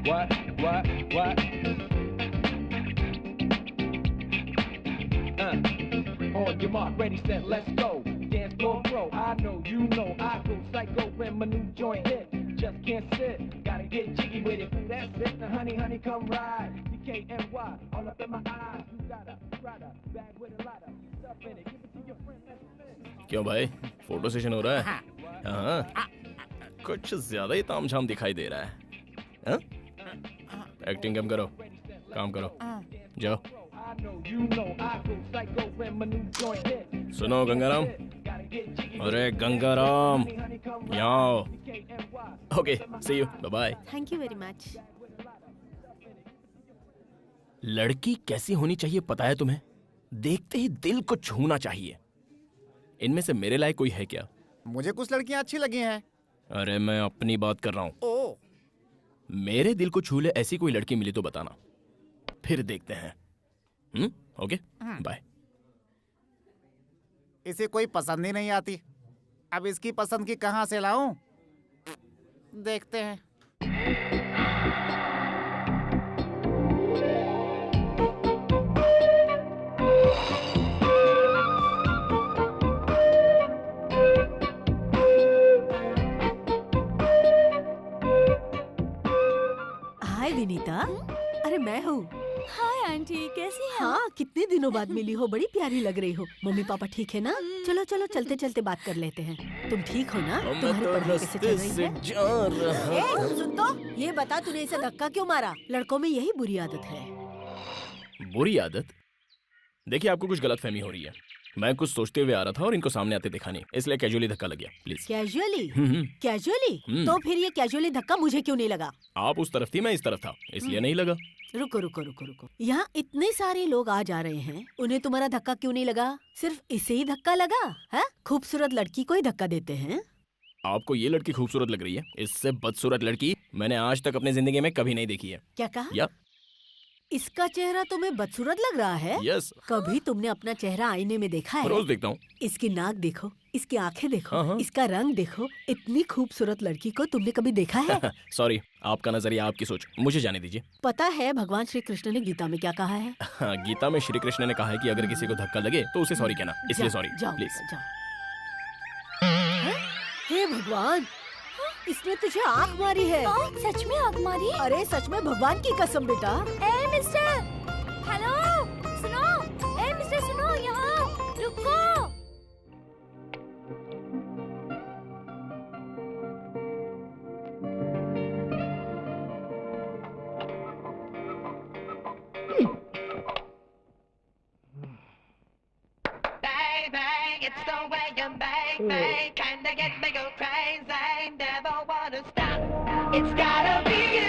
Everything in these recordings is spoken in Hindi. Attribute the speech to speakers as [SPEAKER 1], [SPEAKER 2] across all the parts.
[SPEAKER 1] What? On your mark, ready, set, let's go. Dance floor pro, I know, you know, I go psycho when my new joint hit. Just can't sit, gotta get jiggy with it. That's it, now honey, come ride. DKNY, all up in my eyes. You got a rider, bag with a lot of stuff in it. Give it to your friend, let's spin.
[SPEAKER 2] क्यों भाई, फोटो सेशन हो रहा है? हाँ, कुछ ज्यादा ही तामझाम दिखाई दे रहा है। हाँ? एक्टिंग कम करो, काम करो, जाओ। सुनो गंगाराम, अरे गंगाराम, यहाँ आओ। Okay, see you, bye bye.
[SPEAKER 3] Thank you very much.
[SPEAKER 2] लड़की कैसी होनी चाहिए पता है तुम्हें? देखते ही दिल को छूना चाहिए। इनमें से मेरे लायक कोई है क्या?
[SPEAKER 4] मुझे कुछ लड़कियां अच्छी लगी हैं।
[SPEAKER 2] अरे मैं अपनी बात कर रहा हूँ।
[SPEAKER 4] ओ,
[SPEAKER 2] मेरे दिल को छू ले ऐसी कोई लड़की मिली तो बताना, फिर देखते हैं। Okay, bye.
[SPEAKER 4] इसे कोई पसंद ही नहीं आती। अब इसकी पसंद की कहाँ से लाऊं? देखते हैं।
[SPEAKER 3] हाय विनीता, अरे मैं हूँ।
[SPEAKER 5] हाय आंटी, कैसी हैं?
[SPEAKER 3] हाँ, कितने दिनों बाद मिली हो, बड़ी प्यारी लग रही हो। मम्मी पापा ठीक है ना? चलो चलो चलते चलते बात कर लेते हैं। तुम ठीक हो ना? तुम्हारी पढ़ाई कैसे चल रही है? सुन तो, ये बता तूने इसे धक्का क्यों मारा? लड़कों में यही बुरी आदत है।
[SPEAKER 2] बुरी आदत? देखिए आपको कुछ गलतफहमी हो रही है। मैं कुछ सोचते हुए आ रहा था और इनको सामने आते देखा नहीं, इसलिए कैजुअली धक्का लग गया। प्लीज।
[SPEAKER 3] कैजुअली? कैजुअली? तो फिर ये कैजुअली धक्का मुझे क्यों नहीं लगा?
[SPEAKER 2] आप उस तरफ थी, मैं इस तरफ था, इसलिए नहीं लगा।
[SPEAKER 3] रुको। यहाँ इतने सारे लोग आ जा रहे हैं, उन्हें तुम्हारा धक्का क्यों नहीं लगा? सिर्फ इसे ही धक्का लगा है? खूबसूरत लड़की को ही धक्का देते हैं।
[SPEAKER 2] आपको ये लड़की खूबसूरत लग रही है? इससे बदसूरत लड़की मैंने आज तक अपनी जिंदगी में कभी नहीं देखी है।
[SPEAKER 3] क्या कहा?
[SPEAKER 2] या
[SPEAKER 3] इसका चेहरा तुम्हें बदसूरत लग रहा है?
[SPEAKER 2] यस।
[SPEAKER 3] कभी तुमने अपना चेहरा आईने में देखा है?
[SPEAKER 2] रोज देखता हूँ।
[SPEAKER 3] इसकी नाक देखो, इसकी आंखें देखो,
[SPEAKER 2] हाँ।
[SPEAKER 3] इसका रंग देखो। इतनी खूबसूरत लड़की को तुमने कभी देखा है?
[SPEAKER 2] सॉरी, आपका नजरिया, आपकी सोच, मुझे जाने दीजिए।
[SPEAKER 3] पता है भगवान श्री कृष्ण ने गीता में क्या कहा है?
[SPEAKER 2] हाँ, गीता में श्री कृष्ण ने कहा है कि अगर किसी को धक्का लगे तो उसे सॉरी कहना, इसलिए सॉरी प्लीज।
[SPEAKER 3] हे भगवान, इसने तुझे आँख मारी है।
[SPEAKER 5] सच में आँख मारी?
[SPEAKER 3] अरे सच में, भगवान की कसम बेटा।
[SPEAKER 5] ए मिस्टर, हेलो, सुनो। ए मिस्टर सुनो, यहाँ रुको।
[SPEAKER 6] It's the way you make me kinda get me go crazy. Never wanna stop. It's gotta be you.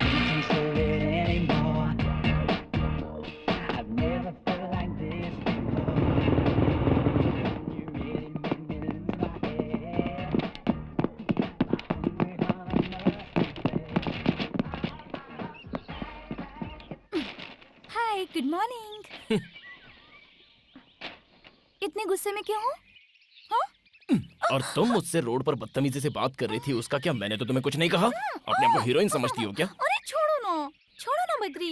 [SPEAKER 6] Can't hold it anymore. I've never felt like this before. You really made me lose my head.
[SPEAKER 5] Hi, good morning. इतने गुस्से में क्यों हो?
[SPEAKER 2] और तुम मुझसे रोड पर बदतमीजी से बात कर रही थी, उसका क्या? मैंने तो तुम्हें कुछ नहीं कहा। अपने आप को हीरोइन समझती हो क्या?
[SPEAKER 5] अरे छोड़ो ना बद्री।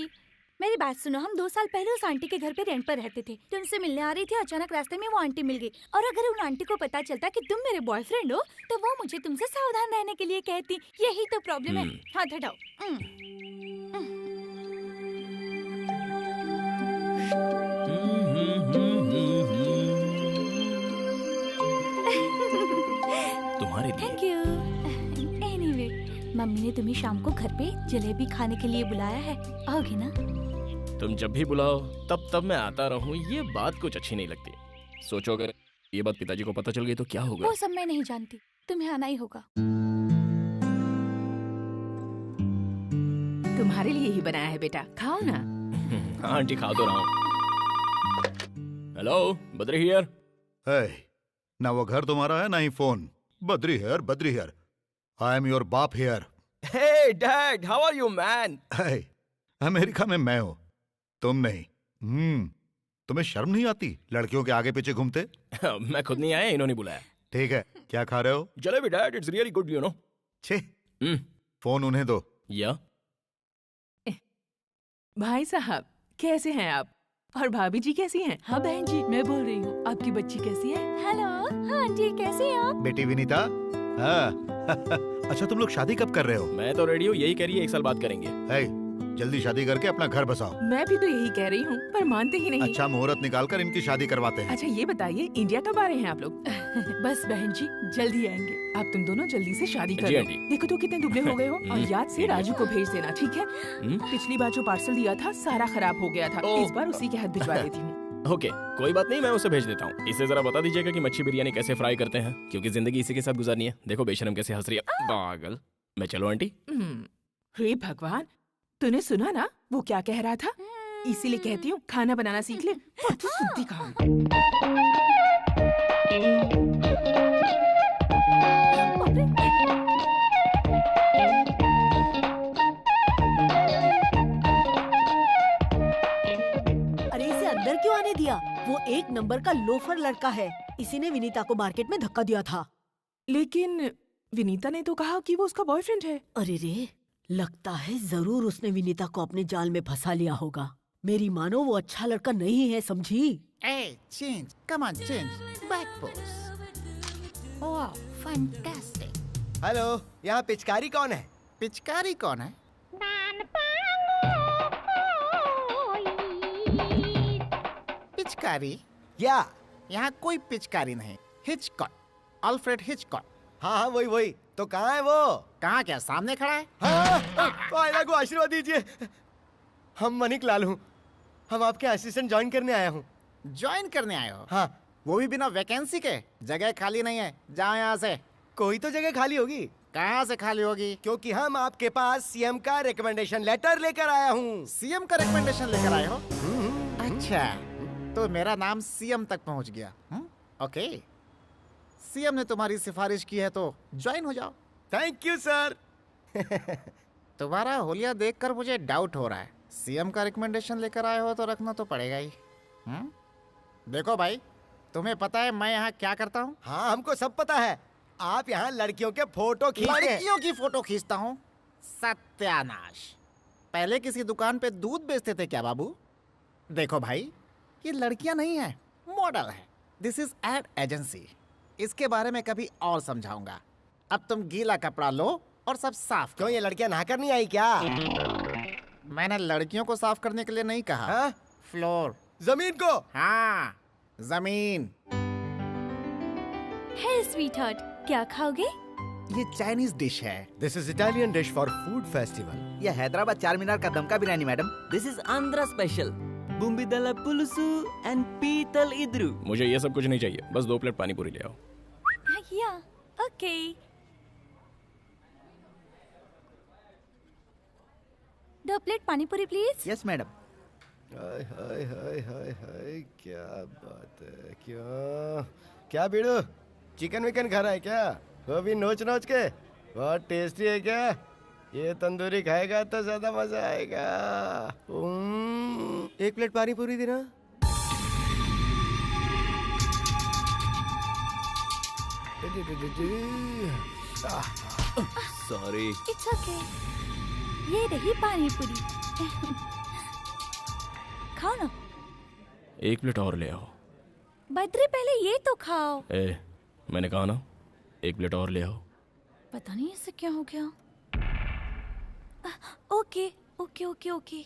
[SPEAKER 5] मेरी बात सुनो, हम 2 साल पहले उस आंटी के घर पे रेंट पर रहते थे। तुमसे मिलने आ रही थी, अचानक रास्ते में वो आंटी मिल गई। और अगर उन आंटी को पता चलता कि तुम मेरे बॉयफ्रेंड हो तो वो मुझे तुमसे सावधान रहने के लिए कहती। यही तो प्रॉब्लम है। हाथ हटाओ।
[SPEAKER 2] तुम्हारे लिए।
[SPEAKER 5] Thank you. एनीवे, मम्मी ने तुम्हें शाम को घर पे जलेबी खाने के लिए बुलाया है, आओगे ना?
[SPEAKER 2] तुम जब भी बुलाओ तब मैं आता रहूं, ये बात कुछ अच्छी नहीं लगती। सोचो अगर ये बात पिताजी को पता चल गई तो क्या होगा?
[SPEAKER 5] वो सब मैं नहीं जानती, तुम्हें आना ही होगा।
[SPEAKER 7] तुम्हारे लिए ही बनाया है बेटा, खाओ ना।
[SPEAKER 2] हाँ आंटी, खा तो रहा हूँ। Hello, Badri here.
[SPEAKER 8] हे, ना वो घर तुम्हारा है ना ही phone. Badri here. I am your बाप here.
[SPEAKER 2] Hey dad, how are you man?
[SPEAKER 8] Hey, America में मैं हूँ, तुम नहीं। तुम्हें शर्म नहीं आती लड़कियों के आगे पीछे घूमते?
[SPEAKER 2] मैं खुद नहीं आया, इन्होंने बुलाया।
[SPEAKER 8] ठीक है, क्या खा रहे हो?
[SPEAKER 2] Jalebi dad, it's really good, you know.
[SPEAKER 8] छे, फोन उन्हें दो।
[SPEAKER 2] या
[SPEAKER 7] भाई साहब कैसे हैं आप? और भाभी जी कैसी हैं? हाँ बहन जी, मैं बोल रही हूँ, आपकी बच्ची कैसी है?
[SPEAKER 5] हेलो, हाँ जी, कैसे हैं आप?
[SPEAKER 8] बेटी विनीता। हाँ। अच्छा, तुम लोग शादी कब कर रहे हो?
[SPEAKER 2] मैं तो रेडी हूँ, यही कह रही है 1 साल बाद करेंगे।
[SPEAKER 8] है, जल्दी शादी करके अपना घर बसाओ।
[SPEAKER 7] मैं भी तो यही कह रही हूँ, पर मानते ही नहीं।
[SPEAKER 8] अच्छा मुहूर्त निकालकर इनकी शादी करवाते हैं।
[SPEAKER 7] अच्छा ये बताइए, इंडिया कब आ रहे हैं आप लोग? बस बहन जी, जल्दी आएंगे। आप तुम दोनों जल्दी से शादी
[SPEAKER 2] जी
[SPEAKER 7] करो।
[SPEAKER 2] आंटी।
[SPEAKER 7] देखो तो कितने दुबले हो गए हो। और याद से राजू को भेज देना, ठीक है? पिछली बार जो पार्सल दिया था सारा खराब हो गया था,
[SPEAKER 2] ओह।
[SPEAKER 7] इस बार उसी के हाथ भिजवा देती हूँ।
[SPEAKER 2] ओके, कोई बात नहीं, मैं उसे भेज देता हूँ। इसे जरा बता दीजिएगा कि मच्छी बिरयानी कैसे फ्राई करते हैं, क्योंकि जिंदगी इसी के साथ गुजारनी है। देखो बेशरम कैसे हंस रही है, पागल। मैं चलो आंटी।
[SPEAKER 7] हे भगवान, तूने सुना ना वो क्या कह रहा था? इसीलिए कहती हूँ खाना बनाना सीख ले। और तू सुनती कहाँ?
[SPEAKER 3] अरे इसे अंदर क्यों आने दिया? वो 1 नंबर का लोफर लड़का है। इसी ने विनीता को मार्केट में धक्का दिया था।
[SPEAKER 7] लेकिन विनीता ने तो कहा कि वो उसका बॉयफ्रेंड है।
[SPEAKER 3] अरे रे, लगता है जरूर उसने विनीता को अपने जाल में फंसा लिया होगा। मेरी मानो वो अच्छा लड़का नहीं है, समझी?
[SPEAKER 4] Hey, change. Come on, change. Back pose. Wow, fantastic.
[SPEAKER 9] Hello, यहाँ पिचकारी कौन है?
[SPEAKER 4] पिचकारी कौन है? पिचकारी?
[SPEAKER 9] या
[SPEAKER 4] यहाँ कोई पिचकारी नहीं। Hitchcock, Alfred Hitchcock.
[SPEAKER 9] हाँ हाँ वही। तो कहाँ है वो?
[SPEAKER 4] कहाँ क्या सामने खड़ा है?
[SPEAKER 9] आयला को आशीर्वाद दीजिए। हम मनिक लाल हूँ, हम आपके असिस्टेंट ज्वाइन करने आया हूँ।
[SPEAKER 4] ज्वाइन करने आए हो?
[SPEAKER 9] हाँ।
[SPEAKER 4] वो भी बिना वैकेंसी के? जगह खाली नहीं है, जाओ यहाँ से।
[SPEAKER 9] कोई तो जगह खाली होगी।
[SPEAKER 4] कहाँ से खाली होगी?
[SPEAKER 9] क्योंकि हम आपके पास सीएम का रिकमेंडेशन लेटर लेकर आया हूँ।
[SPEAKER 4] सीएम का रिकमेंडेशन लेकर आए हो? अच्छा, तो मेरा नाम सीएम तक पहुँच गया। ओके, सीएम ने तुम्हारी सिफारिश की है तो ज्वाइन हो जाओ।
[SPEAKER 9] Thank you sir.
[SPEAKER 4] तुम्हारा होलिया देखकर मुझे डाउट हो रहा है। सीएम का रिकमेंडेशन लेकर आए हो तो रखना तो पड़ेगा ही। देखो भाई, तुम्हें पता है मैं यहाँ क्या करता हूँ?
[SPEAKER 9] हाँ हमको सब पता है। आप यहाँ लड़कियों के फोटो खींचते हैं।
[SPEAKER 4] लड़कियों की फोटो खींचता हूँ? सत्यानाश। पहले किसी दुकान पे दूध बेचते थे क्या बाबू? देखो भाई, ये लड़कियां नहीं है, मॉडल है। This is ad agency. इसके बारे में कभी और समझाऊंगा। अब तुम गीला कपड़ा लो और सब साफ
[SPEAKER 9] क्यों, ये लड़कियां नहाकर नहीं आई क्या?
[SPEAKER 4] मैंने लड़कियों को साफ करने के लिए नहीं कहा।
[SPEAKER 9] हाँ?
[SPEAKER 4] फ्लोर,
[SPEAKER 9] जमीन को।
[SPEAKER 4] हाँ जमीन।
[SPEAKER 5] हे स्वीटहार्ट, क्या खाओगे?
[SPEAKER 4] ये चाइनीज डिश है।
[SPEAKER 9] This is Italian dish for food festival.
[SPEAKER 10] ये हैदराबाद चार मीनार का दमका biryani madam. This is Andhra special bommidala pulusu and पीतल इद्रू।
[SPEAKER 2] मुझे ये सब कुछ नहीं चाहिए, बस 2 प्लेट पानी पूरी ले आओ।
[SPEAKER 5] या, okay. 2 plate pani puri please.
[SPEAKER 10] Yes madam.
[SPEAKER 9] Hi hi hi hi hi, क्या बात है। क्या बीड़ू, चिकन विकन खा रहा है क्या? वो भी नोच नोच के। बहुत टेस्टी है क्या? ये तंदूरी खाएगा तो ज्यादा मजा आएगा। 1 प्लेट पानी पूरी देना।
[SPEAKER 2] सॉरी।
[SPEAKER 5] It's okay. ये रही पानी पूरी। खाओ ना।
[SPEAKER 2] 1 प्लेट और ले आओ।
[SPEAKER 5] बद्री, पहले ये तो खाओ।
[SPEAKER 2] मैंने कहा ना, 1 प्लेट और ले आओ।
[SPEAKER 5] पता नहीं इससे क्या हो गया। Okay okay okay okay.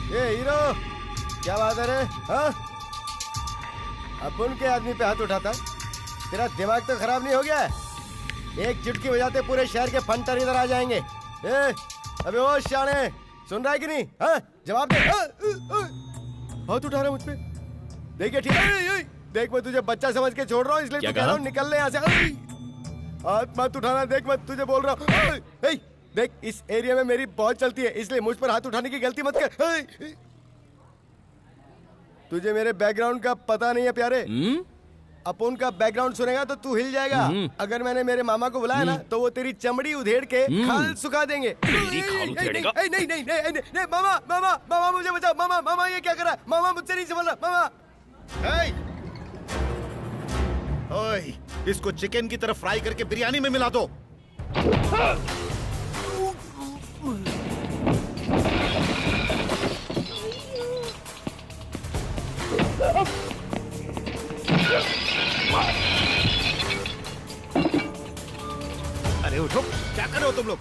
[SPEAKER 9] ये हीरो, क्या बात है रे? हाँ? अपन के आदमी पे हाथ उठाता? तेरा दिमाग तो खराब नहीं हो गया? एक चुटकी बजाते पूरे शहर के फंटर इधर आ जाएंगे। अबे ओ शाने, सुन रहा है कि नहीं? हाँ? जवाब दे। हाथ उठा रहा मुझ पे? देखिए ठीक है, देख मैं तुझे बच्चा समझ के छोड़ रहा हूँ, इसलिए कह रहा हूँ निकल ले यहाँ से। हाथ मत उठाना, देख मैं तुझे बोल रहा हूँ। देख इस एरिया में मेरी बहुत चलती है, इसलिए मुझ पर हाथ उठाने की गलती मत कर। तुझे मेरे बैकग्राउंड का पता नहीं है प्यारे। अपन का बैकग्राउंड सुनेगा तो तू हिल जाएगा। अगर मैंने मेरे मामा को बुलाया ना तो वो तेरी चमड़ी उधेड़ के खाल सुखा देंगे। नहीं नहीं नहीं नहीं मामा मामा मामा मुझे बचाओ। मामा मामा ये क्या कर रहा है? मामा मुझसे नहीं संभल रहा। मामा
[SPEAKER 8] ओए, इसको चिकन की तरफ फ्राई करके बिरयानी में मिला दो। अरे उठो, क्या कर रहे हो तुम लोग?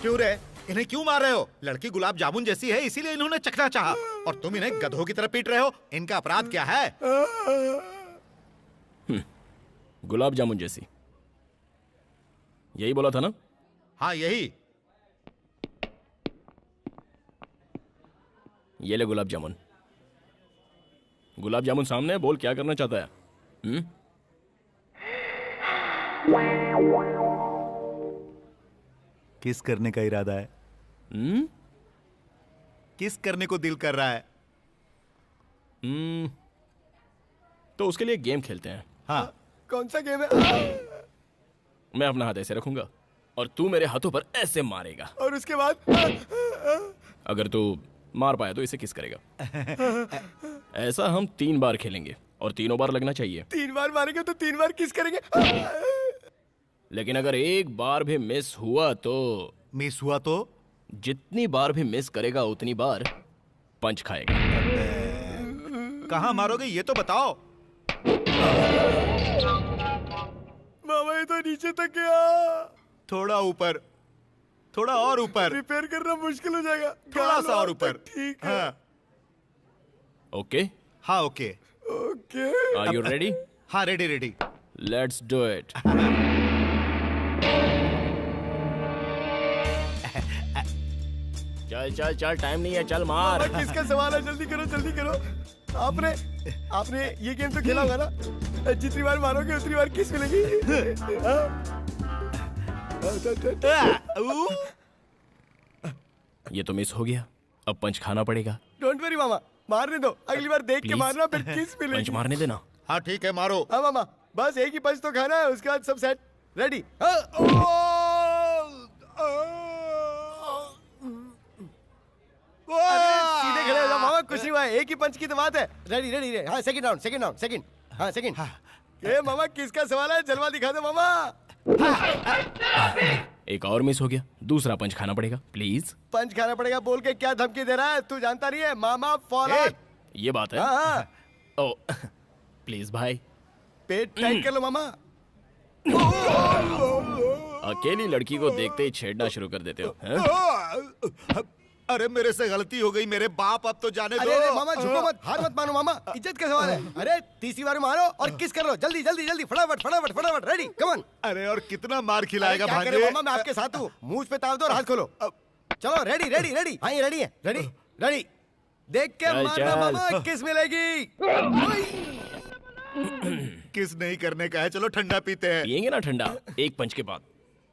[SPEAKER 8] क्यों रे? इन्हें क्यों मार रहे हो? लड़की गुलाब जामुन जैसी है इसीलिए इन्होंने चखना चाहा और तुम इन्हें गधों की तरह पीट रहे हो। इनका अपराध क्या है?
[SPEAKER 2] गुलाब जामुन जैसी, यही बोला था ना?
[SPEAKER 8] हाँ यही।
[SPEAKER 2] ये ले गुलाब जामुन। गुलाब जामुन सामने है, बोल क्या करना चाहता है?
[SPEAKER 8] किस करने का इरादा है? किस करने को दिल कर रहा है?
[SPEAKER 2] तो उसके लिए गेम खेलते हैं।
[SPEAKER 8] हाँ।
[SPEAKER 9] कौन सा गेम है?
[SPEAKER 2] मैं अपना हाथ ऐसे रखूंगा और तू मेरे हाथों पर ऐसे मारेगा
[SPEAKER 9] और उसके बाद
[SPEAKER 2] अगर तू मार पाया तो इसे किस करेगा। ऐसा हम 3 बार खेलेंगे और तीनों बार लगना चाहिए।
[SPEAKER 9] 3 बार मारेंगे तो 3 बार किस करेंगे?
[SPEAKER 2] लेकिन अगर एक बार भी मिस हुआ तो जितनी बार भी मिस करेगा उतनी बार पंच खाएगा।
[SPEAKER 8] कहाँ मारोगे ये तो बताओ।
[SPEAKER 9] मामा ये तो नीचे तक गया।
[SPEAKER 8] थोड़ा ऊपर, थोड़ा और ऊपर।
[SPEAKER 9] रिपेयर करना मुश्किल हो जाएगा।
[SPEAKER 8] थोड़ा सा और ऊपर।
[SPEAKER 9] ठीक है।
[SPEAKER 8] हाँ।
[SPEAKER 2] ओके?
[SPEAKER 8] हाँ okay.
[SPEAKER 9] Okay.
[SPEAKER 2] Are you ready?
[SPEAKER 8] हाँ ready ready.
[SPEAKER 2] Let's do it. चल चल चल, टाइम नहीं है, चल मार।
[SPEAKER 9] किसका सवाल है? जल्दी करो जल्दी करो। आपने ये गेम तो खेला होगा ना? जितनी बार मारोगे उतनी बार किस मिलेगी।
[SPEAKER 2] ये तो मिस हो गया, अब पंच खाना पड़ेगा।
[SPEAKER 9] डोंट वरी मामा, मारने दो। अगली बार देख के मारना, फिर किस मिलेगी।
[SPEAKER 2] पंच मारने देना।
[SPEAKER 8] हाँ ठीक है मारो।
[SPEAKER 9] हाँ मामा, बस एक ही पंच तो खाना है, उसके बाद सब सेट। रेडी? सीधे खड़े हो जाओ मामा, कुछ नहीं हुआ। एक ही पंच की तो बात है। Ready ready ready. हाँ second round, second round, second. हाँ सेकंड। ये मामा किसका सवाल है? जलवा दिखा दो मामा।
[SPEAKER 2] एक और मिस हो गया, दूसरा पंच खाना पड़ेगा प्लीज।
[SPEAKER 9] पंच खाना पड़ेगा बोल के क्या धमकी दे रहा है? तू जानता नहीं है मामा फॉलोअर।
[SPEAKER 2] ये बात है।
[SPEAKER 9] हाँ।
[SPEAKER 2] ओ प्लीज भाई,
[SPEAKER 9] पेट टाइट कर लो मामा।
[SPEAKER 2] अकेली लड़की को देखते ही छेड़ना शुरू कर देते हो।
[SPEAKER 8] अरे मेरे से गलती हो गई मेरे बाप, अब तो जाने दो।
[SPEAKER 9] अरे मामा झुको मत, हार मत मानो मामा, इज्जत का सवाल है। अरे तीसरी बार मारो और किस कर लो। जल्दी जल्दी जल्दी, फटाफट फटाफट फटाफट। Ready come on.
[SPEAKER 8] अरे और कितना मार खिलाएगा
[SPEAKER 9] क्या
[SPEAKER 8] भांजे?
[SPEAKER 9] करे मामा, मैं आपके साथ हूँ। मुंह पे ताव दो और हाथ खोलो। चलो रेडी रेडी रेडी। हाँ ये रेडी है। Ready ready. देख के मारना मामा, किस मिलेगी।
[SPEAKER 8] किस नहीं करने का है, चलो ठंडा पीते हैं।
[SPEAKER 2] पियेंगे ना ठंडा, एक पंच के बाद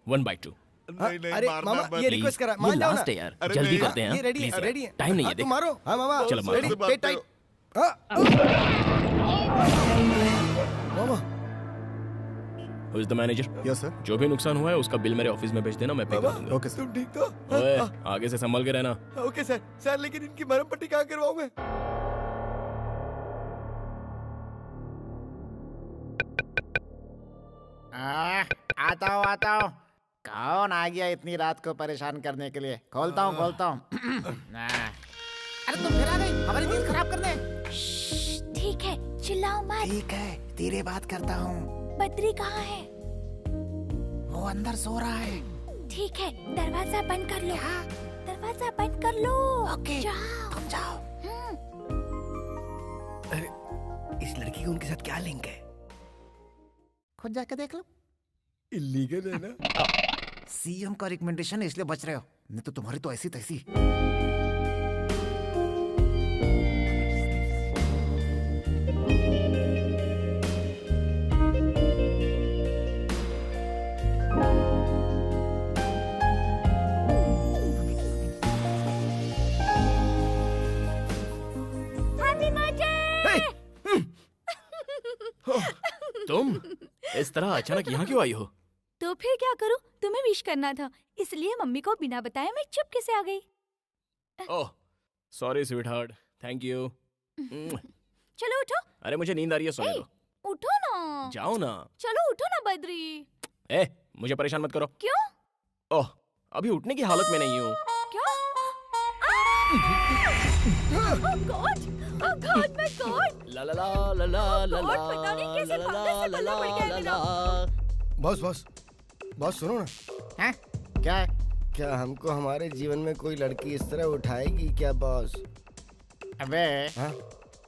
[SPEAKER 2] 1 by 2।
[SPEAKER 8] नहीं नहीं
[SPEAKER 9] अरे
[SPEAKER 8] मारना
[SPEAKER 9] मामा
[SPEAKER 8] मत।
[SPEAKER 9] ये रिक्वेस्ट करा, मान जाओ ना।
[SPEAKER 2] लास्ट है यार, जल्दी करते हैं।
[SPEAKER 9] ये रेडी है,
[SPEAKER 2] Please
[SPEAKER 9] रेडी
[SPEAKER 2] यार,
[SPEAKER 9] है।
[SPEAKER 2] टाइम नहीं है,
[SPEAKER 9] तुम
[SPEAKER 2] देख।
[SPEAKER 9] मारो। हाँ मामा
[SPEAKER 2] चलो मारो।
[SPEAKER 9] Ready, pet tight. Mama
[SPEAKER 2] Who is the manager?
[SPEAKER 9] Yes sir.
[SPEAKER 2] जो भी नुकसान हुआ है उसका बिल मेरे ऑफिस में भेज देना, मैं पे कर दूंगा।
[SPEAKER 9] Okay sir. तुम ठीक तो?
[SPEAKER 2] ओए, आगे से संभल के रहना।
[SPEAKER 9] Okay sir. सर लेकिन इनकी मरहम पट्टी कहाँ करवाऊं मैं?
[SPEAKER 4] आता हूँ। कौन आ गया इतनी रात को परेशान करने के लिए? खोलता हूँ अरे तुम फिर आ गई हमारी नींद खराब करने।
[SPEAKER 5] बात।
[SPEAKER 4] ठीक है, धीरे बात करता हूँ।
[SPEAKER 5] बद्री कहाँ है?
[SPEAKER 4] वो अंदर सो रहा है।
[SPEAKER 5] ठीक है, दरवाजा बंद कर लो। दरवाजा बंद कर लो।
[SPEAKER 4] ओके,
[SPEAKER 5] जाओ।
[SPEAKER 4] तुम जाओ।
[SPEAKER 9] अरे इस लड़की का उनके साथ क्या लिंक है?
[SPEAKER 4] खुद जाके देख लो।
[SPEAKER 9] इलीगल है ना?
[SPEAKER 4] सीएम का रिकमेंडेशन है इसलिए बच रहे हो, नहीं तो तुम्हारी तो ऐसी तैसी।
[SPEAKER 2] तुम इस तरह अचानक यहाँ क्यों आई हो?
[SPEAKER 5] तो फिर क्या करूं? तुम्हें विश करना था, इसलिए मम्मी को बिना बताए मैं चुपके से आ गई।
[SPEAKER 2] Oh sorry sweet heart, thank you.
[SPEAKER 5] चलो उठो।
[SPEAKER 2] अरे मुझे नींद आ रही है, सोने दो।
[SPEAKER 5] उठो ना।
[SPEAKER 2] जाओ ना।
[SPEAKER 5] चलो उठो ना बद्री।
[SPEAKER 2] ए मुझे परेशान मत करो।
[SPEAKER 5] क्यों?
[SPEAKER 2] ओह अभी उठने की हालत में नहीं हूँ।
[SPEAKER 5] क्या? Oh God! Oh God, my God!
[SPEAKER 2] ला ला ला ला ला ला ला
[SPEAKER 5] पता नहीं कैसे पंखे से पल्ला पड़ गया मेरा।
[SPEAKER 9] बॉस सुनो ना।
[SPEAKER 4] हैं? क्या है?
[SPEAKER 9] क्या हमको हमारे जीवन में कोई लड़की इस तरह उठाएगी क्या बॉस?
[SPEAKER 4] अबे
[SPEAKER 9] हाँ?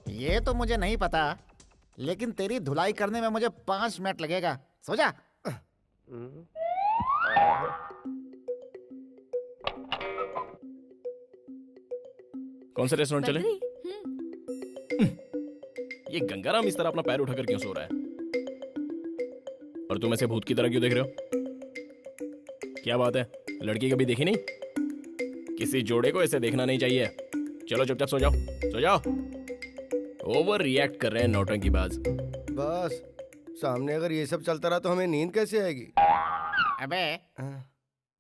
[SPEAKER 4] ये तो मुझे नहीं पता, लेकिन तेरी धुलाई करने में मुझे 5 मिनट लगेगा। सो जा।
[SPEAKER 2] कौन से रेस्टोरेंट चले? ये गंगाराम इस तरह अपना पैर उठाकर क्यों सो रहा है? और तुम ऐसे भूत की तरह क्यों देख रहे हो? क्या बात है, लड़की कभी देखी नहीं? किसी जोड़े को ऐसे देखना नहीं चाहिए। चलो चुपचाप सो जाओ, सो जाओ। ओवर रिएक्ट कर रहे हैं नौटंकीबाज।
[SPEAKER 9] बस सामने अगर ये सब चलता रहा तो हमें नींद कैसे आएगी?
[SPEAKER 4] अबे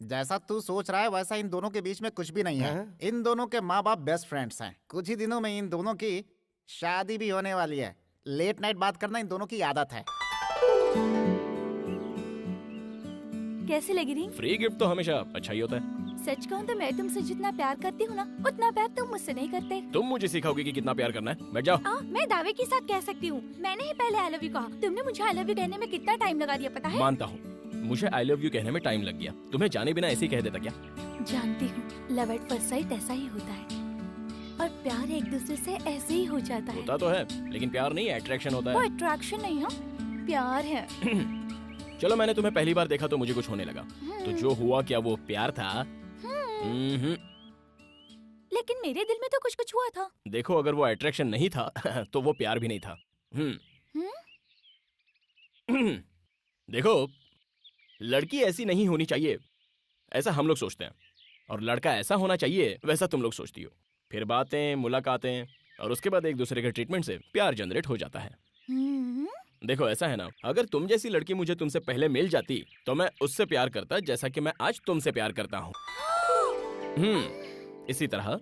[SPEAKER 4] जैसा तू सोच रहा है वैसा इन दोनों के बीच में कुछ भी नहीं है। इन दोनों के माँ बाप बेस्ट फ्रेंड्स हैं। कुछ ही दिनों में इन दोनों की शादी भी होने वाली है। लेट नाइट बात करना इन दोनों की आदत है।
[SPEAKER 5] कैसी लगी रिंग?
[SPEAKER 2] फ्री गिफ्ट तो हमेशा अच्छा ही होता है।
[SPEAKER 5] सच कहूँ तो मैं तुमसे जितना प्यार करती हूँ ना, उतना प्यार तुम मुझसे नहीं करते।
[SPEAKER 2] तुम मुझे सिखाओगे कि कितना प्यार करना है? बैठ जाओ।
[SPEAKER 5] मैं दावे के साथ कह सकती हूँ, मैंने ही पहले आई लव यू कहा। तुमने मुझे आई लव यू कहने में कितना टाइम लगा दिया पता है?
[SPEAKER 2] मानता हूँ, मुझे आई लव यू कहने में टाइम लग गया। तुम्हें जाने बिना ऐसे ही कह देता क्या?
[SPEAKER 5] जानती हूँ, लव एट फर्स्ट साइट ऐसा ही होता है, और प्यार एक दूसरे से ऐसे ही हो जाता है।
[SPEAKER 2] होता तो है, लेकिन प्यार नहीं, अट्रैक्शन होता
[SPEAKER 5] वो
[SPEAKER 2] है।
[SPEAKER 5] अट्रैक्शन नहीं है, प्यार है।
[SPEAKER 2] चलो मैंने तुम्हें पहली बार देखा तो मुझे कुछ होने लगा, तो जो हुआ क्या वो प्यार था?
[SPEAKER 5] लेकिन मेरे दिल में तो कुछ कुछ हुआ था।
[SPEAKER 2] देखो अगर वो अट्रैक्शन नहीं था तो वो प्यार भी नहीं था। देखो लड़की ऐसी नहीं होनी चाहिए, ऐसा हम लोग सोचते हैं, और लड़का ऐसा होना चाहिए वैसा तुम लोग सोचती हो। फिर बातें, मुलाकातें, और उसके बाद एक दूसरे के ट्रीटमेंट से प्यार जनरेट हो जाता है। देखो ऐसा है ना, अगर तुम जैसी लड़की मुझे तुमसे पहले मिल जाती तो मैं उससे प्यार करता जैसा कि मैं आज तुमसे प्यार करता हूँ। इसी तरह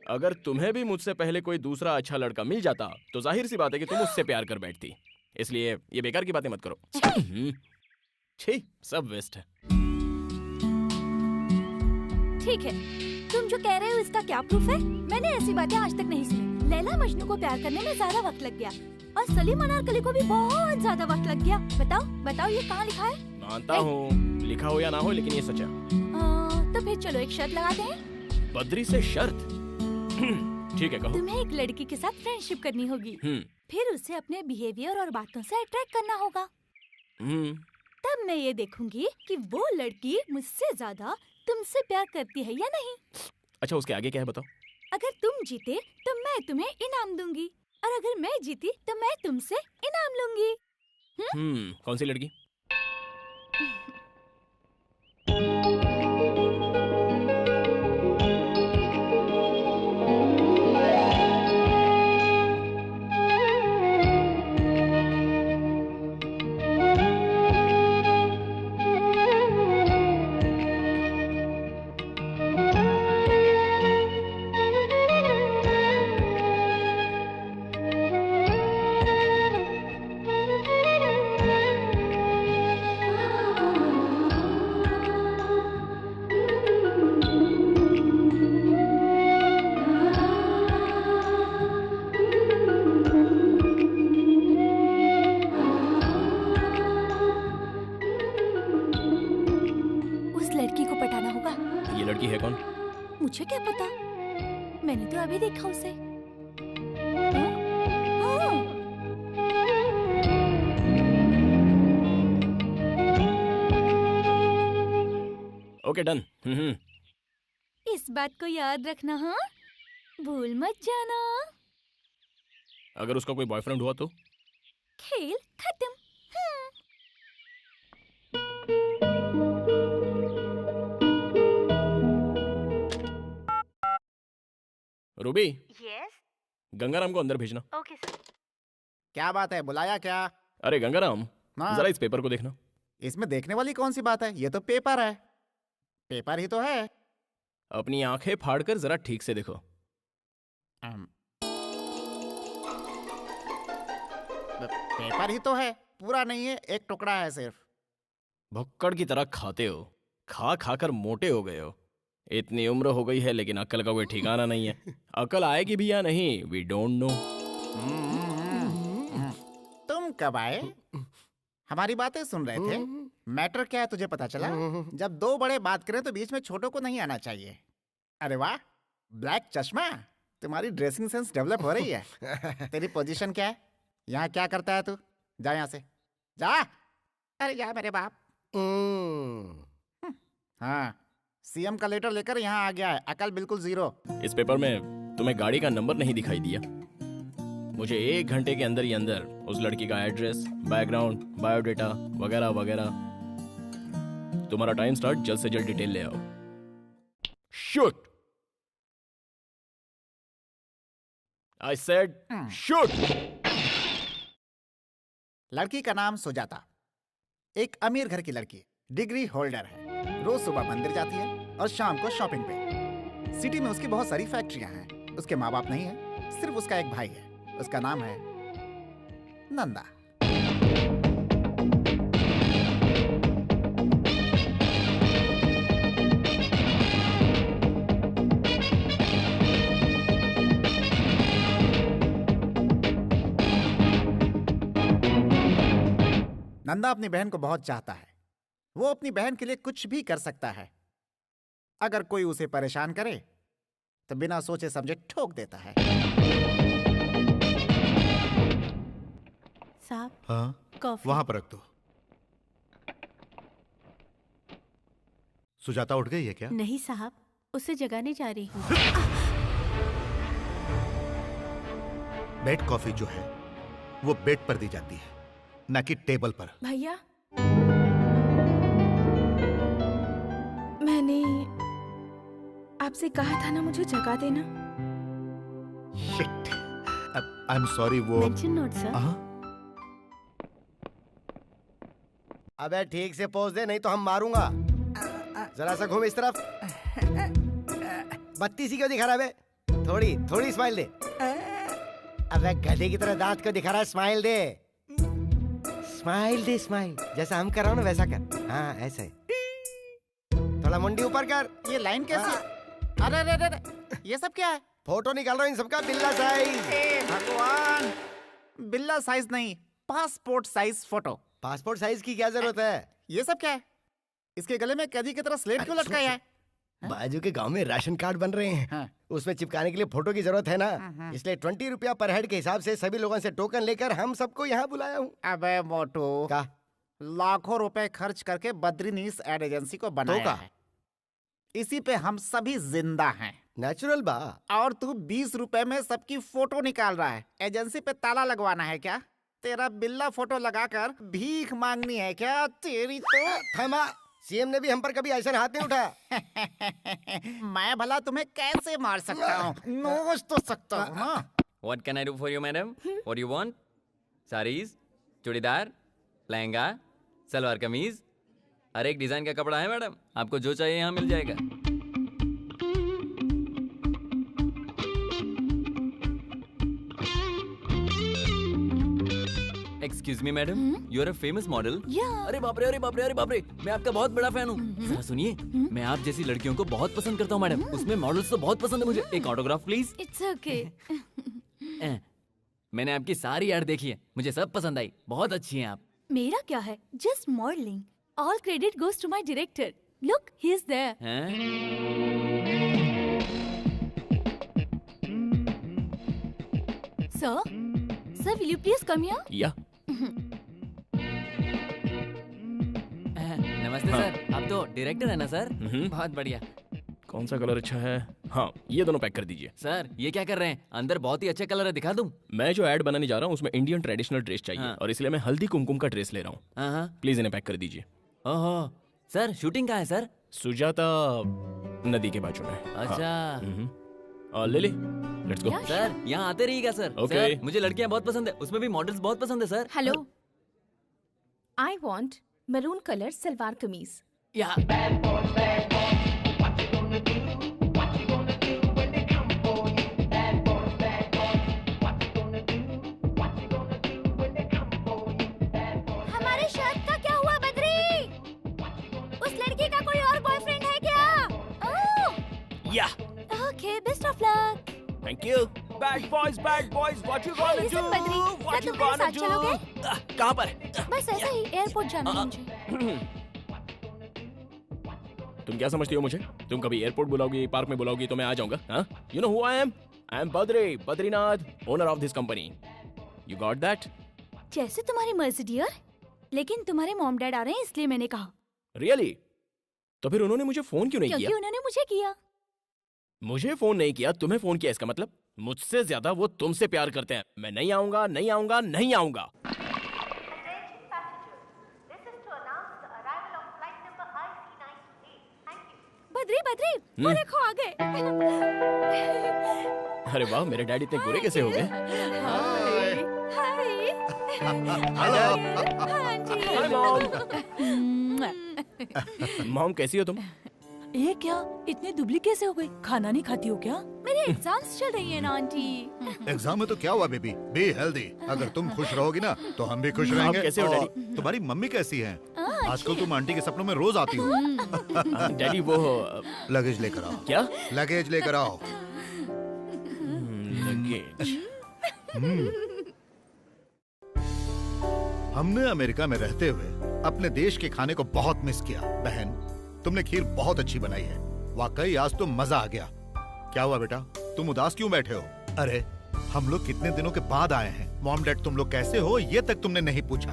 [SPEAKER 2] अगर तुम्हें भी मुझसे पहले कोई दूसरा अच्छा लड़का मिल जाता तो जाहिर सी बात है कि तुम उससे प्यार कर बैठती। इसलिए ये बेकार की बातें मत करो। छी, सब वेस्ट है।
[SPEAKER 5] ठीक है, तुम जो कह रहे हो इसका क्या प्रूफ है? मैंने ऐसी बातें आज तक नहीं सुनी। लैला मजनू को प्यार करने में ज्यादा वक्त लग गया, और सलीम अनारकली को भी बहुत ज्यादा वक्त लग गया। बताओ बताओ ये कहाँ लिखा है?
[SPEAKER 2] मानता हूँ, लिखा हो या ना हो, लेकिन ये सच है।
[SPEAKER 5] तो फिर चलो एक शर्त लगाते हैं।
[SPEAKER 2] बद्री से शर्त? ठीक है, कहो।
[SPEAKER 5] तुम्हें एक लड़की के साथ फ्रेंडशिप करनी होगी, फिर उसे अपने बिहेवियर और बातों से अट्रैक्ट करना होगा। तब मैं ये देखूंगी कि वो लड़की मुझसे ज्यादा तुमसे प्यार करती है या नहीं।
[SPEAKER 2] अच्छा, उसके आगे क्या है बताओ?
[SPEAKER 5] अगर तुम जीते तो मैं तुम्हें इनाम दूंगी, और अगर मैं जीती तो मैं तुमसे इनाम लूंगी।
[SPEAKER 2] कौन सी लड़की?
[SPEAKER 5] अभी देखा उसे।
[SPEAKER 2] Okay done.
[SPEAKER 5] इस बात को याद रखना, हाँ, भूल मत जाना।
[SPEAKER 2] अगर उसका कोई बॉयफ्रेंड हुआ तो?
[SPEAKER 5] खेल खत्म।
[SPEAKER 2] रूबी,
[SPEAKER 5] यस,
[SPEAKER 2] गंगाराम को अंदर भेजना।
[SPEAKER 5] Okay sir.
[SPEAKER 4] क्या बात है, बुलाया क्या?
[SPEAKER 2] अरे गंगाराम,
[SPEAKER 4] हाँ।
[SPEAKER 2] जरा इस पेपर को देखना।
[SPEAKER 4] इसमें देखने वाली कौन सी बात है? ये तो पेपर है। पेपर ही तो है।
[SPEAKER 2] अपनी आंखें फाड़कर जरा ठीक से देखो।
[SPEAKER 4] पेपर ही तो है, पूरा नहीं है, एक टुकड़ा है सिर्फ।
[SPEAKER 2] भुक्कड़ की तरह खाते हो, खा खा कर मोटे हो गए हो। इतनी उम्र हो गई है लेकिन अक्ल का कोई ठिकाना नहीं है। अक्ल आएगी भी या नहीं, वी डोंट नो।
[SPEAKER 4] तुम कब आए? हमारी बातें सुन रहे थे। मैटर क्या है तुझे पता चला? जब दो बड़े बात करें तो बीच में छोटों को नहीं आना चाहिए। अरे वाह, ब्लैक चश्मा, तुम्हारी ड्रेसिंग सेंस डेवलप हो रही है। तेरी पोजीशन क्या है? यहाँ क्या करता है तू? जा यहाँ से, जा। अरे जा मेरे बाप। हाँ, सीएम का लेटर लेकर यहाँ आ गया है, अकल बिल्कुल जीरो।
[SPEAKER 2] इस पेपर में तुम्हें गाड़ी का नंबर नहीं दिखाई दिया? मुझे 1 घंटे के अंदर ही अंदर उस लड़की का एड्रेस, बैकग्राउंड, बायोडेटा वगैरह वगैरह। तुम्हारा टाइम स्टार्ट, जल्द से जल्द डिटेल ले आओ। शूट! I said shoot!
[SPEAKER 4] लड़की का नाम सुजाता, एक अमीर घर की लड़की, डिग्री होल्डर है। रोज सुबह मंदिर जाती है और शाम को शॉपिंग पे। सिटी में उसकी बहुत सारी फैक्ट्रियां हैं। उसके माँ बाप नहीं है, सिर्फ उसका एक भाई है। उसका नाम है नंदा। नंदा अपनी बहन को बहुत चाहता है। वो अपनी बहन के लिए कुछ भी कर सकता है। अगर कोई उसे परेशान करे तो बिना सोचे समझे ठोक देता है।
[SPEAKER 3] साहब,
[SPEAKER 8] हाँ,
[SPEAKER 3] कॉफी।
[SPEAKER 8] वहां पर रख दो। सुजाता उठ गई है क्या?
[SPEAKER 3] नहीं साहब, उसे जगाने जा रही हूँ।
[SPEAKER 8] बेड कॉफी जो है वो बेड पर दी जाती है, ना कि टेबल पर।
[SPEAKER 7] भैया, मैंने आपसे कहा था ना मुझे जगा देना।
[SPEAKER 8] Shit, I am sorry. वो
[SPEAKER 3] मेंशन नोट सर।
[SPEAKER 9] अबे ठीक से पोज दे, नहीं तो हम मारूंगा। जरा सा घूम इस तरफ। बत्ती सी क्यों दिखा रहा है? थोड़ी थोड़ी स्माइल दे। अबे गधे की तरह दांत क्यों दिखा रहा है? स्माइल दे, स्माइल दे, स्माइल। जैसा हम कर रहा हूँ ना वैसा कर। हाँ ऐसे, थोड़ा मुंडी ऊपर कर।
[SPEAKER 4] ये लाइन कैसी? अरे अरे अरे, ये सब क्या है?
[SPEAKER 9] फोटो निकाल रहा हूँ इन सबका, बिल्ला साइज।
[SPEAKER 4] भगवान, बिल्ला साइज नहीं, passport size photo.
[SPEAKER 9] Passport size की क्या जरूरत है?
[SPEAKER 4] ये सब क्या है? इसके गले में कैदी की तरह स्लेट क्यों लटकाया है?
[SPEAKER 9] बाजू के गांव में राशन कार्ड बन रहे हैं।
[SPEAKER 4] हाँ।
[SPEAKER 9] उसमें चिपकाने के लिए फोटो की जरूरत है ना, इसलिए 20 रुपया पर हेड के हिसाब से सभी लोगों से टोकन लेकर हम सबको यहाँ बुलाया हूँ।
[SPEAKER 4] अबे मोटू,
[SPEAKER 9] का
[SPEAKER 4] लाखों रुपए खर्च करके बद्रीनीस एड एजेंसी को बनाया है। इसी पे हम सभी जिंदा हैं।
[SPEAKER 9] नेचुरल बा।
[SPEAKER 4] और तू 20 रुपए में सबकी फोटो निकाल रहा है। एजेंसी पे ताला लगवाना है क्या? तेरा बिल्ला फोटो लगाकर भीख मांगनी है क्या? तेरी तो
[SPEAKER 9] थमा। सीएम ने भी हम पर कभी ऐसा हाथ नहीं उठाया।
[SPEAKER 4] मैं भला तुम्हें कैसे मार सकता हूँ? नोच तो सकता हूँ ना।
[SPEAKER 10] What can I do for you, madam? What do you want? Saris, churidar, lehenga, salwar kameez, हर एक डिजाइन का कपड़ा है मैडम। आपको जो चाहिए यहाँ मिल जाएगा। Excuse me madam, you are a famous model. अरे बाप रे, अरे बाप रे, अरे बाप रे, मैं आपका बहुत बड़ा फैन हूँ। जरा सुनिए, मैं आप जैसी लड़कियों को बहुत पसंद करता हूँ मैडम। उसमें मॉडल्स तो बहुत पसंद है मुझे। एक ऑटोग्राफ प्लीज।
[SPEAKER 5] It's okay.
[SPEAKER 10] मैंने आपकी सारी ऐड देखी है, मुझे सब पसंद आई। बहुत अच्छी हैं आप।
[SPEAKER 5] मेरा क्या है, just modelling. All credit goes to my director. Look, he is there. Sir will you please come here?
[SPEAKER 2] या
[SPEAKER 10] नमस्ते सर, आप तो डायरेक्टर है ना सर? बहुत बढ़िया।
[SPEAKER 2] कौन सा कलर अच्छा है? हाँ, ये दोनों पैक कर दीजिए।
[SPEAKER 10] सर ये क्या कर रहे हैं? अंदर बहुत ही अच्छे कलर है, दिखा दूं?
[SPEAKER 2] मैं जो ऐड बनाने जा रहा हूँ उसमें इंडियन ट्रेडिशनल ड्रेस चाहिए
[SPEAKER 10] हाँ।
[SPEAKER 2] और इसलिए मैं हल्दी कुमकुम का ड्रेस ले रहा हूँ।
[SPEAKER 10] हाँ।
[SPEAKER 2] प्लीज इन्हें पैक कर दीजिए।
[SPEAKER 10] ओहो सर, शूटिंग कहाँ है सर?
[SPEAKER 2] सुजाता नदी के बाजू में।
[SPEAKER 10] अच्छा।
[SPEAKER 2] और ले लेट्स गो।
[SPEAKER 10] सर यहाँ आते रहिएगा सर।
[SPEAKER 2] Okay.
[SPEAKER 10] सर मुझे लड़कियाँ बहुत पसंद है, उसमें भी मॉडल्स बहुत पसंद है sir.
[SPEAKER 7] Hello, I want maroon colour salwar kameez.
[SPEAKER 10] या
[SPEAKER 5] हमारे शर्ट का क्या हुआ बद्री? उस लड़की का कोई और बॉयफ्रेंड है क्या?
[SPEAKER 2] या
[SPEAKER 5] okay, best of luck.
[SPEAKER 2] Thank you. Bad boys what you gonna
[SPEAKER 5] Listen,
[SPEAKER 2] do?
[SPEAKER 5] Badri, क्या तुम मेरे साथ चलोगे?
[SPEAKER 2] कहाँ पर?
[SPEAKER 5] बस ऐसा ही, एयरपोर्ट जाना है मुझे।
[SPEAKER 2] तुम क्या समझती हो मुझे? तुम कभी एयरपोर्ट बुलाओगी, पार्क में बुलाओगी तो मैं आ जाऊंगा। हाँ, you know who I am Badrinath, owner of this company. You got that?
[SPEAKER 5] जैसे तुम्हारी मर्जी डियर, लेकिन तुम्हारे मॉम डैड आ रहे हैं इसलिए मैंने कहा।
[SPEAKER 2] रियली? तो फिर उन्होंने मुझे फोन क्यों नहीं
[SPEAKER 5] क्योंकि
[SPEAKER 2] किया?
[SPEAKER 5] उन्होंने मुझे किया।
[SPEAKER 2] मुझे फोन नहीं किया, तुम्हें फोन किया, इसका मतलब मुझसे ज्यादा वो तुमसे प्यार करते हैं। मैं नहीं आऊंगा, नहीं आऊंगा, नहीं आऊंगा।
[SPEAKER 5] बद्री वो देखो आ गए।
[SPEAKER 2] अरे वाह, मेरे डैडी इतने गोरे कैसे हो गए?
[SPEAKER 5] हाय।
[SPEAKER 8] हेलो।
[SPEAKER 2] Hi mom. मॉम कैसी हो तुम?
[SPEAKER 3] ये क्या, इतनी दुबली कैसे हो गई? खाना नहीं खाती हो क्या?
[SPEAKER 5] मेरे एग्जाम्स चल रही है ना आंटी।
[SPEAKER 8] एग्जाम में तो क्या हुआ बेबी, बी हेल्दी। अगर तुम खुश रहोगी ना तो हम भी खुश
[SPEAKER 2] आप
[SPEAKER 8] रहेंगे।
[SPEAKER 2] कैसे हो,
[SPEAKER 8] और
[SPEAKER 2] डैडी?
[SPEAKER 8] तुम्हारी मम्मी कैसी है? आजकल तुम आंटी के सपनों में रोज आती हो।
[SPEAKER 2] डैडी वो
[SPEAKER 8] लगेज लेकर आओ।
[SPEAKER 2] क्या?
[SPEAKER 8] लगेज लेकर आओ।
[SPEAKER 2] लगेज।
[SPEAKER 8] हमने अमेरिका में रहते हुए अपने देश के खाने को बहुत मिस किया। बहन, तुमने खीर बहुत अच्छी बनाई है। वाकई आज तो मजा आ गया। क्या हुआ बेटा, तुम उदास क्यों बैठे हो? अरे हम लोग कितने दिनों के बाद आए हैं। मॉम डैड तुम लोग कैसे हो ये तक तुमने नहीं पूछा।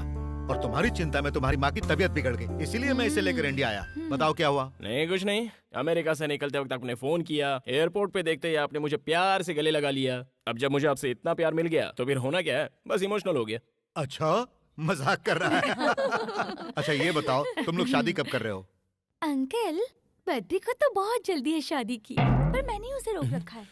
[SPEAKER 8] और तुम्हारी चिंता में तुम्हारी माँ की तबीयत बिगड़ गई, इसीलिए मैं इसे लेकर इंडिया आया। बताओ क्या हुआ?
[SPEAKER 2] नहीं कुछ नहीं। अमेरिका से निकलते वक्त आपने फोन किया, एयरपोर्ट पे देखते ही आपने मुझे प्यार से गले लगा लिया। अब जब मुझे आपसे इतना प्यार मिल गया तो फिर होना क्या है, बस इमोशनल हो गया।
[SPEAKER 8] अच्छा, मजाक कर रहा है। अच्छा ये बताओ, तुम लोग शादी कब कर रहे हो?
[SPEAKER 5] अंकल, बद्री को तो बहुत जल्दी है शादी की, पर मैंने उसे रोक रखा है।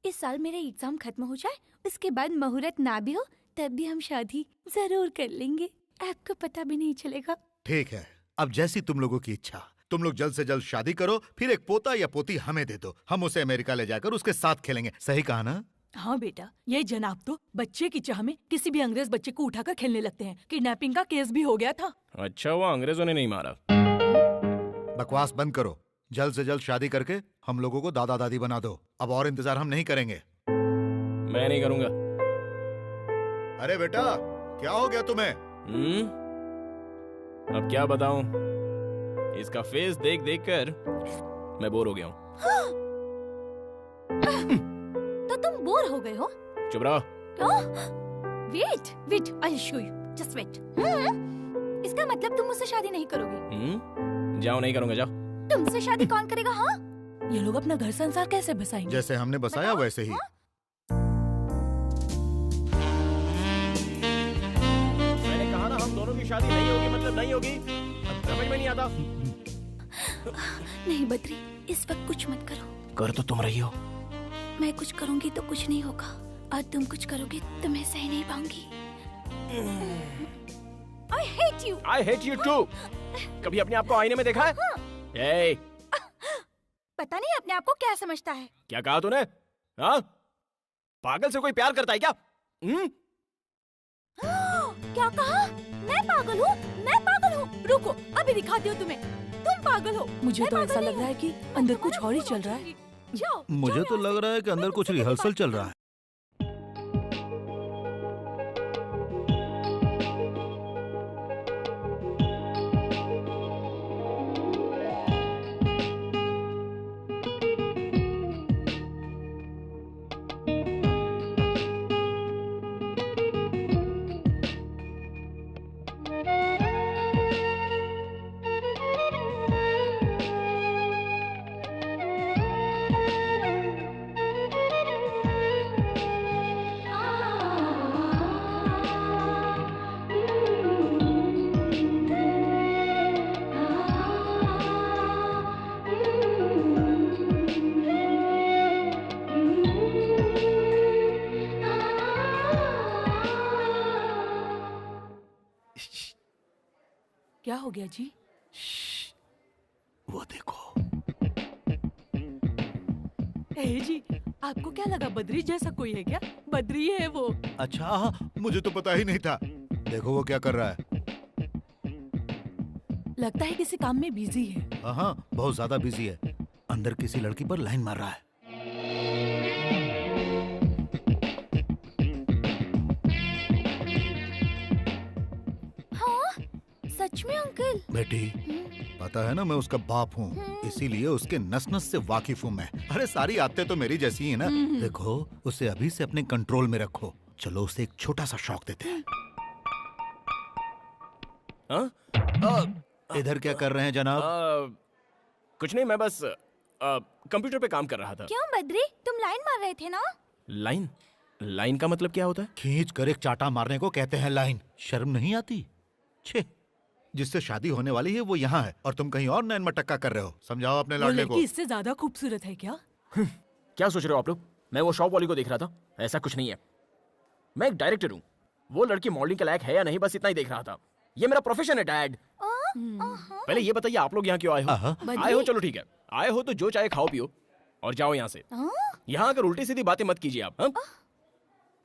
[SPEAKER 5] इस साल मेरे एग्जाम खत्म हो जाए, उसके बाद मुहूर्त ना भी हो तब भी हम शादी जरूर कर लेंगे। आपको पता भी नहीं चलेगा।
[SPEAKER 8] ठीक है, अब जैसी तुम लोगों की इच्छा। तुम लोग जल्द से जल्द शादी करो, फिर एक पोता या पोती हमें दे दो। हम उसे अमेरिका ले जाकर उसके साथ खेलेंगे। सही कहा ना?
[SPEAKER 3] हाँ बेटा, ये जनाब तो बच्चे की चाह में किसी भी अंग्रेज बच्चे को उठाकर खेलने लगते हैं। किडनैपिंग का केस भी हो गया था।
[SPEAKER 2] अच्छा हुआ अंग्रेजों ने नहीं मारा।
[SPEAKER 8] बकवास बंद करो। जल्द से जल्द शादी करके हम लोगों को दादा दादी बना दो। अब और इंतजार हम नहीं करेंगे।
[SPEAKER 2] मैं नहीं करूंगा।
[SPEAKER 8] अरे बेटा, क्या हो गया तुम्हें?
[SPEAKER 2] अब क्या बताऊं, इसका फेस देख देख कर मैं बोर हो गया हूँ।
[SPEAKER 5] तो तुम बोर हो गए हो?
[SPEAKER 2] चुप रहो।
[SPEAKER 5] Wait, I show you, just wait. इसका मतलब तुम मुझसे शादी नहीं करोगे?
[SPEAKER 2] जाओ, नहीं करूंगा, जाओ।
[SPEAKER 5] तुमसे शादी कौन करेगा? हाँ,
[SPEAKER 3] ये लोग अपना घर संसार कैसे बसाएंगे?
[SPEAKER 8] जैसे हमने बसाया वैसे ही।
[SPEAKER 2] मैंने कहा ना, हम दोनों की शादी नहीं होगी मतलब नहीं होगी। अब समझ में नहीं आता।
[SPEAKER 5] नहीं बद्री, इस वक्त कुछ मत करो।
[SPEAKER 2] कर तो तुम रही हो।
[SPEAKER 5] मैं कुछ करूंगी तो कुछ नहीं होगा, और तुम कुछ करोगे तो मैं सह नहीं पाऊंगी। I hate you too।
[SPEAKER 2] कभी अपने आप को आईने में देखा है? ए,
[SPEAKER 5] पता नहीं अपने आप को क्या समझता है।
[SPEAKER 2] क्या कहा तूने? हाँ? पागल से कोई प्यार करता है क्या?
[SPEAKER 5] क्या कहा? मैं पागल हूँ? मैं पागल हूँ? रुको, अभी दिखाती हूँ तुम्हें। तुम पागल हो।
[SPEAKER 3] मुझे तो ऐसा लग रहा है कि अंदर कुछ और ही चल रहा है।
[SPEAKER 5] जाओ,
[SPEAKER 8] मुझे तो लग रहा है कि अंदर कुछ रिहर्सल चल रहा है।
[SPEAKER 7] क्या हो गया जी?
[SPEAKER 8] वो देखो।
[SPEAKER 7] ए जी, आपको क्या लगा बद्री जैसा कोई है क्या? बद्री है वो।
[SPEAKER 8] अच्छा, मुझे तो पता ही नहीं था। देखो वो क्या कर रहा है।
[SPEAKER 7] लगता है किसी काम में बिजी है।
[SPEAKER 8] हाँ, बहुत ज्यादा बिजी है। अंदर किसी लड़की पर लाइन मार रहा है।
[SPEAKER 5] हाँ, सच में अंकल?
[SPEAKER 8] बेटी, पता है ना मैं उसका बाप हूँ, इसीलिए उसके नस नस से वाकिफ हूँ मैं। अरे सारी आदतें तो मेरी जैसी है ना। देखो, उसे अभी से अपने कंट्रोल में रखो। चलो उसे एक छोटा सा शौक देते हैं। इधर क्या कर रहे हैं जनाब?
[SPEAKER 2] कुछ नहीं, मैं बस कंप्यूटर पे काम कर रहा था।
[SPEAKER 5] क्यों बद्री, तुम लाइन मार रहे थे ना?
[SPEAKER 2] लाइन? लाइन का मतलब क्या होता है?
[SPEAKER 8] खींच कर एक चाटा मारने को कहते हैं लाइन। शर्म नहीं आती? छे, जिससे शादी होने वाली है वो यहाँ है और तुम कहीं और नैन मटक्का कर रहे हो। समझाओ अपने लाडले को।
[SPEAKER 7] इससे ज्यादा खूबसूरत है क्या?
[SPEAKER 2] क्या सोच रहे हो आप लोग? मैं वो शॉप वाली को देख रहा था। ऐसा कुछ नहीं है। मैं एक डायरेक्टर हूँ। वो लड़की मॉडलिंग के लायक है या नहीं, बस इतना ही देख रहा था। ये मेरा प्रोफेशन है डैड। पहले ये बताइए आप लोग यहाँ क्यों आए हो? आए हो, चलो ठीक है। आए हो तो जो चाहे खाओ पियो और जाओ यहाँ से। यहाँ आकर उल्टी सीधी बातें मत कीजिए आप।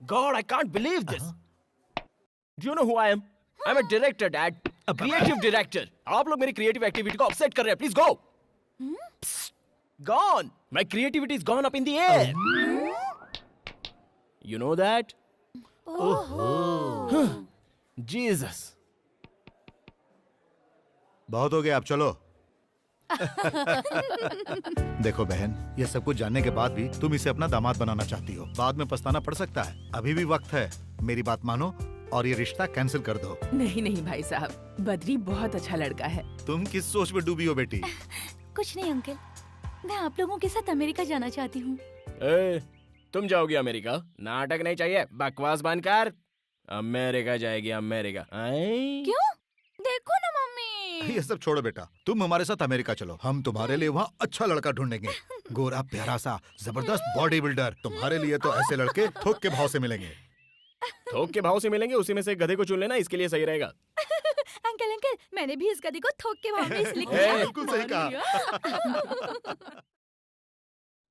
[SPEAKER 2] God, I can't believe this. Do you know who I am? I am a director dad, a creative director. आप लोग मेरी क्रिएटिव एक्टिविटी को अपसेट कर रहे हैं। Please go. Gone. My creativity is gone up in the air. You know that? Jesus.
[SPEAKER 8] बहुत हो गया, अब चलो। देखो बहन, ये सब कुछ जानने के बाद भी तुम इसे अपना दामाद बनाना चाहती हो। बाद में पछताना पड़ सकता है। अभी भी वक्त है। मेरी बात मानो और ये रिश्ता कैंसिल कर दो।
[SPEAKER 7] नहीं नहीं भाई साहब, बद्री बहुत अच्छा लड़का है।
[SPEAKER 8] तुम किस सोच में डूबी हो बेटी?
[SPEAKER 5] कुछ नहीं अंकल, मैं आप लोगों के साथ अमेरिका जाना चाहती हूँ।
[SPEAKER 2] तुम जाओगी अमेरिका? नाटक नहीं चाहिए, बकवास बंद कर। अमेरिका जाएगी अमेरिका?
[SPEAKER 5] क्यों? देखो ना मम्मी।
[SPEAKER 8] ये सब छोड़ो बेटा, तुम हमारे साथ अमेरिका चलो। हम तुम्हारे लिए वहाँ अच्छा लड़का ढूंढेंगे। गोरा प्यारा सा जबरदस्त बॉडी बिल्डर। तुम्हारे लिए तो ऐसे लड़के थोक के भाव से मिलेंगे।
[SPEAKER 2] थोक के भाव से मिलेंगे? उसी में से गधे को चुन लेना, इसके लिए सही रहेगा।
[SPEAKER 5] अंकल अंकल, मैंने भी इस गधे को थोक के भाव में इसलिए
[SPEAKER 8] किया। बिल्कुल सही कहा।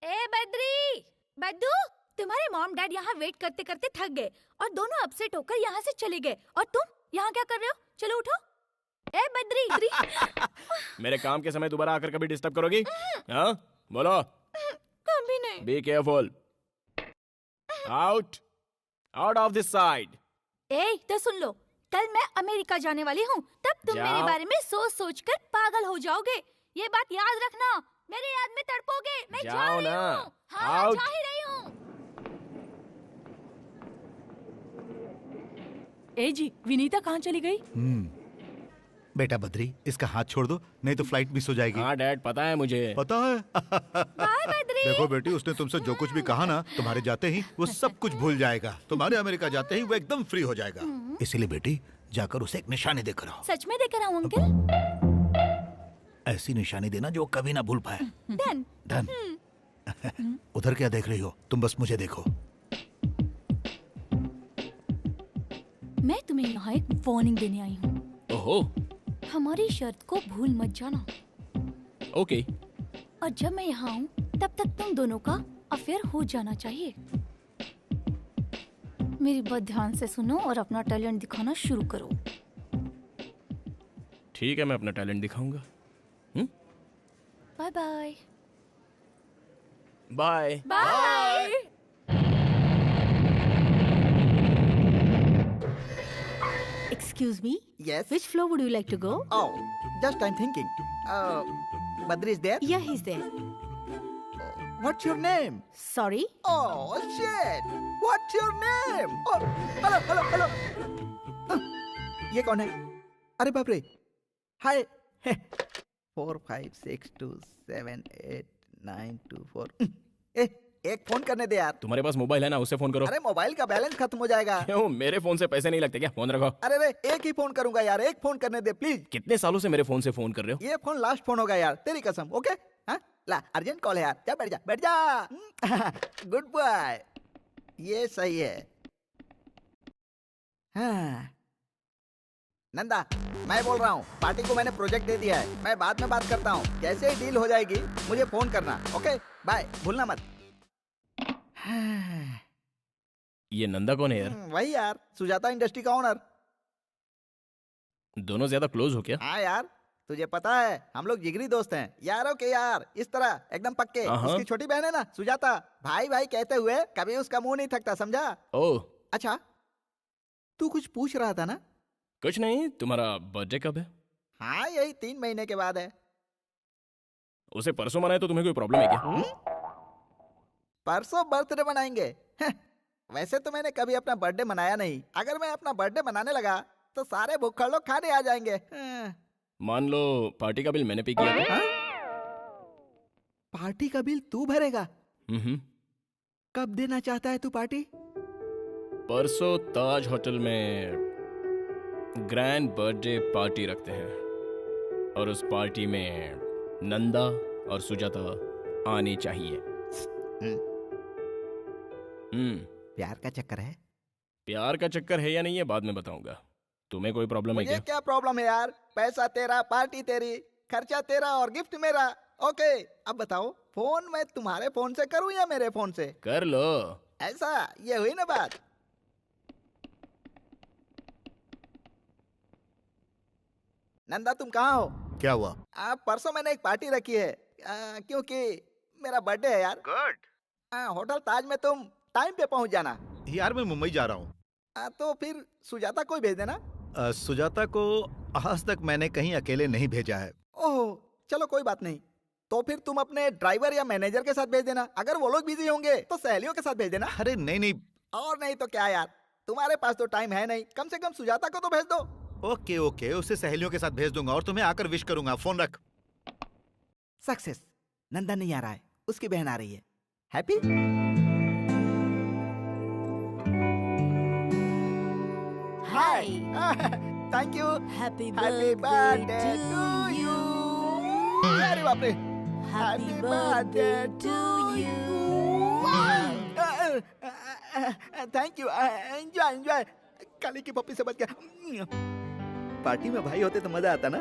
[SPEAKER 5] ए बद्री, बद्दू, तुम्हारे मॉम डैड यहाँ वेट करते करते थक गए और दोनों अपसेट होकर यहाँ से चले गए। और तुम यहाँ क्या कर रहे हो? चलो उठो। ए बद्री।
[SPEAKER 2] मेरे काम के समय दोबारा आकर कभी डिस्टर्ब करोगी? हाँ बोलो।
[SPEAKER 5] कभी नहीं।
[SPEAKER 2] Be careful. Out out of this side.
[SPEAKER 5] ए तो सुन लो, कल मैं अमेरिका जाने वाली हूँ। तब तुम मेरे बारे में सोच सोच कर पागल हो जाओगे। ये बात याद रखना। मेरे याद में तड़पोगे। मैं जा रही हूँ। हाँ, जा ही रही हूँ।
[SPEAKER 7] ए जी, विनीता कहाँ चली गई?
[SPEAKER 8] बेटा बद्री, इसका हाथ छोड़ दो, नहीं तो फ्लाइट मिस हो जाएगी।
[SPEAKER 2] हाँ डैड, पता है मुझे।
[SPEAKER 8] पता है।
[SPEAKER 5] बाय बद्री।
[SPEAKER 8] देखो बेटी, उसने तुमसे जो कुछ भी कहा ना, तुम्हारे जाते ही वो सब कुछ भूल जाएगा। तुम्हारे अमेरिका जाते ही वो एकदम फ्री हो जाएगा। इसीलिए बेटी, जाकर उसे एक निशानी देकर आओ।
[SPEAKER 5] सच में देकर आऊँ अंकल?
[SPEAKER 8] ऐसी निशानी देना जो कभी ना भूल पाए।
[SPEAKER 5] डन।
[SPEAKER 8] डन। उधर क्या देख रही हो? तुम बस मुझे देखो।
[SPEAKER 5] मैं तुम्हें यहाँ एक वार्निंग देने आई हूँ।
[SPEAKER 2] ओहो।
[SPEAKER 5] हमारी शर्त को भूल मत जाना।
[SPEAKER 2] ओके।
[SPEAKER 5] और जब मैं यहाँ आऊँ तब तक तुम दोनों का अफेयर हो जाना चाहिए। मेरी बात ध्यान से सुनो और अपना टैलेंट दिखाना शुरू करो।
[SPEAKER 2] ठीक है, मैं अपना टैलेंट दिखाऊंगा।
[SPEAKER 5] Bye bye.
[SPEAKER 2] Bye
[SPEAKER 5] bye.
[SPEAKER 3] Excuse me?
[SPEAKER 4] Yes.
[SPEAKER 3] Which floor would you like to go?
[SPEAKER 4] Oh, just I'm thinking. Badri is there?
[SPEAKER 3] Yeah, he's there.
[SPEAKER 4] What's your name?
[SPEAKER 3] Sorry?
[SPEAKER 4] Oh, shit. What's your name? Oh, hello. ये कौन है? अरे बाप रे. Hi. 4 5 6 2 7 8 9 2 4. एक फोन करने दे यार।
[SPEAKER 2] तुम्हारे पास मोबाइल है ना, उससे फोन करो।
[SPEAKER 4] अरे मोबाइल का बैलेंस खत्म हो जाएगा।
[SPEAKER 2] क्यों? मेरे फोन से पैसे नहीं लगते क्या? फोन रखो।
[SPEAKER 4] अरे रे, एक ही फोन करूंगा यार, एक फोन करने दे प्लीज।
[SPEAKER 2] कितने सालों से मेरे फोन से फोन कर रहे हो?
[SPEAKER 4] ये फोन लास्ट फोन होगा यार, तेरी कसम। ओके? हाँ, ला अर्जेंट कॉल है यार। जा बैठ जा। Good boy. ये सही है। हाँ, नंदा, मैं बोल रहा हूँ, पार्टी को मैंने प्रोजेक्ट दे दिया है। मैं बाद में बात करता हूँ। जैसे ही डील हो जाएगी मुझे फोन करना। ओके बाय, भूलना मत।
[SPEAKER 2] ये नंदा कौन है यार?
[SPEAKER 4] वही यार, सुजाता इंडस्ट्री का ओनर।
[SPEAKER 2] दोनों ज्यादा क्लोज हो क्या?
[SPEAKER 4] हाँ यार, तुझे पता है हम लोग जिगरी दोस्त हैं। यारों के यार, इस तरह एकदम पक्के। उसकी छोटी बहन है ना सुजाता, भाई भाई कहते हुए कभी उसका मुंह नहीं थकता, समझा?
[SPEAKER 2] ओह
[SPEAKER 4] अच्छा, तू कुछ पूछ रहा था ना?
[SPEAKER 2] कुछ नहीं, तुम्हारा बर्थडे कब है?
[SPEAKER 4] हाँ, यही 3 महीने के बाद है।
[SPEAKER 2] उसे परसों मनाए तो तुम्हें कोई प्रॉब्लम है क्या?
[SPEAKER 4] परसों बर्थडे मनाएंगे? वैसे तो मैंने कभी अपना बर्थडे मनाया नहीं। अगर मैं अपना बर्थडे मनाने लगा तो सारे भूखड़ लोग खाने आ जाएंगे।
[SPEAKER 2] मान लो पार्टी का बिल मैंने पे किया था।
[SPEAKER 4] पार्टी का बिल तू भरेगा? कब देना चाहता है तू पार्टी?
[SPEAKER 2] परसों ताज होटल में ग्रैंड बर्थडे पार्टी रखते हैं और उस पार्टी में नंदा और सुजाता आने चाहिए।
[SPEAKER 4] प्यार का चक्कर है?
[SPEAKER 2] प्यार का चक्कर है या नहीं है बाद में बताऊंगा। तुम्हें कोई प्रॉब्लम है क्या?
[SPEAKER 4] क्या प्रॉब्लम है यार? पैसा तेरा, पार्टी तेरी, खर्चा तेरा और गिफ्ट मेरा। ओके, अब बताओ, फोन मैं तुम्हारे फोन से करूं या मेरे फोन से?
[SPEAKER 2] कर लो।
[SPEAKER 4] ऐसा, ये हुई ना बात। नंदा, तुम कहाँ हो?
[SPEAKER 8] क्या हुआ?
[SPEAKER 4] परसों मैंने एक पार्टी रखी है, क्योंकि मेरा बर्थडे है यार।
[SPEAKER 8] गुड।
[SPEAKER 4] होटल ताज में तुम टाइम पे पहुंच जाना।
[SPEAKER 8] यार मैं मुंबई जा रहा हूँ।
[SPEAKER 4] तो फिर सुजाता को भेज देना।
[SPEAKER 8] सुजाता को आज तक मैंने कहीं अकेले नहीं भेजा है।
[SPEAKER 4] ओह, चलो कोई बात नहीं। तो फिर तुम अपने ड्राइवर या मैनेजर के साथ भेज देना। अगर वो लोग बिजी होंगे तो सहेलियों के साथ भेज देना।
[SPEAKER 8] अरे नहीं नहीं।
[SPEAKER 4] और नहीं तो क्या यार, तुम्हारे पास तो टाइम है नहीं, कम से कम सुजाता को तो भेज दो।
[SPEAKER 8] ओके ओके, उसे सहेलियों के साथ भेज दूंगा और तुम्हें आकर विश करूंगा। फोन रख।
[SPEAKER 4] सक्सेस। नंदा नहीं आ रहा है, उसकी बहन आ रही है। Happy? Hi. Thank you.
[SPEAKER 3] Happy
[SPEAKER 4] birthday to you. अरे बाप रे। Happy birthday to you. Thank you. Enjoy enjoy. Kali की पप्पी से बच गया। पार्टी में भाई होते तो मजा आता ना।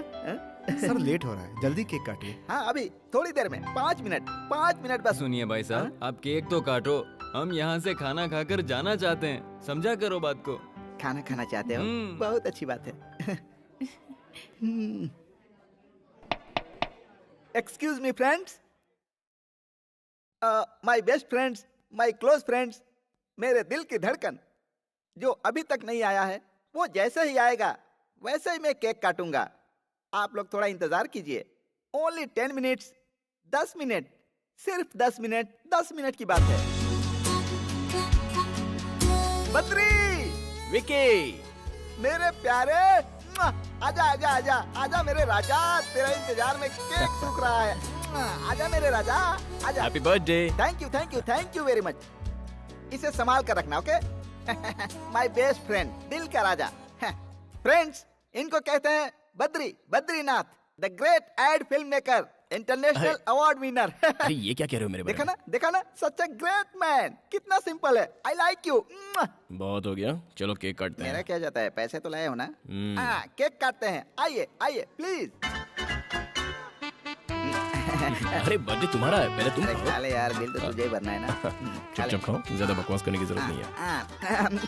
[SPEAKER 9] सर लेट हो रहा है, जल्दी केक काटिए।
[SPEAKER 4] हाँ, अभी थोड़ी देर में, 5 मिनट बस।
[SPEAKER 10] सुनिए भाई साहब, आप केक तो काटो। हम यहाँ से खाना खाकर जाना चाहते हैं, समझा करो बात को।
[SPEAKER 4] खाना खाना चाहते हो? बहुत अच्छी बात है। Excuse me friends, my best friends, my close friends, मेरे दिल की धड़कन जो अभी तक नहीं आया है, वो जैसे ही आएगा वैसे ही मैं केक काटूंगा। आप लोग थोड़ा इंतजार कीजिए। ओनली 10 मिनट्स, 10 मिनट, सिर्फ 10 मिनट, 10 मिनट की बात है। बद्री,
[SPEAKER 2] विकी,
[SPEAKER 4] मेरे प्यारे, आजा आजा आजा आजा मेरे राजा, तेरा इंतजार में केक सूख रहा है। आजा मेरे राजा, आजा।
[SPEAKER 2] Happy birthday.
[SPEAKER 4] Thank you very much. इसे संभाल कर रखना, ओके? माय बेस्ट फ्रेंड, दिल का राजा। फ्रेंड्स, इनको कहते हैं Badrinath, the great ad film maker, international award winner.
[SPEAKER 2] अरे ये क्या कह रहे हो मेरे बारे में?
[SPEAKER 4] देखा ना, सच ए ग्रेट मैन। कितना सिंपल है। I like you.
[SPEAKER 2] बहुत हो गया, चलो केक काटते हैं।
[SPEAKER 4] मेरा क्या जाता है, पैसे तो लाए हो ना? केक काटते हैं। आइए प्लीज।
[SPEAKER 2] अरे बर्थडे तुम्हारा है, पहले तुम खाओ।
[SPEAKER 4] खा ले यार, बिल तो तुझे ही भरना है ना।
[SPEAKER 2] चुपचाप खाओ, ज्यादा बकवास करने की जरूरत नहीं है।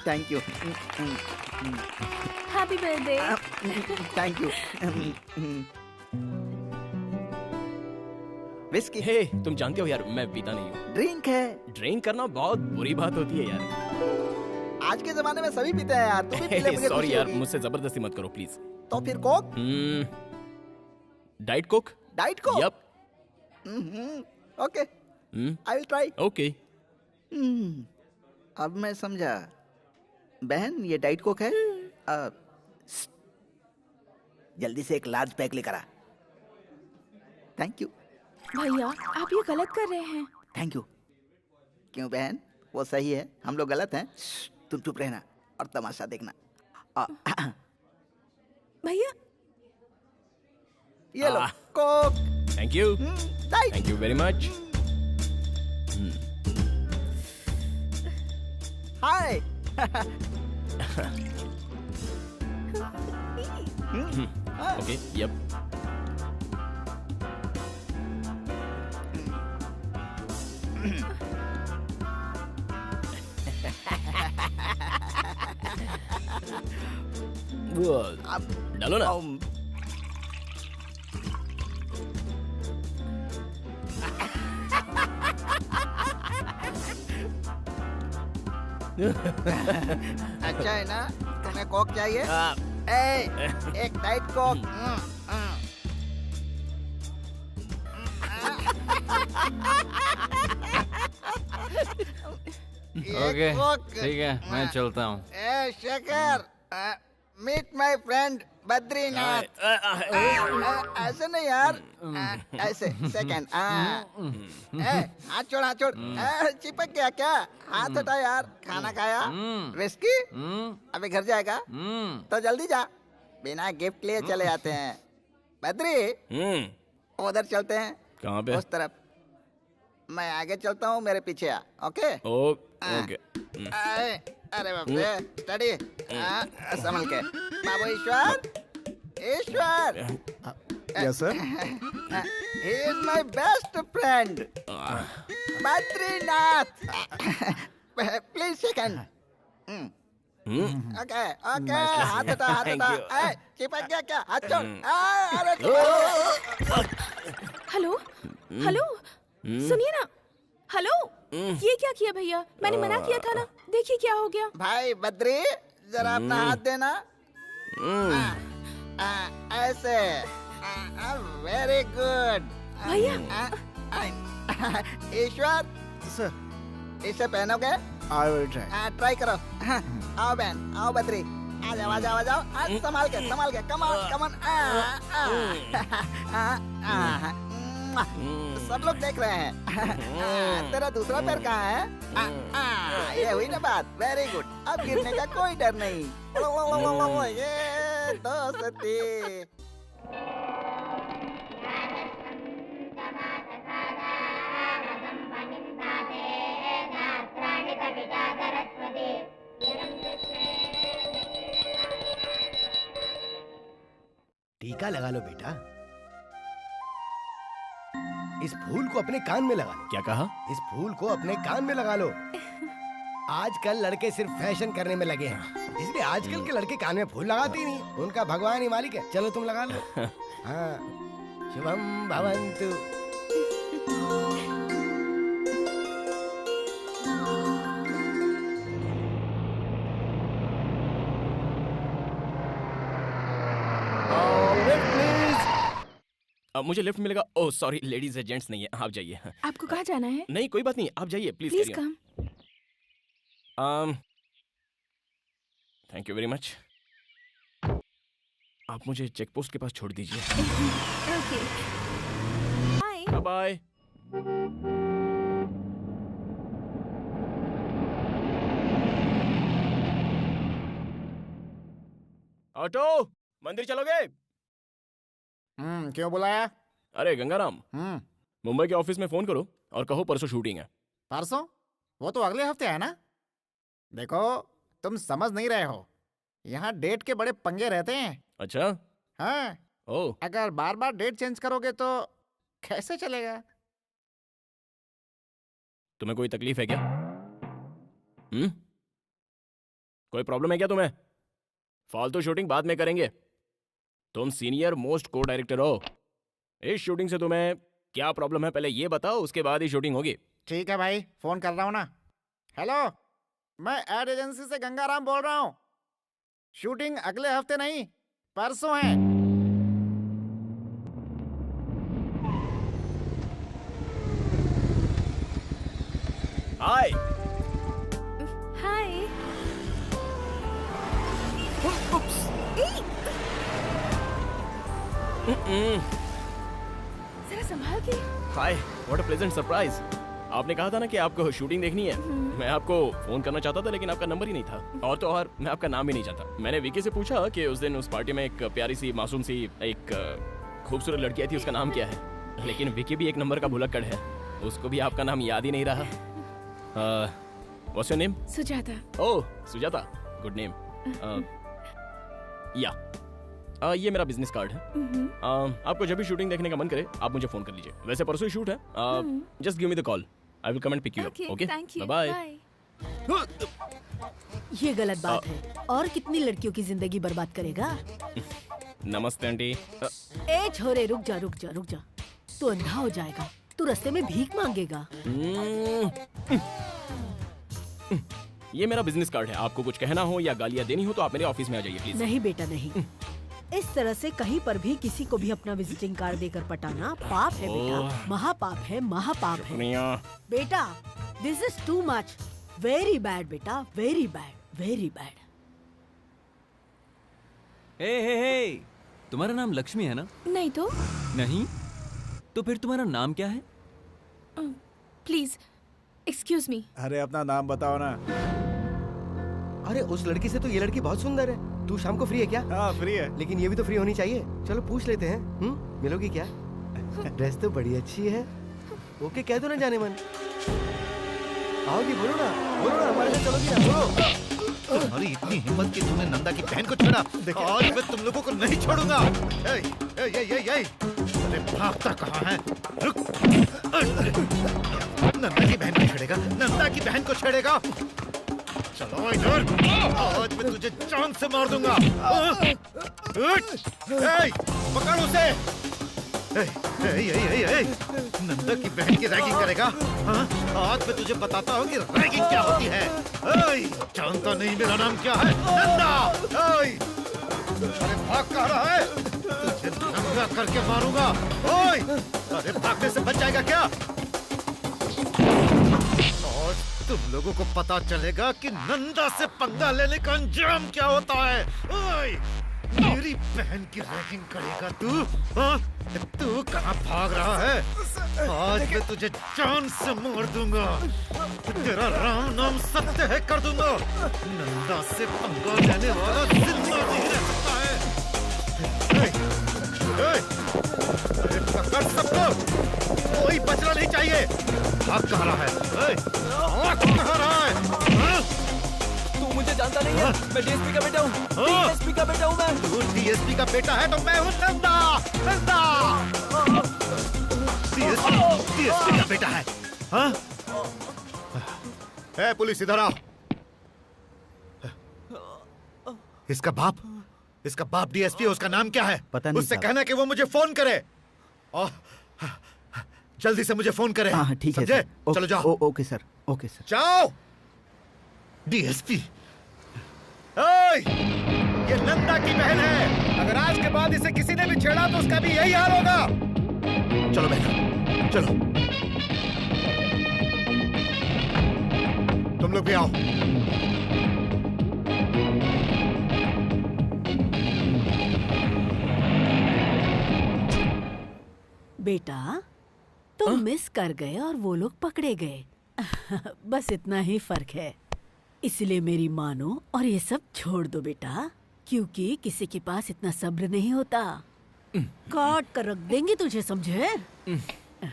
[SPEAKER 4] Thank you.
[SPEAKER 5] Happy birthday.
[SPEAKER 4] Thank you. Whisky.
[SPEAKER 2] Hey, तुम जानते हो यार, मैं पीता नहीं हूँ।
[SPEAKER 4] ड्रिंक है।
[SPEAKER 2] ड्रिंक करना बहुत बुरी बात होती है यार।
[SPEAKER 4] आज के जमाने में सभी पीते हैं यार, तुम भी पी ले, मुझे
[SPEAKER 2] सॉरी
[SPEAKER 4] खुशी
[SPEAKER 2] यार,
[SPEAKER 4] होगी।
[SPEAKER 2] मुझसे जबरदस्ती मत करो प्लीज।
[SPEAKER 4] तो फिर Coke?
[SPEAKER 2] Diet Coke.
[SPEAKER 4] Diet Coke?
[SPEAKER 2] Yup.
[SPEAKER 4] Okay, I will try.
[SPEAKER 2] Okay.
[SPEAKER 4] अब मैं समझा। बहन, ये डाइट कोक है? जल्दी से एक लार्ज पैक लेकर आ। Thank you.
[SPEAKER 7] भैया, आप ये गलत कर रहे हैं।
[SPEAKER 4] Thank you. क्यों बहन, वो सही है, हम लोग गलत हैं? तुम चुप रहना और तमाशा देखना।
[SPEAKER 7] भैया,
[SPEAKER 4] ये लो coke.
[SPEAKER 2] Thank you.
[SPEAKER 4] Diet.
[SPEAKER 2] Thank you very much.
[SPEAKER 4] Hi.
[SPEAKER 2] Okay, yup. वो डालो ना।
[SPEAKER 4] अच्छा है ना? तुम्हें कोक चाहिए? एक डाइट कोक।
[SPEAKER 10] ओके, ठीक है, मैं चलता हूँ।
[SPEAKER 4] Shekhar, meet my friend Badrinath. ऐसे नहीं यार, ऐसे सेकंड। हाथ छोड़, हाथ छोड़। चिपक गया क्या? हाथ हटा यार। खाना खाया? विस्की? अभी घर जाएगा तो जल्दी जा, बिना गिफ्ट लिए चले आते हैं। बद्री, उधर चलते हैं।
[SPEAKER 2] कहाँ पे?
[SPEAKER 4] उस तरफ। मैं आगे चलता हूँ, मेरे पीछे आ। Okay
[SPEAKER 2] okay.
[SPEAKER 4] अरे बाप रे, स्टडी। संभल के बाबू। Ishwar,
[SPEAKER 9] yes sir.
[SPEAKER 4] he is my best friend, Badrinath. Please second. Okay okay, हाथ हटा, हाथ हटा। चिपक गया क्या? हाथ छोड़। अरे
[SPEAKER 7] हेलो हेलो, सुनिए ना। हेलो, ये क्या किया भैया? मैंने मना किया था ना। देखिए क्या हो गया।
[SPEAKER 4] भाई बद्री, जरा अपना हाथ देना। ऐसे। वेरी गुड
[SPEAKER 7] भैया।
[SPEAKER 4] ईश्वर
[SPEAKER 9] सर,
[SPEAKER 4] इसे पहनोगे?
[SPEAKER 9] I will try.
[SPEAKER 4] ट्राई करो। आओ बहन, आओ बद्री। आ जाओ, आ जाओ, आ जाओ। संभाल के, संभाल के। Come on, come on. सब लोग देख रहे हैं। तेरा दूसरा पैर कहाँ है? ये हुई ना बात। Very good. अब गिरने का कोई डर नहीं। ये दोस्ती।
[SPEAKER 9] टीका लगा लो बेटा। इस फूल को अपने कान में लगा लो।
[SPEAKER 2] क्या कहा?
[SPEAKER 9] इस फूल को अपने कान में लगा लो। आजकल लड़के सिर्फ फैशन करने में लगे हैं, इसलिए आजकल के लड़के कान में फूल लगाते ही नहीं। उनका भगवान ही मालिक है। चलो तुम लगा लो। हाँ, शुभम भवन्तु।
[SPEAKER 2] मुझे लिफ्ट मिलेगा? ओह सॉरी, लेडीज है, जेंट्स नहीं है। आप जाइए।
[SPEAKER 7] आपको कहाँ जाना है?
[SPEAKER 2] नहीं कोई बात नहीं, आप जाइए please.
[SPEAKER 7] Please come.
[SPEAKER 2] Thank you very much. आप मुझे चेक पोस्ट के पास छोड़ दीजिए।
[SPEAKER 5] Okay, bye
[SPEAKER 2] bye. ऑटो, मंदिर चलोगे?
[SPEAKER 4] क्यों बुलाया?
[SPEAKER 2] अरे गंगाराम, मुंबई के ऑफिस में फोन करो और कहो परसों शूटिंग है।
[SPEAKER 4] परसों? वो तो अगले हफ्ते है ना। देखो, तुम समझ नहीं रहे हो, यहाँ डेट के बड़े पंगे रहते हैं।
[SPEAKER 2] अच्छा?
[SPEAKER 4] हाँ।
[SPEAKER 2] ओह।
[SPEAKER 4] अगर बार बार डेट चेंज करोगे तो कैसे चलेगा?
[SPEAKER 2] तुम्हें कोई तकलीफ है क्या? कोई प्रॉब्लम है क्या तुम्हें? फालतू शूटिंग बाद में करेंगे। तुम सीनियर मोस्ट को डायरेक्टर हो। इस शूटिंग से तुम्हें क्या प्रॉब्लम है पहले ये बताओ, उसके बाद ही शूटिंग होगी।
[SPEAKER 4] ठीक है भाई, फोन कर रहा हूँ ना। हेलो, मैं एड एजेंसी से गंगाराम बोल रहा हूँ। शूटिंग अगले हफ्ते नहीं, परसों है।
[SPEAKER 2] हाय।
[SPEAKER 5] हाय।
[SPEAKER 7] जरा संभाल के।
[SPEAKER 2] हाय, व्हाट अ प्लेजेंट सरप्राइज। आपने कहा था ना कि आपको शूटिंग देखनी है। मैं आपको फोन करना चाहता था लेकिन आपका नंबर ही नहीं था, और तो और मैं आपका नाम भी नहीं चाहता। मैंने विकी से पूछा कि उस दिन उस पार्टी में एक प्यारी सी मासूम सी एक खूबसूरत लड़की आई थी, उसका नाम क्या है। लेकिन विकी भी एक नंबर का भुलक्कड़ है, उसको भी आपका नाम याद ही नहीं रहा। What's your name?
[SPEAKER 7] Sujata.
[SPEAKER 2] Oh Sujata, good name. या ये मेरा बिजनेस कार्ड है। आपको जब भी शूटिंग देखने का मन करे आप मुझे फोन कर लीजिए। वैसे परसों ही शूट है। Just give me the call, I will come and pick you up. Okay, bye bye.
[SPEAKER 3] ये गलत बात है। और कितनी लड़कियों की जिंदगी बर्बाद करेगा?
[SPEAKER 2] नमस्ते आंटी।
[SPEAKER 3] ए छोरे, रुक जा रुक जा रुक जा। तू अंधा हो जाएगा, तू रास्ते में भीख मांगेगा।
[SPEAKER 2] ये मेरा बिजनेस कार्ड है। आपको कुछ कहना हो या गालियाँ देनी हो तो आप मेरे ऑफिस में आ जाइए प्लीज।
[SPEAKER 3] नहीं बेटा नहीं। इस तरह से कहीं पर भी किसी को भी अपना विजिटिंग कार्ड देकर पटाना पाप है बेटा, महापाप है, महापाप है बेटा। This is too much, very bad बेटा, वेरी बैड, वेरी बैड।
[SPEAKER 10] हे, तुम्हारा नाम लक्ष्मी है ना?
[SPEAKER 5] नहीं तो।
[SPEAKER 10] नहीं तो फिर तुम्हारा नाम क्या है?
[SPEAKER 5] Please excuse me.
[SPEAKER 9] अरे अपना नाम बताओ ना।
[SPEAKER 11] अरे उस लड़की से तो ये लड़की बहुत सुंदर है। तू शाम को फ्री है क्या?
[SPEAKER 9] हाँ फ्री है।
[SPEAKER 11] लेकिन ये भी तो फ्री होनी चाहिए। चलो पूछ लेते हैं। मिलोगी क्या? ड्रेस तो बड़ी अच्छी है। ओके कह दो ना जाने मन। आओगी? बोलो ना हमारे साथ चलोगी ना? बोलो।
[SPEAKER 8] तुम्हारी इतनी हिम्मत कि तूने नंदा की बहन को छेड़ा। आज मैं तुम लोगों को नहीं छोड़ूंगा। अरे भागता कहाँ है? रुक। नंदा की बहन को छेड़ेगा, नंदा की बहन को छेड़ेगा। चलो इधर, आज मैं तुझे जान से मार दूंगा। पकड़ उसे। नंदा की बहन की रैगिंग करेगा? आज मैं तुझे बताता हूँ कि रैगिंग क्या होती है। जानता नहीं मेरा नाम क्या है? नंदा। अरे भाग कहाँ रहा है? तुझे नंगा करके मारूंगा। अरे भागने से बच जाएगा क्या? और तुम लोगों को पता चलेगा कि नंदा से पंगा लेने का अंजाम क्या होता है। मेरी बहन की रैगिंग करेगा तू? तू कहाँ भाग रहा है? आज मैं तुझे जान से मार दूंगा। तेरा राम नाम सत्य है कर दूंगा। नंदा से पंगा लेने वाला जिंदा नहीं रह सकता है। अरे पकड़ सबको, कोई बचना नहीं चाहिए। भाग कहाँ रहा है? भाग कहाँ रहा है?
[SPEAKER 10] तू मुझे जानता नहीं है। मैं डीएसपी का बेटा हूँ। डीएसपी का बेटा हूँ मैं।
[SPEAKER 8] तू डीएसपी का बेटा है तो मैं हूँ नंदा। डीएसपी का बेटा है। हाँ? ए, पुलिस इधर आओ। इसका बाप डीएसपी है। उसका नाम क्या है?
[SPEAKER 4] पता नहीं।
[SPEAKER 8] उससे कहना कि वो मुझे फोन करे। जल्दी से मुझे फोन करे।
[SPEAKER 4] हाँ ठीक है।
[SPEAKER 8] चलो जाओ।
[SPEAKER 4] Okay sir, okay sir.
[SPEAKER 8] जाओ। डीएसपी, ये नंदा की बहन है। अगर आज के बाद इसे किसी ने भी छेड़ा तो उसका भी यही हाल होगा। चलो बहन, चलो। तुम लोग भी आओ।
[SPEAKER 3] बेटा तुम मिस कर गए और वो लोग पकड़े गए। बस इतना ही फर्क है। इसलिए मेरी मानो और ये सब छोड़ दो बेटा, क्योंकि किसी के पास इतना सब्र नहीं होता। काट कर रख देंगे तुझे, समझे?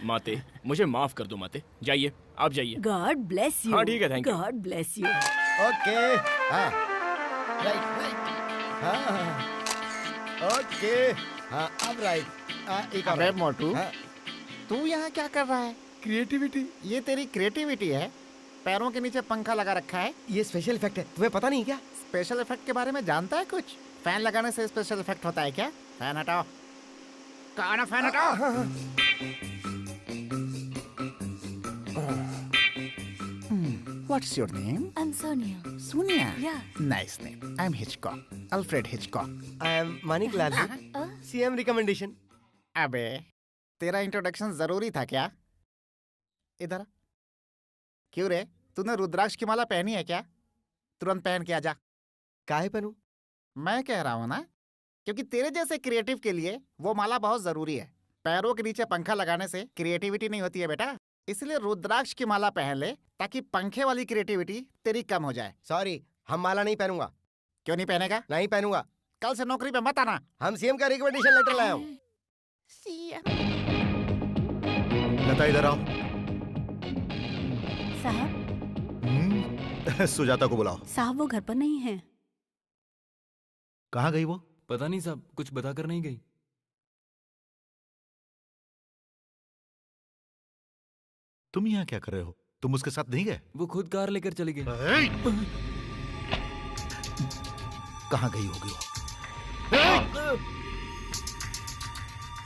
[SPEAKER 2] माते, मुझे माफ कर दो माते। जाइए, आप जाइए।
[SPEAKER 3] God bless you.
[SPEAKER 2] हाँ ठीक है, thank you.
[SPEAKER 3] God bless you.
[SPEAKER 9] Okay. हाँ राइट। हाँ ओके। हाँ अब राइट। एक
[SPEAKER 4] अबे मोटू,
[SPEAKER 9] हाँ?
[SPEAKER 4] तू यहाँ क्या कर रहा है?
[SPEAKER 9] क्रिएटिविटी।
[SPEAKER 4] ये तेरी क्रिएटिविटी है? पैरों के नीचे पंखा लगा रखा है।
[SPEAKER 11] ये स्पेशल इफेक्ट है, तुम्हें पता नहीं क्या?
[SPEAKER 4] स्पेशल इफेक्ट के बारे में जानता है कुछ? फैन लगाने से स्पेशल इफेक्ट होता है क्या? फैन हटाओ। कौन है फैन हटाओ? What's your name?
[SPEAKER 5] I'm Sonia.
[SPEAKER 4] Sonia.
[SPEAKER 5] Yeah.
[SPEAKER 4] Nice name. I'm Hitchcock. Alfred Hitchcock.
[SPEAKER 11] I am Manik Lal, CM recommendation.
[SPEAKER 4] अबे तेरा इंट्रोडक्शन जरूरी था क्या? इधर आ। क्यों रे, तूने रुद्राक्ष की माला पहनी है क्या? तुरंत पहन के आजा।
[SPEAKER 11] काहे पहनूं?
[SPEAKER 4] मैं कह रहा हूँ ना, क्योंकि तेरे जैसे क्रिएटिव के लिए वो माला बहुत जरूरी है। पैरों के नीचे पंखा लगाने से क्रिएटिविटी नहीं होती है बेटा, इसलिए रुद्राक्ष की माला पहन ले ताकि पंखे वाली क्रिएटिविटी तेरी कम हो जाए।
[SPEAKER 11] सॉरी, हम माला नहीं पहनूंगा।
[SPEAKER 4] क्यों नहीं पहनेगा?
[SPEAKER 11] नहीं पहनूंगा।
[SPEAKER 4] कल से नौकरी पे मत आना।
[SPEAKER 11] हम सीएम का रिकमेंडेशन लेटर लाया हूँ।
[SPEAKER 8] लता इधर आओ।
[SPEAKER 3] साहब।
[SPEAKER 8] सुजाता को बुलाओ।
[SPEAKER 3] साहब वो घर पर नहीं है।
[SPEAKER 8] कहाँ गई वो?
[SPEAKER 10] पता नहीं साहब, कुछ बताकर नहीं गई।
[SPEAKER 8] तुम यहाँ क्या कर रहे हो? तुम उसके साथ नहीं गए?
[SPEAKER 10] वो खुद कार लेकर चली गई।
[SPEAKER 8] कहाँ गई होगी वो?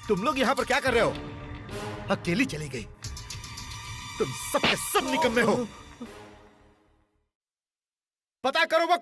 [SPEAKER 8] तुम लोग यहाँ पर क्या कर रहे हो? अकेली चली गई। तुम सब के सब निकम्मे हो। पता करो वो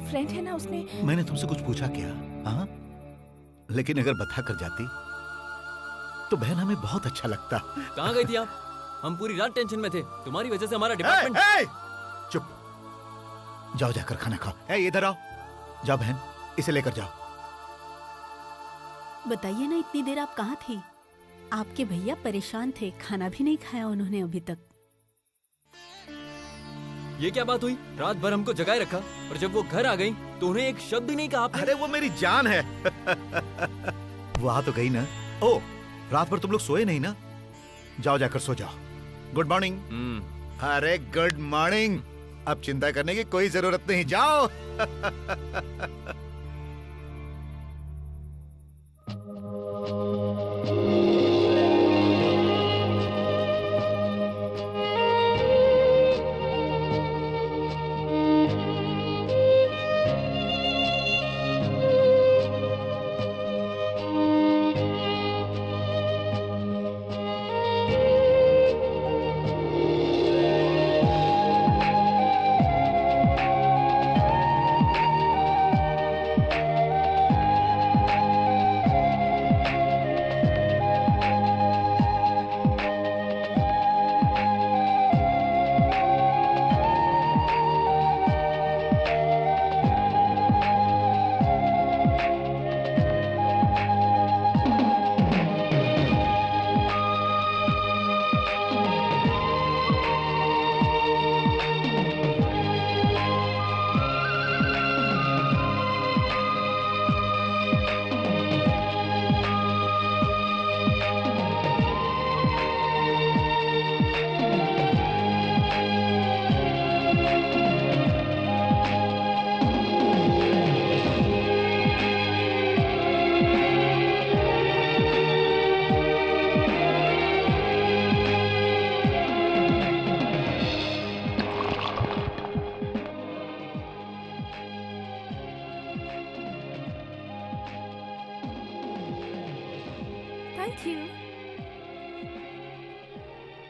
[SPEAKER 7] फ्रेंड है ना, उसने
[SPEAKER 8] मैंने तुमसे कुछ पूछा क्या? हाँ, लेकिन अगर बता कर जाती तो बहन हमें बहुत अच्छा लगता।
[SPEAKER 10] कहाँ गई थी आप? हम पूरी रात टेंशन में थे, तुम्हारी वजह से हमारा डिपार्टमेंट।
[SPEAKER 8] चुप, जाओ जाकर खाना खाओ। इधर आओ, जाओ बहन, इसे लेकर जाओ।
[SPEAKER 3] बताइए ना, इतनी देर आप कहाँ थी? आपके भैया परेशान थे, खाना भी नहीं खाया उन्होंने अभी तक।
[SPEAKER 10] ये क्या बात हुई? रात भर हमको जगाए रखा और जब वो घर आ गई तो उन्हें एक शब्द भी नहीं कहा आपने।
[SPEAKER 8] अरे वो मेरी जान है। वो आ तो गई ना। ओ, रात भर तुम लोग सोए नहीं ना? जाओ जाकर सो जाओ। Good morning. अरे गुड मॉर्निंग। अब चिंता करने की कोई जरूरत नहीं, जाओ।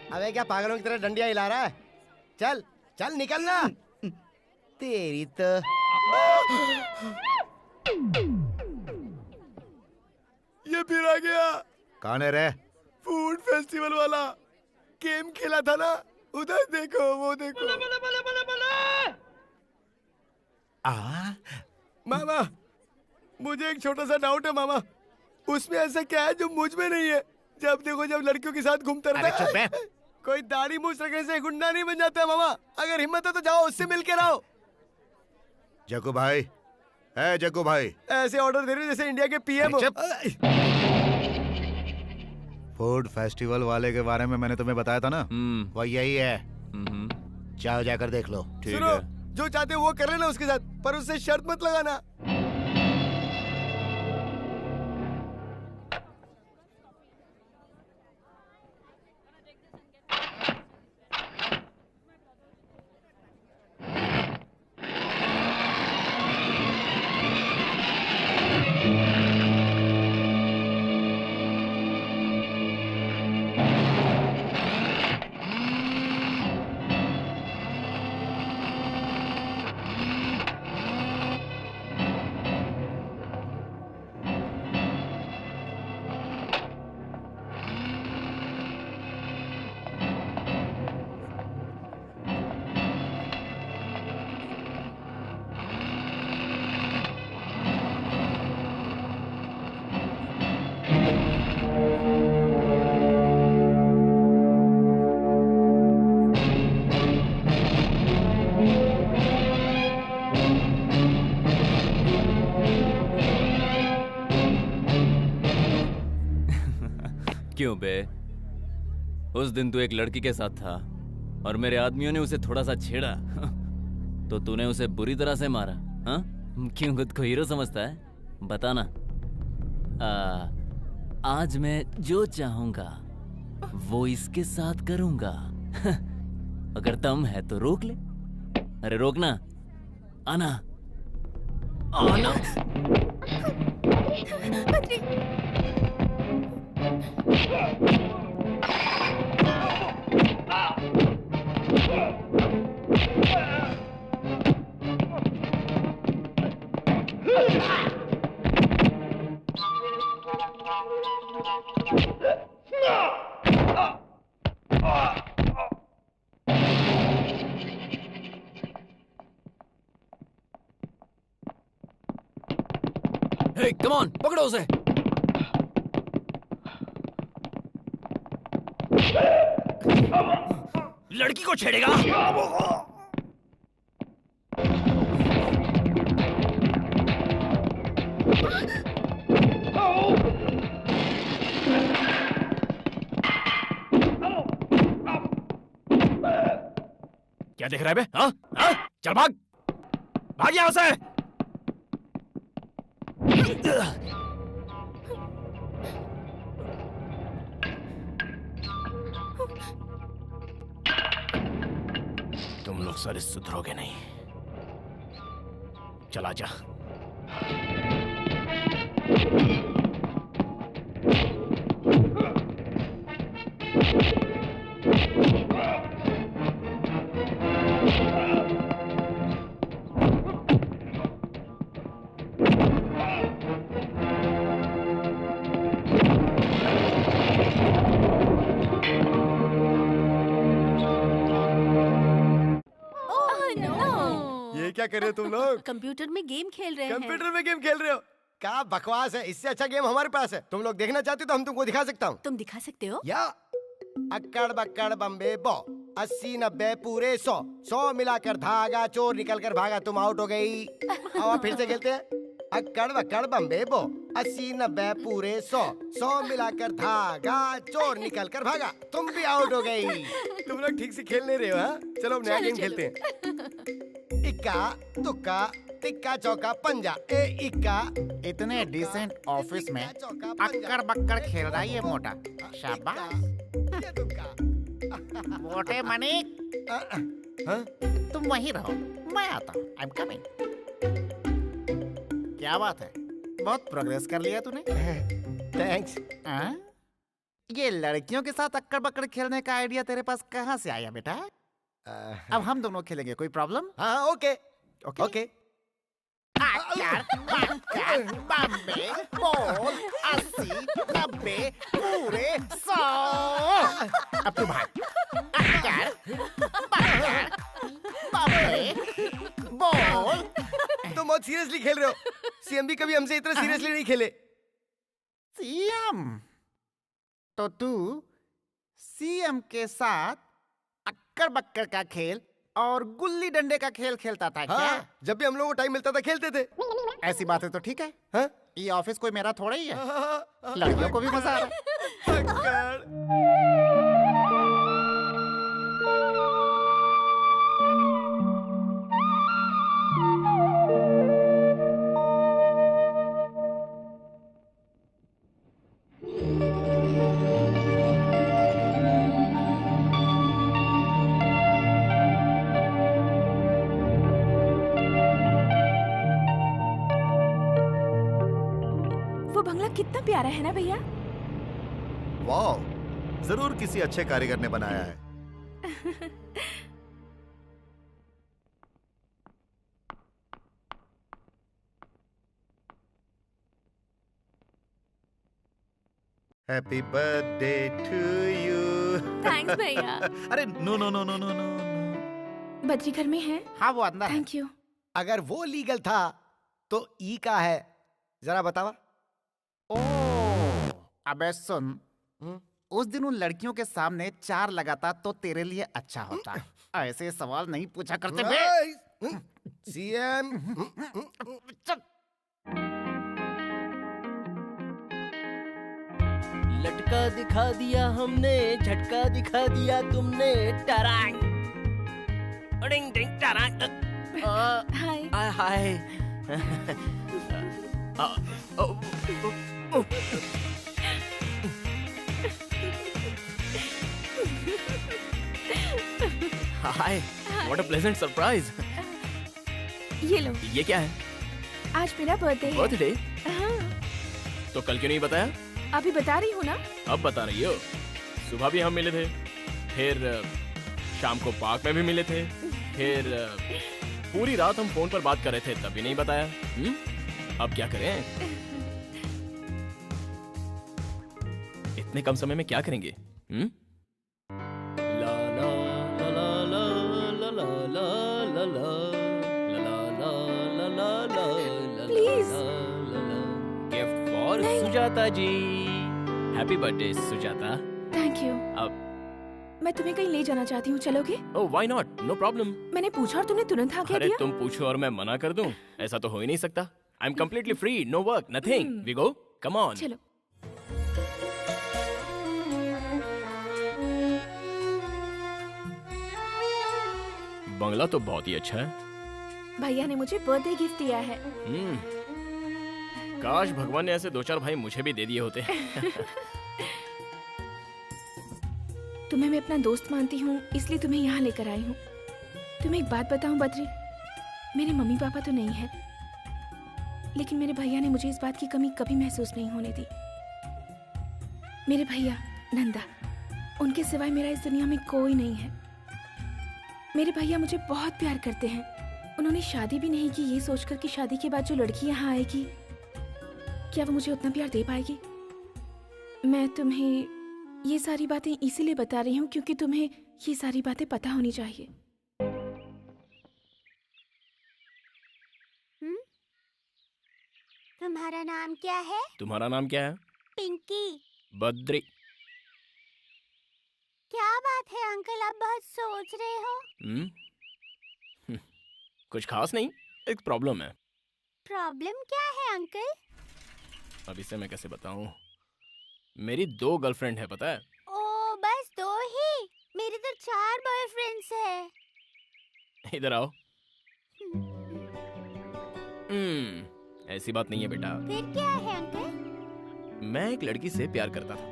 [SPEAKER 9] अबे क्या पागलों की तरह डंडिया हिला रहा है? चल चल निकलना। तेरी तो
[SPEAKER 11] ये फिर आ गया।
[SPEAKER 8] कौन है रे?
[SPEAKER 11] फूड फेस्टिवल वाला गेम खेला था ना, उधर देखो, वो देखो। मामा, मुझे एक छोटा सा डाउट है मामा, उसमें ऐसा क्या है जो मुझ में नहीं है? जब देखो जब लड़कियों के साथ घूमता रहता है। कोई दाढ़ी मूछ रखने से गुंडा नहीं बन जाता है मामा। अगर हिम्मत है तो जाओ उससे मिल के रहो।
[SPEAKER 8] जग्गू भाई, जग्गू भाई,
[SPEAKER 11] ऐसे ऑर्डर दे रहे जैसे इंडिया के पीएम हो।
[SPEAKER 8] फूड फेस्टिवल वाले के बारे में मैंने तुम्हें बताया था ना, वो यही है। जाओ जाकर देख लो।
[SPEAKER 11] सुनो, जो चाहते हो वो कर लेना उसके साथ, पर उससे शर्त मत लगाना।
[SPEAKER 10] क्यों बे? उस दिन तू एक लड़की के साथ था और मेरे आदमियों ने उसे थोड़ा सा छेड़ा तो तूने उसे बुरी तरह से मारा, हाँ? क्यों खुद को हीरो समझता है? बताना। आज मैं जो चाहूंगा वो इसके साथ करूंगा। अगर दम है तो रोक ले। अरे रोकना, आना आना। Hey, come on, पकड़ो उसे। लड़की को छेड़ेगा? क्या देख रहा है बे? हाँ? हाँ? चल भाग, भाग यहाँ से। तुम लोग सारे सुधरोगे नहीं। चला जा।
[SPEAKER 11] ये क्या कर रहे हो तुम लोग?
[SPEAKER 3] कंप्यूटर में गेम खेल रहे हैं।
[SPEAKER 11] कंप्यूटर में गेम खेल रहे हो? क्या बकवास है, इससे अच्छा गेम हमारे पास है। तुम लोग देखना चाहते हो तो हम तुमको दिखा सकता हूँ।
[SPEAKER 3] तुम दिखा सकते हो?
[SPEAKER 11] या अक्कड़ बक्कड़ बम्बे बो, 80 90 पूरे 100, 100 मिलाकर धागा, चोर निकल कर भागा, तुम आउट हो गई। अब फिर से खेलते हैं। अक्कड़ बक्कड़ बम्बे बो, 80 90 पूरे 100, 100 मिलाकर धागा, चोर निकल कर भागा, तुम भी आउट हो गई। तुम लोग ठीक से खेल नहीं रहे हो, हाँ? चलो नया गेम खेलते हैं। इक्का दुक्का तिक्का चौका पंजा, ए इक्का।
[SPEAKER 4] इतने डिसेंट ऑफिस में अक्कड़ बक्कड़ खेल रहा है ये मोटा। शाबाश। मोटे मनिक, तुम वहीं रहो, मैं आता हूँ। I am coming. क्या बात है, बहुत प्रोग्रेस कर लिया तूने।
[SPEAKER 11] थैंक्स।
[SPEAKER 4] ये लड़कियों के साथ अक्कड़ बक्कड़ खेलने का आइडिया तेरे पास कहाँ से आया बेटा? अब हम दोनों खेलेंगे, कोई प्रॉब्लम?
[SPEAKER 11] हाँ ओके ओके ओके।
[SPEAKER 4] अक्कड़ बक्कड़ बम्बे बोल, 80 90 पूरे 100। अब तू भाग। अक्कड़ बक्कड़ बम्बे बोल।
[SPEAKER 11] तुम बहुत सीरियसली खेल रहे हो। सीएम भी कभी हमसे इतना सीरियसली नहीं खेले।
[SPEAKER 4] सीएम? तो तू सीएम के साथ अक्कड़ बक्कड़ का खेल और गुल्ली डंडे का खेल खेलता था क्या?
[SPEAKER 11] हाँ, जब भी हम लोगों को टाइम मिलता था खेलते थे।
[SPEAKER 4] ऐसी बातें तो ठीक है।
[SPEAKER 11] हाँ?
[SPEAKER 4] ये ऑफिस कोई मेरा थोड़ा ही है। लड़कियों को भी मजा आ रहा है।
[SPEAKER 7] कितना प्यारा है ना भैया?
[SPEAKER 8] वाह, जरूर किसी अच्छे कारीगर ने बनाया है। Happy birthday to you.
[SPEAKER 5] Thanks भैया।
[SPEAKER 8] अरे no no no no no no.
[SPEAKER 7] Badri घर में है?
[SPEAKER 4] हाँ वो अंदर।
[SPEAKER 7] Thank you.
[SPEAKER 11] अगर वो लीगल था तो ई का है, जरा बतावा।
[SPEAKER 4] अबे सुन, उस दिन उन लड़कियों के सामने 4 लगाता तो तेरे लिए अच्छा होता। ऐसे सवाल नहीं पूछा करते बे।
[SPEAKER 11] सीएम।
[SPEAKER 10] लटका दिखा दिया हमने, झटका दिखा दिया तुमने, टरांग डिंग डिंग टरांग।
[SPEAKER 5] हाय।
[SPEAKER 10] Hi. Hi, what a pleasant surprise.
[SPEAKER 7] ये लो,
[SPEAKER 2] ये क्या है?
[SPEAKER 7] आज मेरा बर्थडे है।
[SPEAKER 2] बर्थडे?
[SPEAKER 7] हाँ,
[SPEAKER 2] तो कल क्यों नहीं बताया?
[SPEAKER 7] अभी बता रही हूँ ना।
[SPEAKER 2] अब बता रही हो? सुबह भी हम मिले थे, फिर शाम को पार्क में भी मिले थे, फिर पूरी रात हम फोन पर बात कर रहे थे, तब भी नहीं बताया। अब क्या करें? इतने कम समय में क्या करेंगे? ला ला ला ला ला ला ला ला ला ला ला ला ला।
[SPEAKER 7] Please.
[SPEAKER 2] Gift for Sujata ji. Happy birthday Sujata.
[SPEAKER 7] Thank you.
[SPEAKER 2] अब
[SPEAKER 7] मैं तुम्हें कहीं ले जाना चाहती हूँ, चलोगे?
[SPEAKER 2] Oh why not, no problem.
[SPEAKER 7] मैंने पूछा और तुमने तुरंत हाँ कह
[SPEAKER 2] अरे
[SPEAKER 7] दिया।
[SPEAKER 2] तुम पूछो और मैं मना कर दूं? ऐसा तो हो ही नहीं सकता। I am completely free, no work, nothing. We go, come on.
[SPEAKER 7] चलो।
[SPEAKER 2] बंगला तो बहुत ही अच्छा है।
[SPEAKER 7] भैया ने मुझे बर्थडे गिफ्ट दिया है।
[SPEAKER 2] काश भगवान ने ऐसे 2-4 भाई मुझे भी दे दिए होते।
[SPEAKER 7] तुम्हें मैं अपना दोस्त मानती हूँ, इसलिए तुम्हें यहाँ लेकर आई हूँ। तुम्हें एक बात बताऊँ बद्री, मेरे मम्मी पापा तो नहीं है, लेकिन मेरे भैया ने मुझे इस बात की कमी कभी महसूस नहीं होने दी। मेरे भैया नंदा, उनके सिवाय मेरा इस दुनिया में कोई नहीं है। मेरे भैया मुझे बहुत प्यार करते हैं। उन्होंने शादी भी नहीं की ये सोचकर कि शादी के बाद जो लड़की यहाँ आएगी, क्या वो मुझे उतना प्यार दे पाएगी। मैं तुम्हें ये सारी बातें इसीलिए बता रही हूँ क्योंकि तुम्हें ये सारी बातें पता होनी चाहिए।
[SPEAKER 12] तुम्हारा नाम क्या है?
[SPEAKER 2] तुम्हारा नाम क्या है?
[SPEAKER 12] पिंकी।
[SPEAKER 2] बद्री।
[SPEAKER 12] क्या बात है अंकल, आप बहुत सोच रहे हो?
[SPEAKER 2] कुछ खास नहीं, एक प्रॉब्लम है।
[SPEAKER 12] प्रॉब्लम क्या है अंकल?
[SPEAKER 2] अब इसे मैं कैसे बताऊं? मेरी 2 गर्लफ्रेंड है, पता है?
[SPEAKER 12] ओ बस 2 ही? मेरे तो 4 बॉयफ्रेंड्स हैं।
[SPEAKER 2] इधर आओ। ऐसी बात नहीं है बेटा।
[SPEAKER 12] फिर क्या है अंकल?
[SPEAKER 2] मैं एक लड़की से प्यार करता था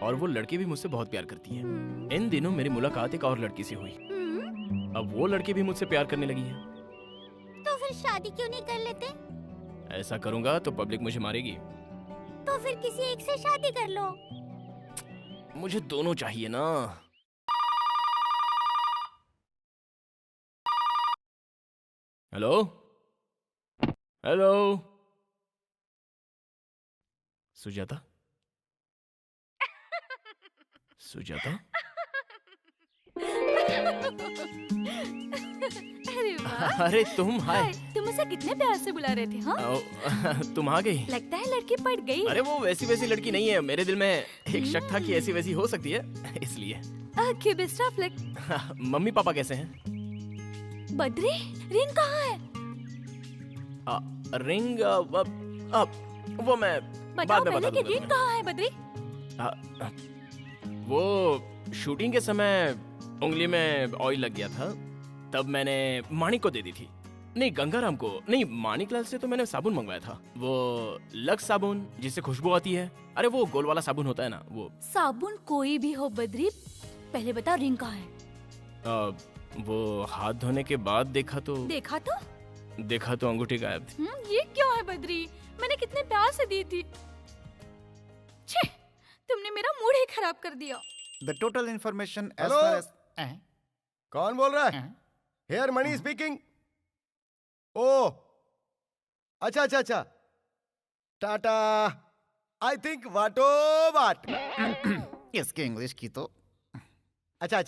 [SPEAKER 2] और वो लड़की भी मुझसे बहुत प्यार करती है। इन दिनों मेरी मुलाकात एक और लड़की से हुई। अब वो लड़की भी मुझसे प्यार करने लगी है।
[SPEAKER 12] तो फिर शादी क्यों नहीं कर लेते?
[SPEAKER 2] ऐसा करूंगा तो पब्लिक मुझे मारेगी।
[SPEAKER 12] तो फिर किसी एक से शादी कर लो।
[SPEAKER 2] मुझे दोनों चाहिए ना। Hello hello, Sujata? सुजाता?
[SPEAKER 5] अरे वाह।
[SPEAKER 2] अरे तुम, हाय।
[SPEAKER 5] तुम उसे कितने प्यार से बुला रहे थे? हाँ,
[SPEAKER 2] तुम आ गई।
[SPEAKER 5] लगता है लड़की पड़ गई।
[SPEAKER 2] अरे वो वैसी लड़की नहीं है। मेरे दिल में एक शक था कि ऐसी वैसी हो सकती है, इसलिए।
[SPEAKER 5] Okay, best of luck.
[SPEAKER 2] Mummy papa कैसे हैं?
[SPEAKER 5] बद्री, रिंग कहाँ है?
[SPEAKER 2] रिंग वो मैं
[SPEAKER 5] बताओ
[SPEAKER 2] बाद में
[SPEAKER 5] पहले
[SPEAKER 2] बता
[SPEAKER 5] कि
[SPEAKER 2] दूंगा
[SPEAKER 5] रिंग कहाँ है बद्री?
[SPEAKER 2] वो शूटिंग के समय उंगली में ऑयल लग गया था, तब मैंने माणिक को दे दी थी। नहीं, गंगाराम को नहीं, माणिकलाल से तो मैंने साबुन मंगवाया था, वो लक्स साबुन जिससे खुशबू आती है। अरे वो गोल वाला साबुन होता है ना, वो।
[SPEAKER 5] साबुन कोई भी हो बद्री, पहले बताओ रिंग कहाँ है?
[SPEAKER 2] वो हाथ धोने के बाद देखा तो अंगूठी गायब थी।
[SPEAKER 5] ये क्यों है बद्री? मैंने कितने प्यार से दी थी। छे, तुमने मेरा मूड ही खराब कर दिया।
[SPEAKER 4] The total information as
[SPEAKER 9] Hello?
[SPEAKER 4] far as
[SPEAKER 9] कौन बोल रहा है? Hair money speaking. ओ अच्छा टाटा। आई थिंक वाटो वाट।
[SPEAKER 4] इसकी इंग्लिश की तो
[SPEAKER 9] अच्छा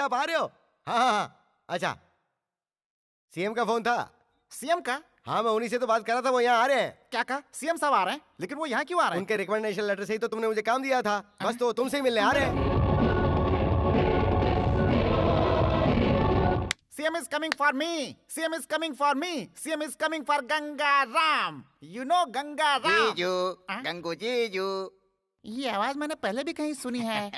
[SPEAKER 9] आप आ रहे हो? हाँ अच्छा। सीएम का फोन था।
[SPEAKER 4] सीएम का?
[SPEAKER 9] हाँ, मैं उन्हीं से तो बात कर रहा था, वो यहाँ आ रहे हैं।
[SPEAKER 4] क्या कहा? सीएम साहब आ रहे हैं? लेकिन वो यहाँ क्यों आ रहे हैं?
[SPEAKER 9] उनके रिकमेंडेशन लेटर से ही तो तुमने मुझे काम दिया था। बस तो तुमसे ही मिलने आ रहे हैं।
[SPEAKER 4] CM is coming for me. CM is coming for me. CM is coming for Ganga Ram. You know Ganga Ram.
[SPEAKER 13] जीजू, गंगू जीजू,
[SPEAKER 4] ये आवाज मैंने पहले भी कहीं सुनी है।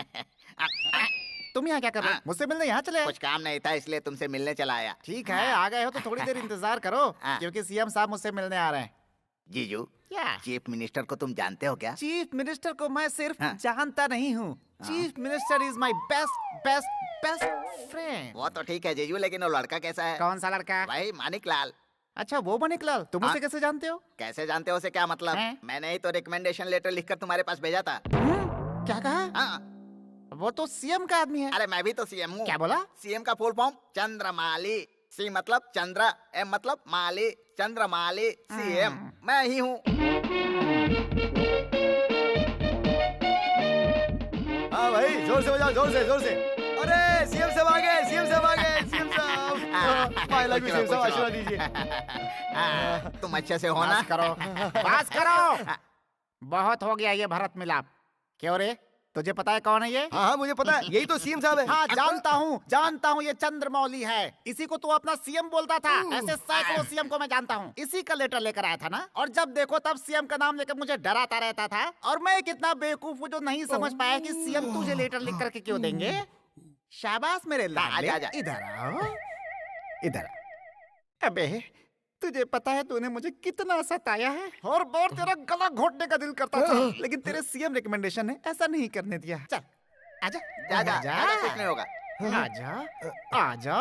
[SPEAKER 4] तुम यहाँ क्या कर रहे हो? मुझसे मिलने यहाँ चले?
[SPEAKER 13] कुछ काम नहीं था इसलिए तुमसे मिलने चला आया।
[SPEAKER 4] ठीक है, आ गए हो तो थोड़ी देर इंतजार करो, क्योंकि सीएम साहब मुझसे मिलने आ रहे हैं।
[SPEAKER 13] जीजू,
[SPEAKER 4] क्या?
[SPEAKER 13] चीफ मिनिस्टर को तुम जानते हो क्या?
[SPEAKER 4] चीफ मिनिस्टर को मैं सिर्फ जानता नहीं हूँ। Chief minister is my best best best friend.
[SPEAKER 13] वो तो ठीक है जीजू, लेकिन वो लड़का कैसा है?
[SPEAKER 4] कौन सा लड़का?
[SPEAKER 13] भाई मानिक लाल।
[SPEAKER 4] अच्छा, वो मानिक लाल। तुम उसे कैसे जानते हो?
[SPEAKER 13] कैसे जानते हो से क्या मतलब? मैंने ही तो रिकमेंडेशन लेटर लिखकर तुम्हारे पास भेजा था।
[SPEAKER 4] क्या कहा? वो तो सीएम का आदमी है।
[SPEAKER 13] अरे मैं भी तो सीएम हूँ।
[SPEAKER 4] क्या बोला?
[SPEAKER 13] सीएम का फुल फॉर्म चंद्रमाली। सी मतलब चंद्र, एम मतलब माली, चंद्रमाली सीएम मैं ही हूँ।
[SPEAKER 9] हाँ भाई, जोर से बजाओ, जोर से, जोर से। अरे सीएम साहब आ गए, सीएम साहब आ गए, सीएम साहब। आई लव यू सीएम साहब, आशीर्वाद दीजिए।
[SPEAKER 13] तुम अच्छे से हो ना?
[SPEAKER 4] बस करो, बस करो। बहुत हो गया ये भरत मिलाप। क्यों रे, तुझे पता है कौन है ये?
[SPEAKER 9] हाँ, मुझे पता है, यही तो सीएम साहब है।
[SPEAKER 4] हाँ, जानता हूँ, ये चंद्रमौली है। इसी को तू अपना सीएम बोलता था। ऐसे सैकड़ों सीएम को मैं जानता हूँ। इसी का लेटर लेकर आया था ना, और जब देखो तब सीएम का नाम लेकर मुझे डराता रहता था। और मैं कितना बेवकूफ हूँ जो नहीं समझ पाया कि सीएम तुझे लेटर लिख करके क्यों देंगे। शाबाश मेरे लाडले, इधर आओ, इधर। अबे तुझे पता है तूने मुझे कितना सताया है, और बहुत तेरा गला घोटने का दिल करता था, लेकिन तेरे सीएम रिकमेंडेशन ने ऐसा नहीं करने दिया। चल आजा,
[SPEAKER 13] आजा, कुछ नहीं होगा।
[SPEAKER 4] आजा, आजा,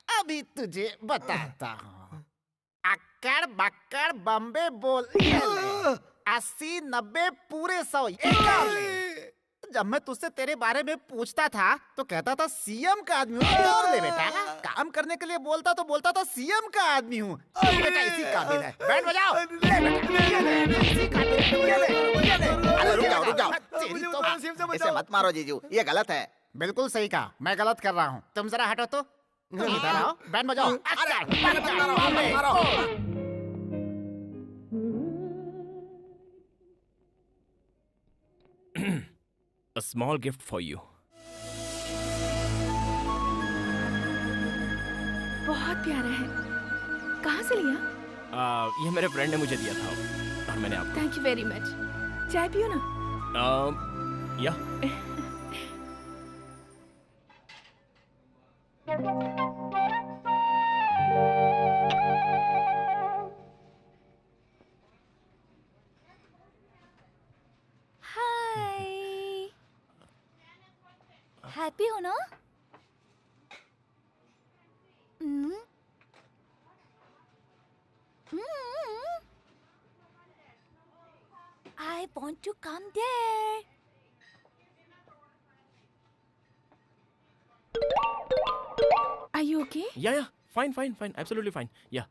[SPEAKER 4] अभी तुझे बताता हूँ। अक्कड़ बक्कड़ बम्बे बोल 80 90 पूरे 100। जब मैं तुझसे तेरे बारे में पूछता था तो कहता था सीएम का आदमी हूँ। ले बेटा, काम करने के लिए बोलता तो बोलता था सीएम का आदमी हूँ। बेटा इसी काबिल है, बैंड बजाओ। ले बेटा, ये ले, इसी काबिल है, ये ले, ये ले।
[SPEAKER 13] अरे रुक जाओ, इसे मत मारो जीजू, ये गलत है।
[SPEAKER 4] बिल्कुल सही कहा, मैं गलत कर रहा हूँ। तुम जरा हटो तो, तुम इधर आओ, बैंड बजाओ।
[SPEAKER 2] A small gift for you.
[SPEAKER 7] बहुत प्यारा है। कहाँ से लिया?
[SPEAKER 2] ये मेरे फ्रेंड ने मुझे दिया था और मैंने आपको।
[SPEAKER 7] Thank you very much. चाय पियो ना?
[SPEAKER 2] या।
[SPEAKER 5] हैप्पी हो ना? I want to come there.
[SPEAKER 7] Are you okay?
[SPEAKER 2] Yeah, fine, absolutely fine. Yeah.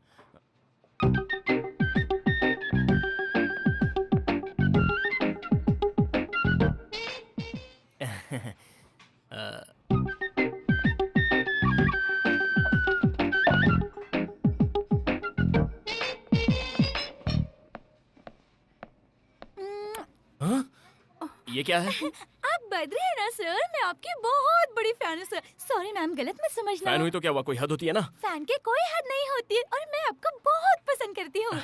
[SPEAKER 2] ये क्या है?
[SPEAKER 5] आप बद्री है ना सर? मैं आपकी बहुत बड़ी फैन हूँ सर। सॉरी मैम, गलत मत समझना।
[SPEAKER 2] फैन हुई तो क्या हुआ, कोई हद होती है ना?
[SPEAKER 5] फैन के कोई हद नहीं होती और मैं आपको बहुत पसंद करती हूँ।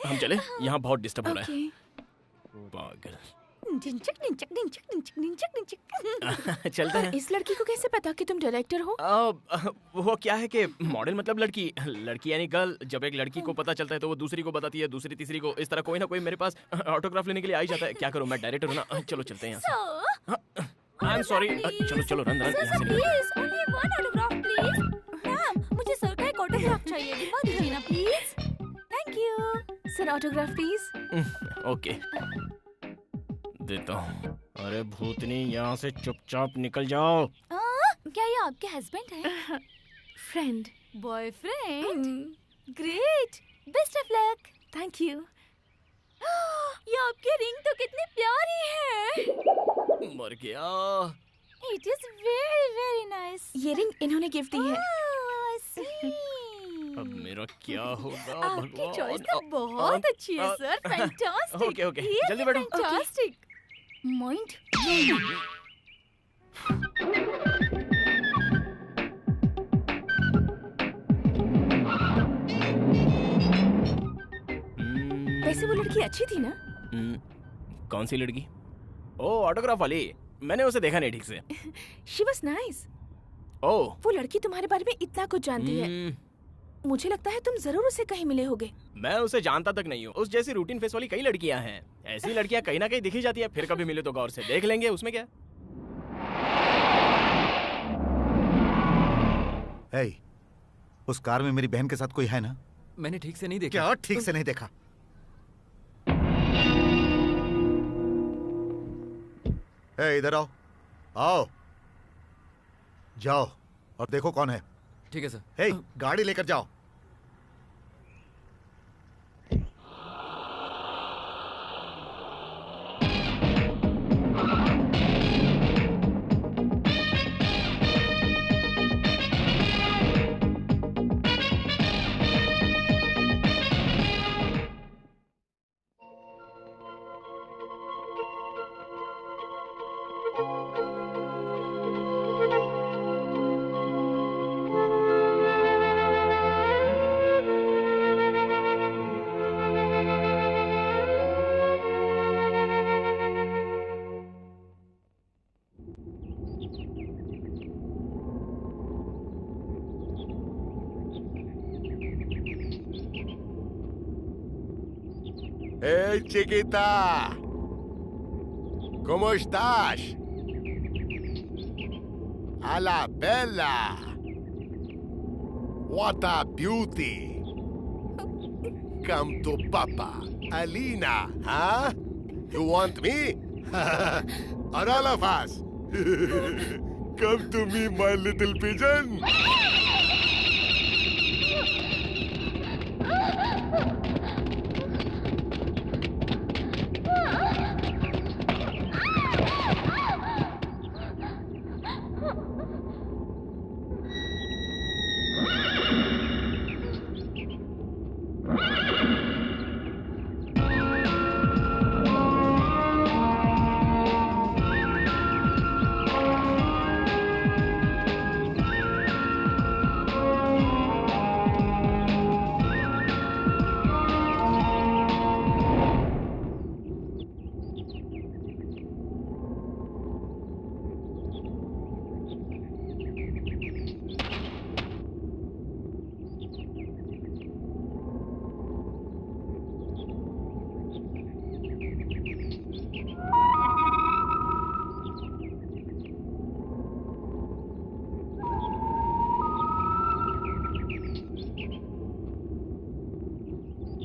[SPEAKER 2] हम चले, यहाँ बहुत डिस्टर्ब हो रहा है। पागल। चलते हैं।
[SPEAKER 7] इस लड़की को कैसे पता कि तुम डायरेक्टर हो?
[SPEAKER 2] वो क्या है कि मॉडल मतलब लड़की, लड़की यानी गर्ल। जब एक लड़की को पता चलता है तो वो दूसरी को बताती है, दूसरी तीसरी को। इस तरह कोई ना कोई मेरे पास ऑटोग्राफ लेने के लिए आ ही जाता है। क्या करूं, मैं डायरेक्टर हूं ना। चलो चलते हैं यहाँ से। I am sorry. चलो run
[SPEAKER 5] please, only one autograph please. Ma'am, मुझे सर का एक ऑटोग्राफ चाहिए, दिलवा दीजिए ना please. Thank you
[SPEAKER 7] sir. Autograph please.
[SPEAKER 2] Okay, देता हूँ। अरे भूतनी, यहाँ से चुपचाप निकल जाओ।
[SPEAKER 5] क्या ये आपके हस्बैंड हैं?
[SPEAKER 7] Friend.
[SPEAKER 5] Boyfriend? Great, best of luck.
[SPEAKER 7] Thank you.
[SPEAKER 5] ये आपकी रिंग तो कितनी प्यारी है।
[SPEAKER 2] मर गया।
[SPEAKER 5] It is very very nice.
[SPEAKER 7] ये रिंग इन्होंने गिफ्ट दी है।
[SPEAKER 2] अब मेरा क्या होगा?
[SPEAKER 5] आपकी चॉइस तो बहुत अच्छी है सर। फैंटास्टिक।
[SPEAKER 2] ओके, जल्दी बैठो।
[SPEAKER 5] फैंटास्टिक। माइंड।
[SPEAKER 7] वैसे वो लड़की अच्छी थी ना?
[SPEAKER 2] कौन सी लड़की? ओ ऑटोग्राफ वाली, मैंने उसे देखा नहीं ठीक से।
[SPEAKER 7] She was nice.
[SPEAKER 2] ओह,
[SPEAKER 7] वो लड़की तुम्हारे बारे में इतना कुछ जानती है। मुझे लगता है तुम जरूर उसे कहीं मिले होगे।
[SPEAKER 2] मैं उसे जानता तक नहीं हूँ। उस जैसी रूटीन फेस वाली कई लड़कियां हैं। ऐसी लड़कियां कहीं ना कहीं दिखी जाती है। फिर कभी मिले तो गौर से देख लेंगे, उसमें क्या।
[SPEAKER 8] hey, उस कार में मेरी बहन के साथ कोई है ना?
[SPEAKER 10] मैंने ठीक से नहीं देखा।
[SPEAKER 8] क्या ठीक से नहीं देखा? इधर आओ, आओ, जाओ और देखो कौन है।
[SPEAKER 10] ठीक है सर।
[SPEAKER 8] हे, गाड़ी लेकर जाओ।
[SPEAKER 14] Hey, chiquita! ¿Cómo estás? A la bella! What a beauty! Come to Papa. Alina, huh? You want me? Or all of us? Come to me, my little pigeon!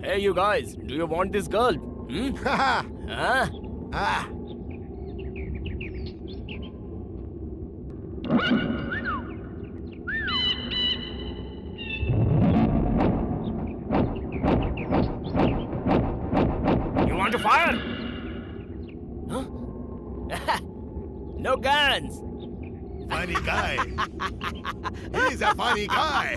[SPEAKER 2] Hey, you guys, do you want this girl? Huh? You want to fire? Huh? No guns.
[SPEAKER 14] Funny guy. He's a funny guy.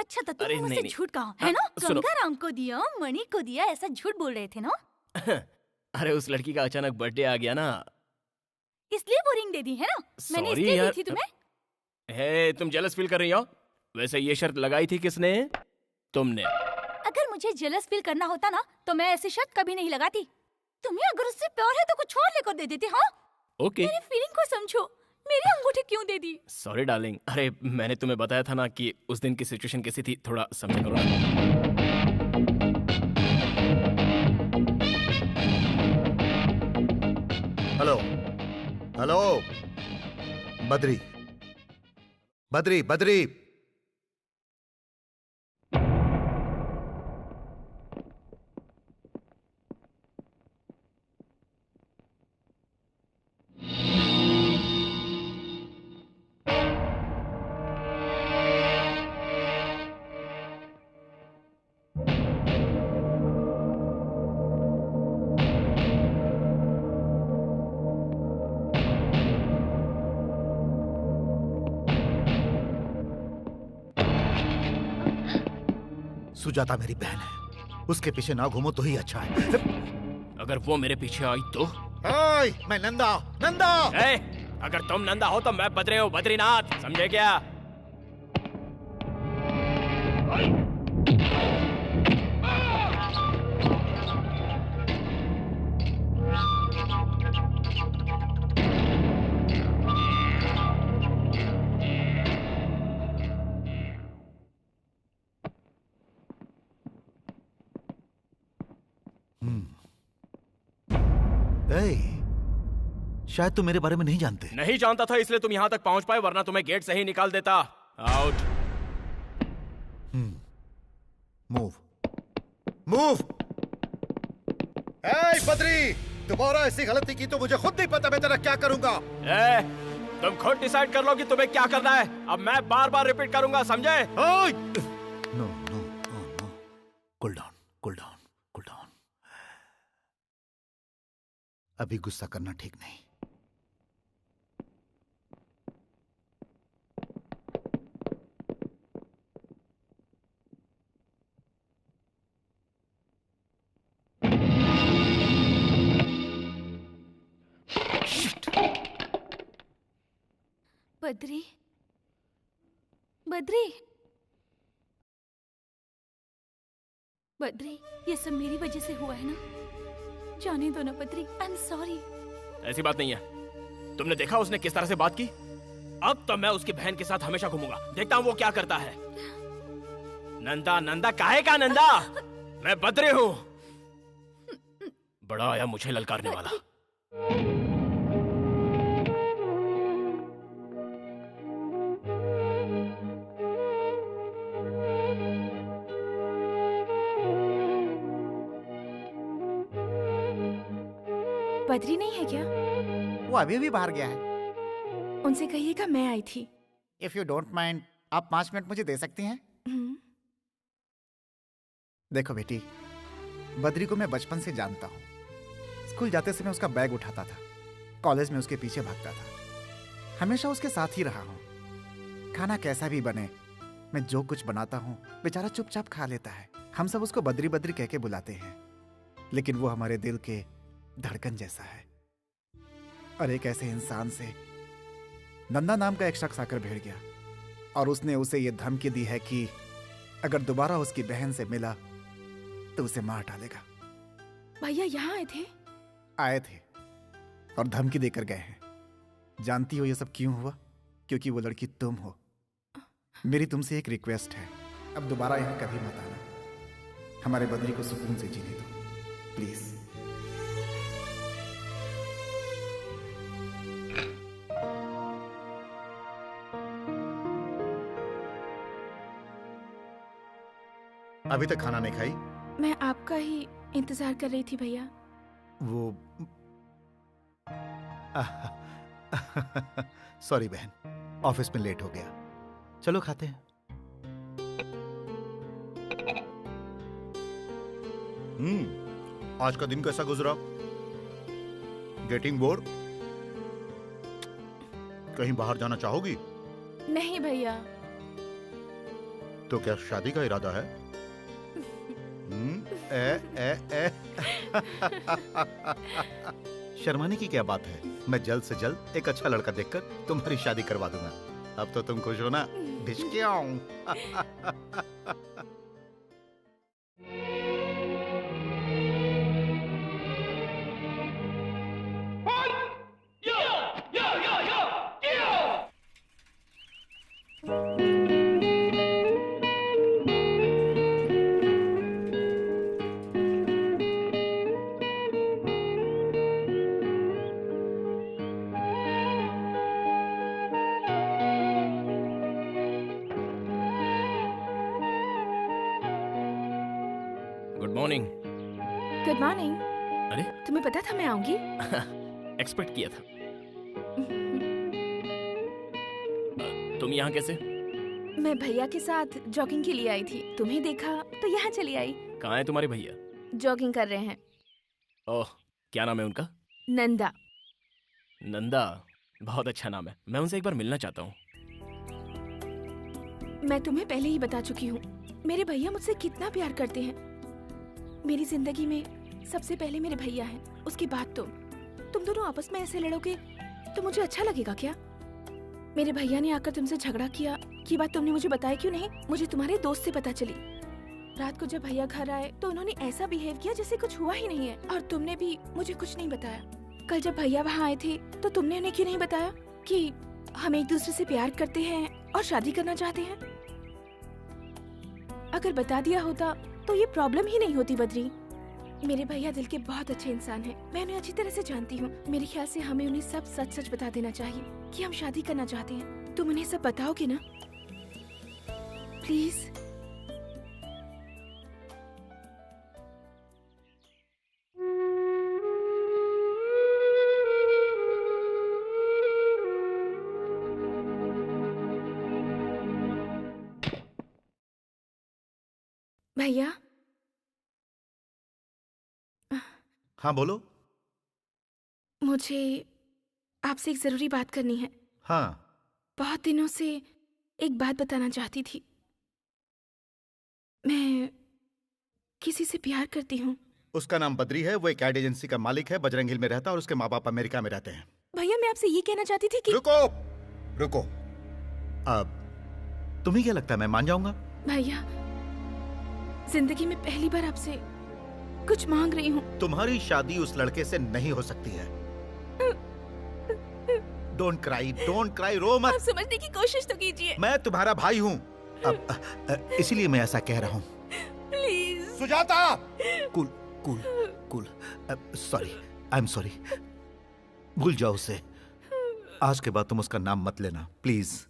[SPEAKER 5] अच्छा तो तुम
[SPEAKER 2] अरे
[SPEAKER 5] मुझसे
[SPEAKER 2] नहीं, नहीं।
[SPEAKER 5] झूठ कहा है ना?
[SPEAKER 2] सुनो।
[SPEAKER 5] गंगाराम को दिया, मणि को दिया, ऐसा झूठ बोल रहे थे ना?
[SPEAKER 2] अरे उस लड़की का अचानक बर्थडे आ गया ना,
[SPEAKER 5] इसलिए वो रिंग दे दी है ना? मैंने
[SPEAKER 2] Sorry
[SPEAKER 5] इसलिए
[SPEAKER 2] यार।
[SPEAKER 5] दी थी तुम्हें।
[SPEAKER 2] हे, तुम जेलस फील कर रही हो? वैसे ये शर्त लगाई थी किसने? तुमने।
[SPEAKER 5] अगर मुझे जेलस फील करना होता ना तो मैं ऐसी शर्त कभी नहीं लगाती। तुम्हें अगर उससे प्यार है तो कुछ और लेकर दे देती। हाँ,
[SPEAKER 2] ओके।
[SPEAKER 5] मेरी फीलिंग को समझो। मेरी अंगूठी क्यों दे दी?
[SPEAKER 2] Sorry darling. अरे मैंने तुम्हें बताया था ना कि उस दिन की सिचुएशन कैसी थी, थोड़ा समझा करो ना।
[SPEAKER 8] Hello, hello, Badri, Badri, Badri. सुजाता मेरी बहन है, उसके पीछे ना घूमो तो ही अच्छा है।
[SPEAKER 2] अगर वो मेरे पीछे आई तो?
[SPEAKER 8] मैं नंदा। नंदा!
[SPEAKER 2] अगर तुम नंदा हो तो मैं बद्री हूँ, बद्रीनाथ, समझे क्या?
[SPEAKER 8] शायद तुम मेरे बारे में नहीं जानते।
[SPEAKER 2] नहीं जानता था इसलिए तुम यहाँ तक पहुँच पाए, वरना तुम्हें गेट से ही निकाल देता। आउट।
[SPEAKER 8] मूव। मूव। बद्री, दोबारा ऐसी गलती की तो मुझे खुद नहीं पता मैं तेरा क्या करूंगा।
[SPEAKER 2] तुम खुद डिसाइड कर लो कि तुम्हें क्या करना है। अब मैं बार बार रिपीट करूंगा, समझे?
[SPEAKER 8] No no no. Cool down, cool down, cool down. अभी गुस्सा करना ठीक नहीं।
[SPEAKER 5] बद्री, बद्री, बद्री, ये सब मेरी वजह से हुआ है ना? जाने दो ना बद्री, आई एम सॉरी।
[SPEAKER 2] ऐसी बात नहीं है। तुमने देखा उसने किस तरह से बात की? अब तो मैं उसकी बहन के साथ हमेशा घूमूंगा, देखता हूँ वो क्या करता है। नंदा, नंदा काहे का नंदा? मैं बद्री हूँ। बड़ा आया मुझे ललकारने वाला।
[SPEAKER 7] बद्री नहीं है क्या?
[SPEAKER 4] वो अभी भी बाहर गया है।
[SPEAKER 7] उनसे कहिएगा मैं आई थी।
[SPEAKER 4] इफ यू डोंट माइंड, आप 5 मिनट मुझे दे सकती हैं? देखो बेटी, बद्री को मैं बचपन से जानता हूँ। स्कूल जाते समय उसका बैग उठाता था, कॉलेज में उसके पीछे भागता था, हमेशा उसके साथ ही रहा हूँ। खाना कैसा भी बने, मैं जो कुछ बनाता हूँ बेचारा चुपचाप खा लेता है। हम सब उसको बद्री बद्री कह के बुलाते हैं, लेकिन वो हमारे दिल के धड़कन जैसा है। और एक ऐसे इंसान से नंदा नाम का एक शख्स आकर भिड़ गया और उसने उसे ये धमकी दी है कि अगर दोबारा उसकी बहन से मिला तो उसे मार डालेगा।
[SPEAKER 7] भैया यहाँ आए थे?
[SPEAKER 4] आए थे और धमकी देकर गए हैं। जानती हो ये सब क्यों हुआ? क्योंकि वो लड़की तुम हो। मेरी तुमसे एक रिक्वेस्ट है, अब दोबारा यहाँ कभी मत आना। हमारे बद्री को सुकून से जीने दो प्लीज।
[SPEAKER 8] अभी तक खाना नहीं खाई?
[SPEAKER 7] मैं आपका ही इंतजार कर रही थी भैया।
[SPEAKER 8] वो सॉरी बहन, ऑफिस में लेट हो गया। चलो खाते हैं। आज का दिन कैसा गुजरा? Getting bored? कहीं बाहर जाना चाहोगी?
[SPEAKER 7] नहीं भैया।
[SPEAKER 8] तो क्या शादी का इरादा है? शर्माने की क्या बात है? मैं जल्द से जल्द एक अच्छा लड़का देखकर तुम्हारी शादी करवा दूंगा। अब तो तुम खुश हो ना? भिष्क्याऊं।
[SPEAKER 2] Good morning.
[SPEAKER 7] Good morning.
[SPEAKER 2] अरे
[SPEAKER 7] तुम्हें पता था मैं आऊंगी?
[SPEAKER 2] एक्सपेक्ट किया था। तुम यहाँ कैसे?
[SPEAKER 7] मैं भैया के साथ जॉगिंग के लिए आई थी, तुम्हें देखा तो यहाँ चली आई।
[SPEAKER 2] कहाँ है तुम्हारे भैया?
[SPEAKER 7] जॉगिंग कर रहे हैं।
[SPEAKER 2] ओह, क्या नाम है उनका?
[SPEAKER 7] नंदा।
[SPEAKER 2] नंदा, बहुत अच्छा नाम है। मैं उनसे एक बार मिलना चाहता हूँ।
[SPEAKER 7] मैं तुम्हें पहले ही बता चुकी हूँ, मेरे भैया मुझसे कितना प्यार करते हैं। मेरी जिंदगी में सबसे पहले मेरे भैया हैं, उसके बाद तुम दोनों आपस में ऐसे लड़ोगे तो मुझे अच्छा लगेगा क्या? मेरे भैया ने आकर तुमसे झगड़ा किया, ये बात तुमने मुझे बताया क्यों नहीं? मुझे तुम्हारे दोस्त से पता चली। रात को जब भैया घर आए तो उन्होंने ऐसा बिहेव किया जैसे कुछ हुआ ही नहीं है, और तुमने भी मुझे कुछ नहीं बताया। कल जब भैया वहाँ आए थे तो तुमने उन्हें क्यों नहीं बताया कि हम एक दूसरे से प्यार करते हैं और शादी करना चाहते हैं? अगर बता दिया होता तो ये प्रॉब्लम ही नहीं होती बद्री। मेरे भैया दिल के बहुत अच्छे इंसान हैं, मैं उन्हें अच्छी तरह से जानती हूँ। मेरे ख्याल से हमें उन्हें सब सच सच बता देना चाहिए कि हम शादी करना चाहते हैं। तुम उन्हें सब बताओगे ना प्लीज? भैया।
[SPEAKER 8] हाँ बोलो।
[SPEAKER 7] मुझे आपसे एक जरूरी बात करनी है।
[SPEAKER 8] हाँ।
[SPEAKER 7] बहुत दिनों से एक बात बताना चाहती थी। मैं किसी से प्यार करती हूँ।
[SPEAKER 8] उसका नाम बद्री है, वो एक एड एजेंसी का मालिक है, बजरंग हिल में रहता है और उसके माँ बाप अमेरिका में रहते हैं।
[SPEAKER 7] भैया मैं आपसे ये कहना चाहती थी कि
[SPEAKER 8] रुको। अब तुम्हें क्या लगता है मैं मान जाऊंगा?
[SPEAKER 7] भैया जिंदगी में पहली बार आपसे कुछ मांग रही हूँ।
[SPEAKER 8] तुम्हारी शादी उस लड़के से नहीं हो सकती है। डोंट क्राई, रो मत।
[SPEAKER 7] आप समझने की कोशिश तो कीजिए।
[SPEAKER 8] मैं तुम्हारा भाई हूँ, अब इसीलिए मैं ऐसा कह रहा हूँ।
[SPEAKER 7] Please
[SPEAKER 8] Sujata. Cool. Sorry, I am sorry. भूल जाओ उसे। आज के बाद तुम उसका नाम मत लेना प्लीज।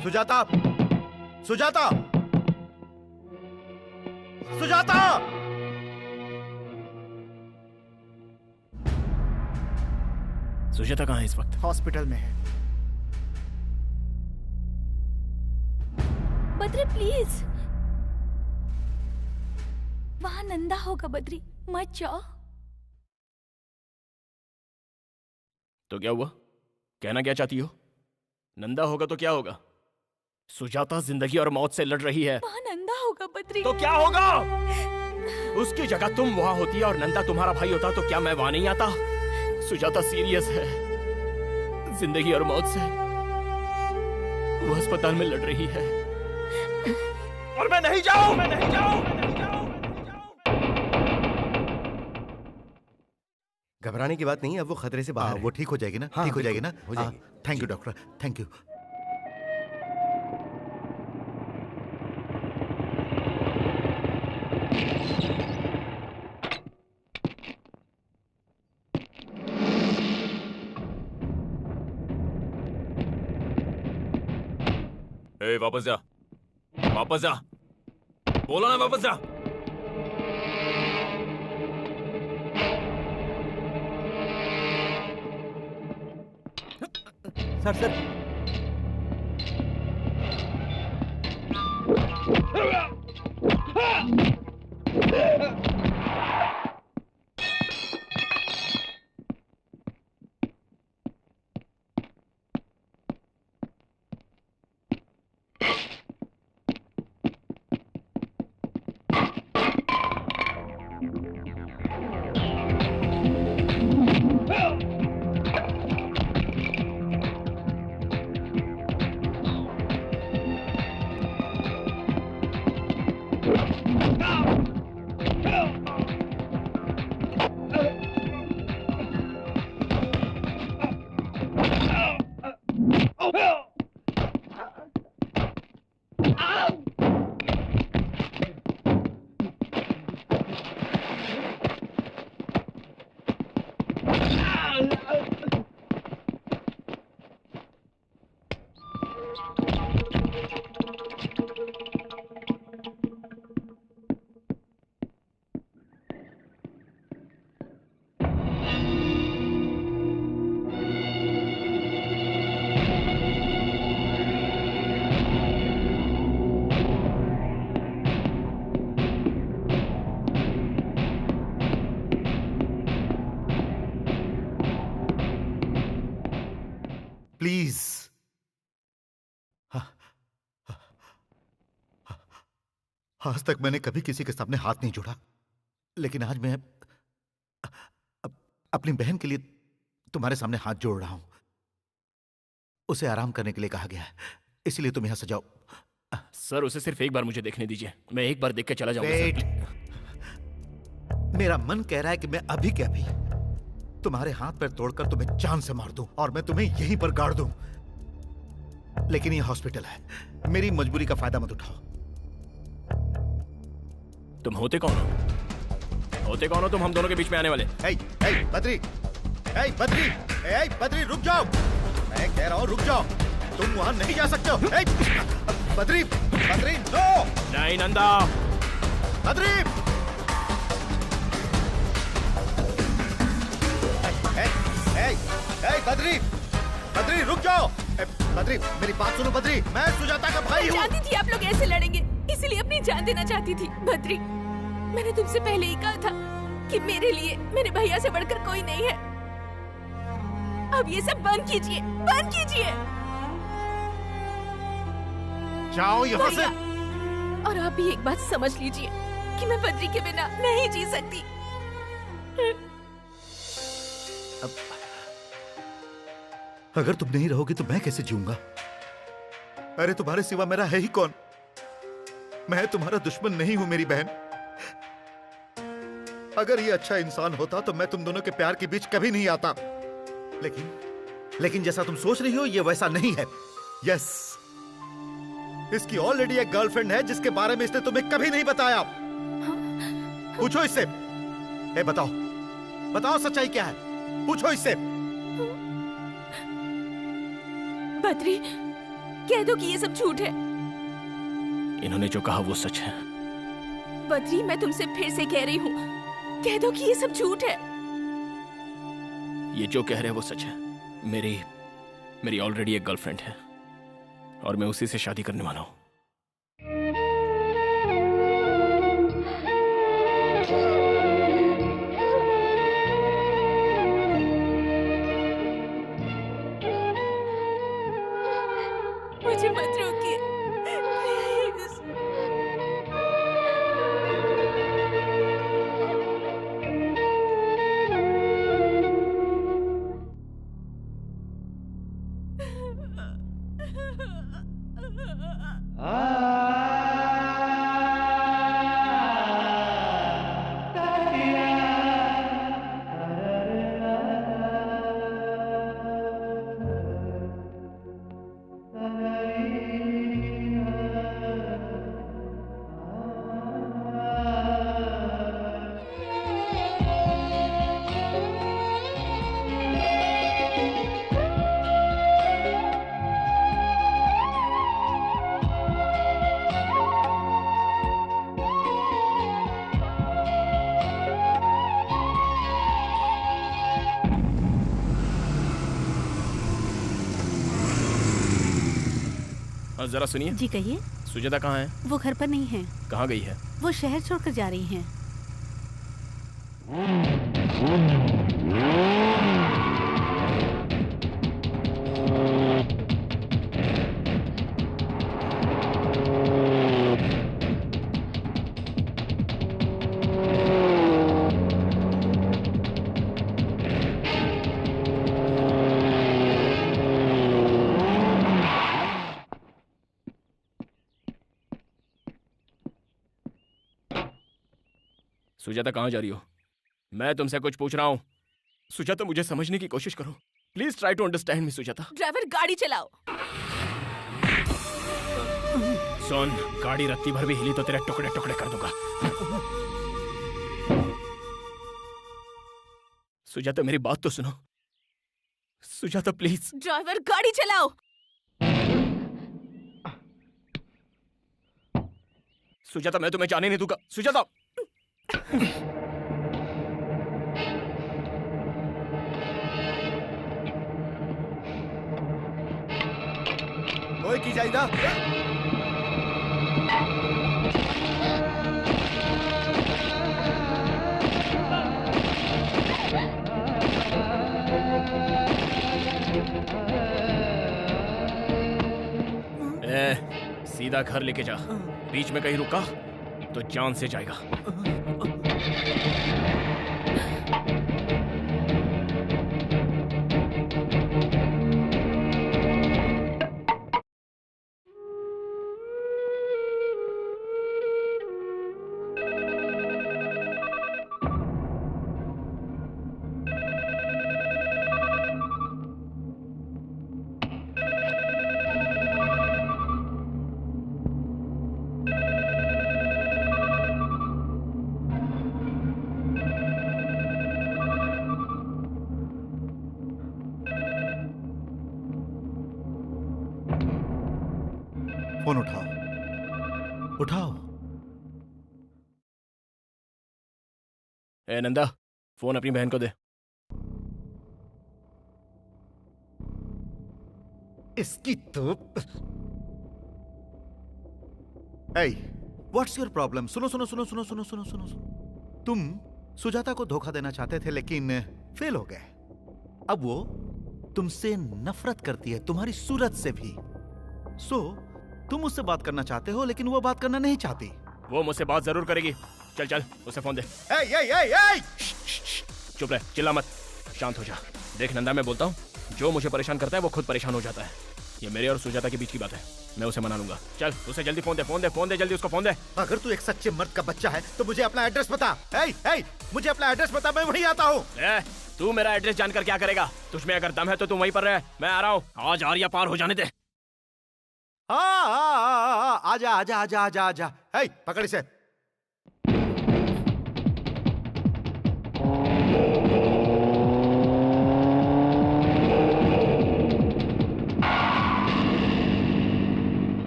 [SPEAKER 8] सुजाता। सुजाता
[SPEAKER 2] कहाँ है इस वक्त?
[SPEAKER 4] हॉस्पिटल में है।
[SPEAKER 5] बद्री प्लीज, वहाँ नंदा होगा। बद्री मत जाओ।
[SPEAKER 2] तो क्या हुआ? कहना क्या चाहती हो? नंदा होगा तो क्या होगा? सुजाता जिंदगी और मौत से लड़ रही है।
[SPEAKER 5] वहाँ नंदा होगा बद्री।
[SPEAKER 2] तो क्या होगा? उसकी जगह तुम वहां होती और नंदा तुम्हारा भाई होता तो क्या मैं वहां नहीं आता? सुजाता सीरियस है जिंदगी और मौत से। वो अस्पताल में लड़ रही है और मैं नहीं जाऊं।
[SPEAKER 11] घबराने की बात नहीं है, अब वो खतरे से बाहर है।
[SPEAKER 8] वो ठीक हो जाएगी ना?
[SPEAKER 11] हाँ,
[SPEAKER 8] ठीक हो जाएगी ना?
[SPEAKER 11] हो जाएगी।
[SPEAKER 8] Thank you doctor, thank you.
[SPEAKER 2] ए, वापस जा। बोला ना वापस जा।
[SPEAKER 11] Sir
[SPEAKER 8] please. आज तक मैंने कभी किसी के सामने हाथ नहीं जोड़ा, लेकिन आज मैं अपनी बहन के लिए तुम्हारे सामने हाथ जोड़ रहा हूं। उसे आराम करने के लिए कहा गया है, इसलिए तुम यहां से जाओ।
[SPEAKER 2] सर, उसे सिर्फ एक बार मुझे देखने दीजिए, मैं एक बार देख के चला जाऊंगा।
[SPEAKER 8] वेट। मेरा मन कह रहा है कि मैं अभी के अभी तुम्हारे हाथ पैर तोड़कर तुम्हें जान से मार दूं और मैं तुम्हें यहीं पर गाड़ दूं, लेकिन ये हॉस्पिटल है, मेरी मजबूरी का फायदा मत उठाओ।
[SPEAKER 2] तुम होते कौन हो? होते कौन हो तुम हम दोनों के बीच में आने वाले?
[SPEAKER 8] बद्री, बद्री, बद्री रुक जाओ, मैं कह रहा हूं रुक जाओ, तुम वहां नहीं जा सकते हो। बद्री, बद्री नो।
[SPEAKER 2] नहीं नंदा।
[SPEAKER 8] बद्री, बद्री, बद्री रुक जाओ। बद्री मेरी बात सुनो। बद्री, मैं सुजाता का भाई हूँ।
[SPEAKER 7] जानती थी आप लोग ऐसे लड़ेंगे, इसीलिए अपनी जान देना चाहती थी। बद्री, मैंने तुमसे पहले ही कहा था कि मेरे लिए मेरे भैया से बढ़कर कोई नहीं है। अब ये सब बंद कीजिए, बंद कीजिए।
[SPEAKER 8] जाओ यहाँ से।
[SPEAKER 7] और आप भी एक बात समझ लीजिए कि मैं बद्री के बिना नहीं जी सकती।
[SPEAKER 8] अगर तुम नहीं रहोगी तो मैं कैसे जीऊंगा? अरे तुम्हारे सिवा मेरा है ही कौन? मैं तुम्हारा दुश्मन नहीं हूं मेरी बहन। अगर ये अच्छा इंसान होता तो मैं तुम दोनों के प्यार के बीच कभी नहीं आता, लेकिन जैसा तुम सोच रही हो ये वैसा नहीं है। यस, इसकी ऑलरेडी एक गर्लफ्रेंड है जिसके बारे में इसने तुम्हें कभी नहीं बताया। पूछो इससे। बताओ, बताओ सच्चाई क्या है? पूछो इससे।
[SPEAKER 7] बद्री, कह दो कि ये सब झूठ है।
[SPEAKER 2] इन्होंने जो कहा वो सच है।
[SPEAKER 7] बद्री, मैं तुमसे फिर से कह रही हूँ, कह दो कि ये सब झूठ है।
[SPEAKER 2] ये जो कह रहे हैं वो सच है। मेरी ऑलरेडी एक गर्लफ्रेंड है और मैं उसी से शादी करने वाला हूँ।
[SPEAKER 7] मुझे मत रोकिए, प्लीज।
[SPEAKER 2] जरा सुनिए।
[SPEAKER 3] जी कहिए।
[SPEAKER 2] सुजाता कहाँ है?
[SPEAKER 3] वो घर पर नहीं है।
[SPEAKER 2] कहाँ गई है?
[SPEAKER 3] वो शहर छोड़कर जा रही हैं।
[SPEAKER 2] सुजाता कहाँ जा रही हो? मैं तुमसे कुछ पूछ रहा हूँ। सुजाता मुझे समझने की कोशिश करो। Please try to understand me Sujata.
[SPEAKER 7] Driver गाड़ी चलाओ।
[SPEAKER 2] सुन, गाड़ी रत्ती भर भी हिली तो तेरे टुकड़े टुकड़े कर दूंगा। सुजाता मेरी बात तो सुनो। सुजाता प्लीज।
[SPEAKER 7] ड्राइवर गाड़ी चलाओ।
[SPEAKER 2] सुजाता, मैं तुम्हें जाने नहीं दूंगा। सुजाता।
[SPEAKER 8] ओए की जाइदा।
[SPEAKER 2] सीधा घर लेके जा। बीच में कहीं रुका तो जान से जाएगा।
[SPEAKER 8] फोन उठाओ, उठाओ।
[SPEAKER 2] ए नंदा, फोन अपनी बहन को दे।
[SPEAKER 8] इसकी तो। Hey, what's your problem? सुनो सुनो सुनो सुनो सुनो सुनो सुनो सुनो। तुम सुजाता को धोखा देना चाहते थे लेकिन फेल हो गए। अब वो तुमसे नफरत करती है, तुम्हारी सूरत से भी। तुम उससे बात करना चाहते हो लेकिन वो बात करना नहीं चाहती।
[SPEAKER 2] वो मुझसे बात जरूर करेगी। चल चल उसे फोन दे। चुप रह, चिल्ला मत, शांत हो जा। देख नंदा, मैं बोलता हूँ, जो मुझे परेशान करता है वो खुद परेशान हो जाता है। ये मेरे और सुजाता के बीच की बात है, मैं उसे मना लूंगा। चल उसे जल्दी फोन दे, फोन दे, फोन दे, जल्दी उसको फोन दे।
[SPEAKER 8] अगर तू एक सच्चे मर्द का बच्चा है तो मुझे अपना एड्रेस बता। मुझे अपना एड्रेस बता, मैं वहीं आता हूँ।
[SPEAKER 2] तू मेरा एड्रेस जानकर क्या करेगा? तुझमें अगर दम है तो तू वहीं पर रह, मैं आ रहा हूँ। आज आर्या पार हो जाने दे।
[SPEAKER 8] आजा आजा आजा आजा आजा। पकड़ इसे।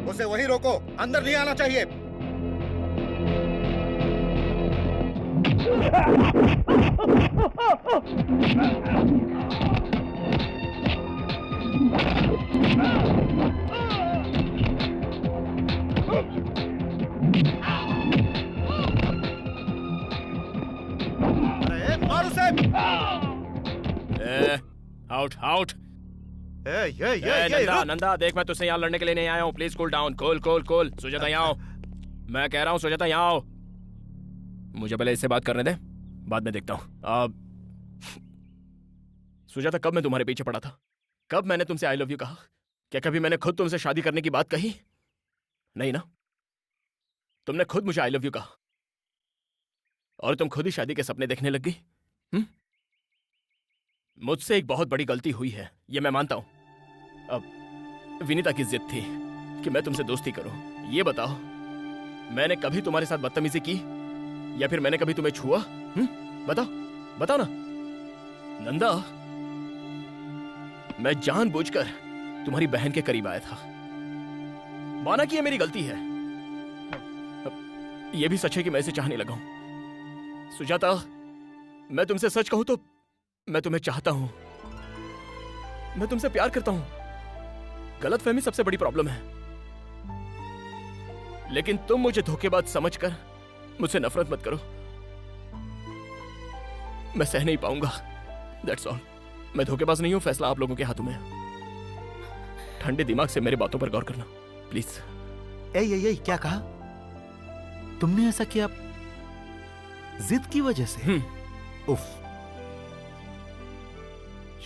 [SPEAKER 8] उसे वहीं रोको, अंदर नहीं आना चाहिए। अरे मार उसे।
[SPEAKER 2] Out out. नंदा देख, मैं तुझसे यहाँ लड़ने के लिए नहीं आया हूँ। Please cool down. Cool cool cool. Sujata यहाँ आओ, मैं कह रहा हूँ। सुजाता यहाँ आओ, मुझे पहले इससे बात करने दे, बाद में देखता हूँ। सुजाता, कब मैं तुम्हारे पीछे पड़ा था? कब मैंने तुमसे आई लव यू कहा? क्या कभी मैंने खुद तुमसे शादी करने की बात कही? नहीं ना। तुमने खुद मुझे आई लव यू कहा और तुम खुद ही शादी के सपने देखने लग गई। मुझसे एक बहुत बड़ी गलती हुई है, ये मैं मानता हूं। अब विनीता की जिद थी कि मैं तुमसे दोस्ती करूं। ये बताओ, मैंने कभी तुम्हारे साथ बदतमीजी की या फिर मैंने कभी तुम्हें छुआ? बताओ बताओ ना नंदा। मैं जानबूझकर तुम्हारी बहन के करीब आया था। माना कि ये मेरी गलती है, ये भी सच है कि मैं इसे चाहने लगा हूं। सुजाता, मैं तुमसे सच कहूं तो मैं तुम्हें चाहता हूं, मैं तुमसे प्यार करता हूं। गलतफहमी सबसे बड़ी प्रॉब्लम है, लेकिन तुम मुझे धोखेबाज समझकर मुझसे नफरत मत करो। मैं सह नहीं पाऊंगा, दैट्स ऑल। मैं धोखेबाज नहीं हूं, फैसला आप लोगों के हाथों में है। ठंडे दिमाग से मेरी बातों पर गौर करना प्लीज।
[SPEAKER 8] ए क्या कहा तुमने? ऐसा किया जिद की वजह से? उफ,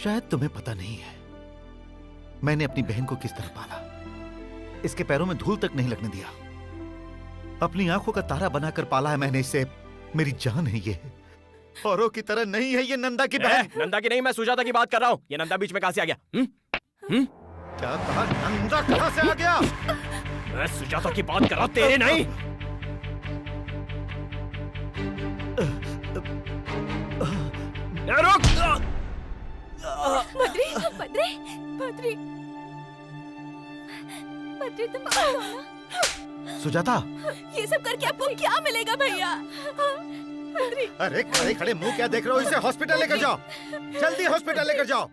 [SPEAKER 8] शायद तुम्हें पता नहीं है मैंने अपनी बहन को किस तरह पाला। इसके पैरों में धूल तक नहीं लगने दिया, अपनी आंखों का तारा बनाकर पाला है मैंने इसे। मेरी जान है ये, औरों की तरह नहीं है ये नंदा की बहन।
[SPEAKER 2] नंदा की नहीं, मैं सुजाता की बात कर रहा हूं। ये नंदा बीच में कहां से आ गया?
[SPEAKER 8] क्या कहा? नंदा कहां से आ गया?
[SPEAKER 2] मैं सुजाता की बात कर रहा हूं, तेरे नहीं। रुक।
[SPEAKER 5] बद्री, बद्री, बद्री।
[SPEAKER 7] बद्री तुम ठीक हो ना?
[SPEAKER 8] सुजाता,
[SPEAKER 7] ये सब करके आपको क्या मिलेगा भैया? बद्री।
[SPEAKER 8] अरे खड़े खड़े मुंह क्या देख रहे हो? इसे हॉस्पिटल लेकर जाओ, जल्दी हॉस्पिटल लेकर जाओ।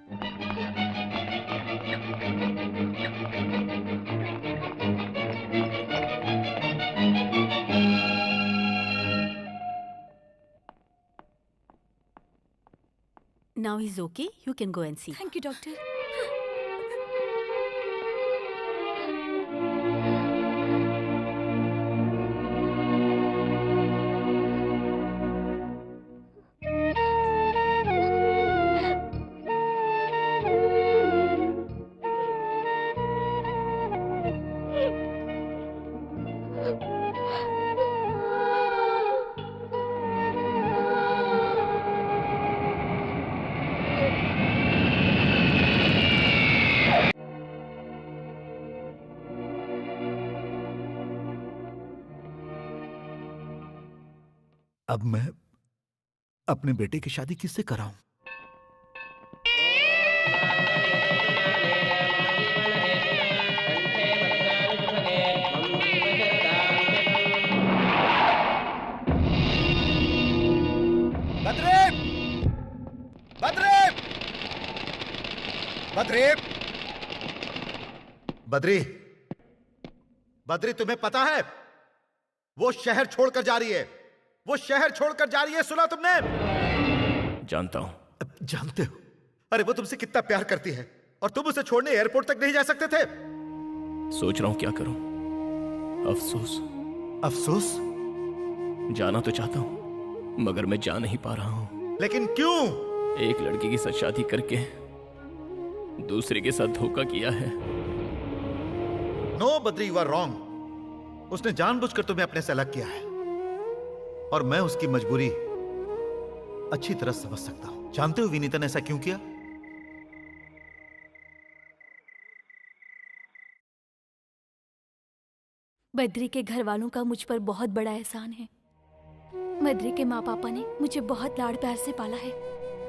[SPEAKER 3] Now he's okay. You can go and see.
[SPEAKER 7] Thank you, doctor.
[SPEAKER 8] अब मैं अपने बेटे की शादी किससे कराऊं?
[SPEAKER 9] बद्री! बद्री! बद्री!
[SPEAKER 8] बद्री, बद्री, तुम्हें पता है वो शहर छोड़कर जा रही है, वो शहर छोड़कर जा रही है, सुना तुमने?
[SPEAKER 2] जानता हूं।
[SPEAKER 8] जानते हो? अरे वो तुमसे कितना प्यार करती है और तुम उसे छोड़ने एयरपोर्ट तक नहीं जा सकते थे।
[SPEAKER 2] सोच रहा हूं क्या करूं। अफसोस।
[SPEAKER 8] अफसोस?
[SPEAKER 2] जाना तो चाहता हूं मगर मैं जा नहीं पा रहा हूं।
[SPEAKER 8] लेकिन क्यों?
[SPEAKER 2] एक लड़की के साथ शादी करके दूसरे के साथ धोखा किया है।
[SPEAKER 8] No Badri, you are wrong. उसने जानबूझकर तुम्हें अपने से अलग किया है और मैं उसकी मजबूरी अच्छी तरह समझ सकता हूं। जानते हो विनीता ने ऐसा क्यों किया?
[SPEAKER 5] बद्री के घर वालों का मुझ पर बहुत बड़ा एहसान है। बद्री के माँ पापा ने मुझे बहुत लाड़ प्यार से पाला है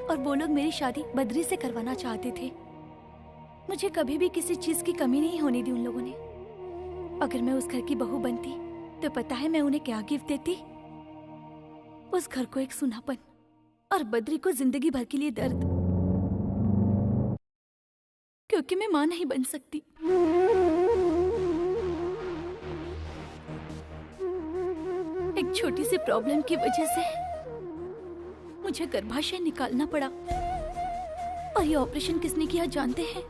[SPEAKER 5] और वो लोग मेरी शादी बद्री से करवाना चाहते थे। मुझे कभी भी किसी चीज की कमी नहीं होने दी उन लोगों ने। अगर मैं उस घर की बहू बनती तो पता है मैं उन्हें क्या गिफ्ट देती? उस घर को एक सुनापन और बद्री को जिंदगी भर के लिए दर्द, क्योंकि मैं मां नहीं बन सकती। एक छोटी सी प्रॉब्लम की वजह से मुझे गर्भाशय निकालना पड़ा और ये ऑपरेशन किसने किया जानते हैं?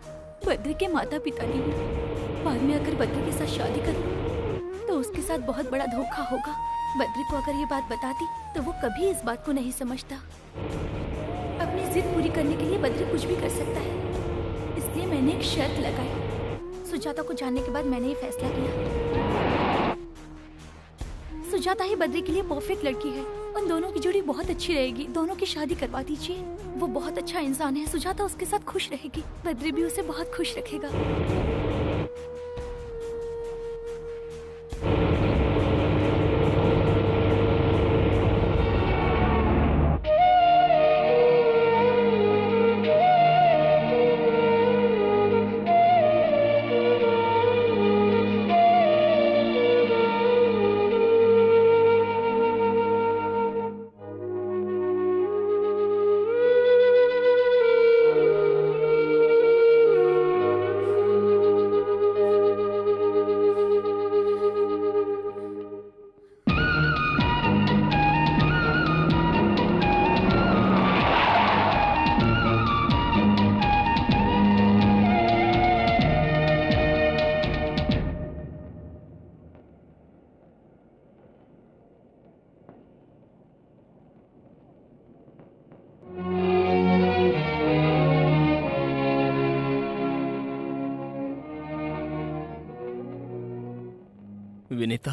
[SPEAKER 5] बद्री के माता पिता ने। बाद में अगर बद्री के साथ शादी करूं तो उसके साथ बहुत बड़ा धोखा होगा। बद्री को अगर ये बात बताती तो वो कभी इस बात को नहीं समझता। अपनी जिद पूरी करने के लिए बद्री कुछ भी कर सकता है, इसलिए मैंने एक शर्त लगाई। सुजाता को जानने के बाद मैंने ये फैसला किया, सुजाता ही बद्री के लिए परफेक्ट लड़की है। उन दोनों की जोड़ी बहुत अच्छी रहेगी। दोनों की शादी करवा दीजिए। वो बहुत अच्छा इंसान है। सुजाता उसके साथ खुश रहेगी, बद्री भी उसे बहुत खुश रखेगा।
[SPEAKER 2] विनीता,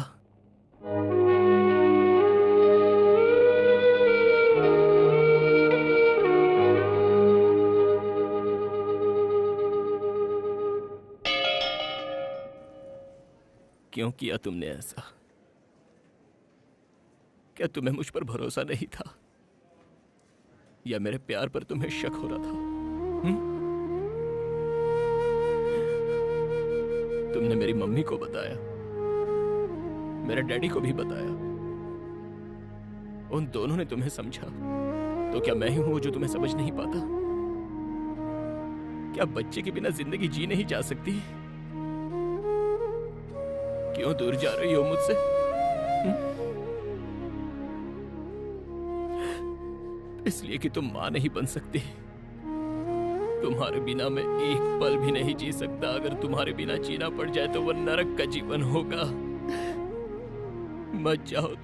[SPEAKER 2] क्यों किया तुमने ऐसा? क्या तुम्हें मुझ पर भरोसा नहीं था या मेरे प्यार पर तुम्हें शक हो रहा था? तुमने मेरी मम्मी को बताया, मेरे डैडी को भी बताया, उन दोनों ने तुम्हें समझा, तो क्या मैं ही हूं जो तुम्हें समझ नहीं पाता? क्या बच्चे के बिना जिंदगी जी नहीं जा सकती? क्यों दूर जा रही हो मुझसे? इसलिए कि तुम मां नहीं बन सकती। तुम्हारे बिना मैं एक पल भी नहीं जी सकता। अगर तुम्हारे बिना जीना पड़ जाए तो वो नरक का जीवन होगा। मत जाओ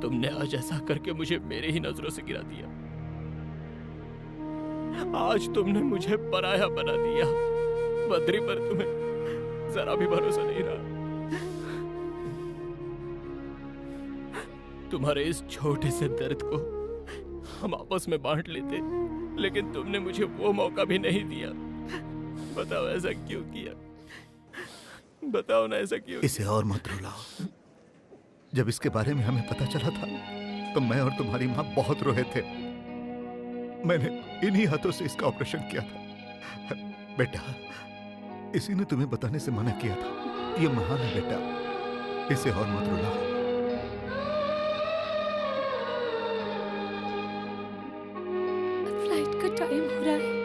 [SPEAKER 2] तुमने आज ऐसा करके मुझे मेरे ही नजरों से गिरा दिया। आज तुमने मुझे पराया बना दिया। बद्री पर तुम्हें जरा भी भरोसा नहीं रहा। तुम्हारे इस छोटे से दर्द को हम आपस में बांट लेते, लेकिन तुमने मुझे वो मौका भी नहीं दिया। बताओ ऐसा क्यों किया? बताओ ना ऐसा क्यों?
[SPEAKER 8] इसे और मत रुलाओ। जब इसके बारे में हमें पता चला था तो मैं और तुम्हारी माँ बहुत रोए थे। मैंने इन्हीं हाथों से इसका ऑपरेशन किया था। बेटा, इसी ने तुम्हें बताने से मना किया था। ये महान है बेटा, इसे और मत रुलाओ।
[SPEAKER 7] फ्लाइट का टाइम हो रहा है।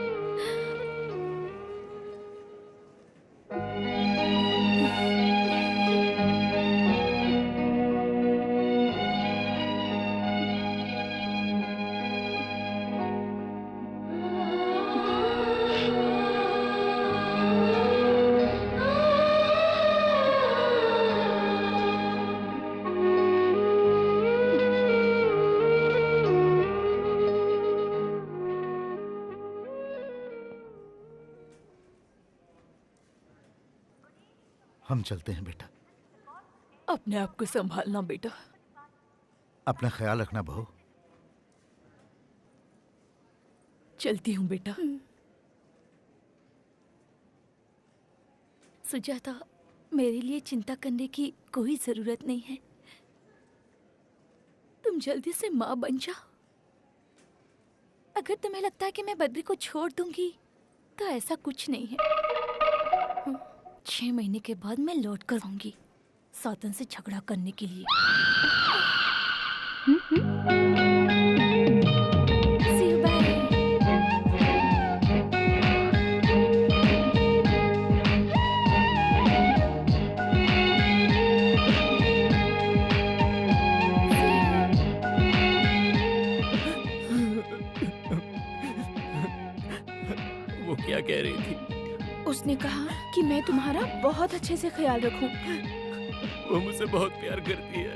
[SPEAKER 8] हम चलते हैं बेटा।
[SPEAKER 3] अपने आप को संभालना बेटा।
[SPEAKER 8] अपना ख्याल रखना बहू।
[SPEAKER 3] चलती हूँ बेटा।
[SPEAKER 5] सुजाता, मेरे लिए चिंता करने की कोई जरूरत नहीं है। तुम जल्दी से माँ बन जाओ। अगर तुम्हें लगता है कि मैं बद्री को छोड़ दूंगी तो ऐसा कुछ नहीं है। 6 महीने के बाद मैं लौट कर आऊंगी साधन से झगड़ा करने के लिए। See you, bye.
[SPEAKER 2] वो क्या कह रही थी?
[SPEAKER 7] उसने कहा कि मैं तुम्हारा बहुत अच्छे से ख्याल रखूं।
[SPEAKER 2] वो मुझसे बहुत प्यार करती है।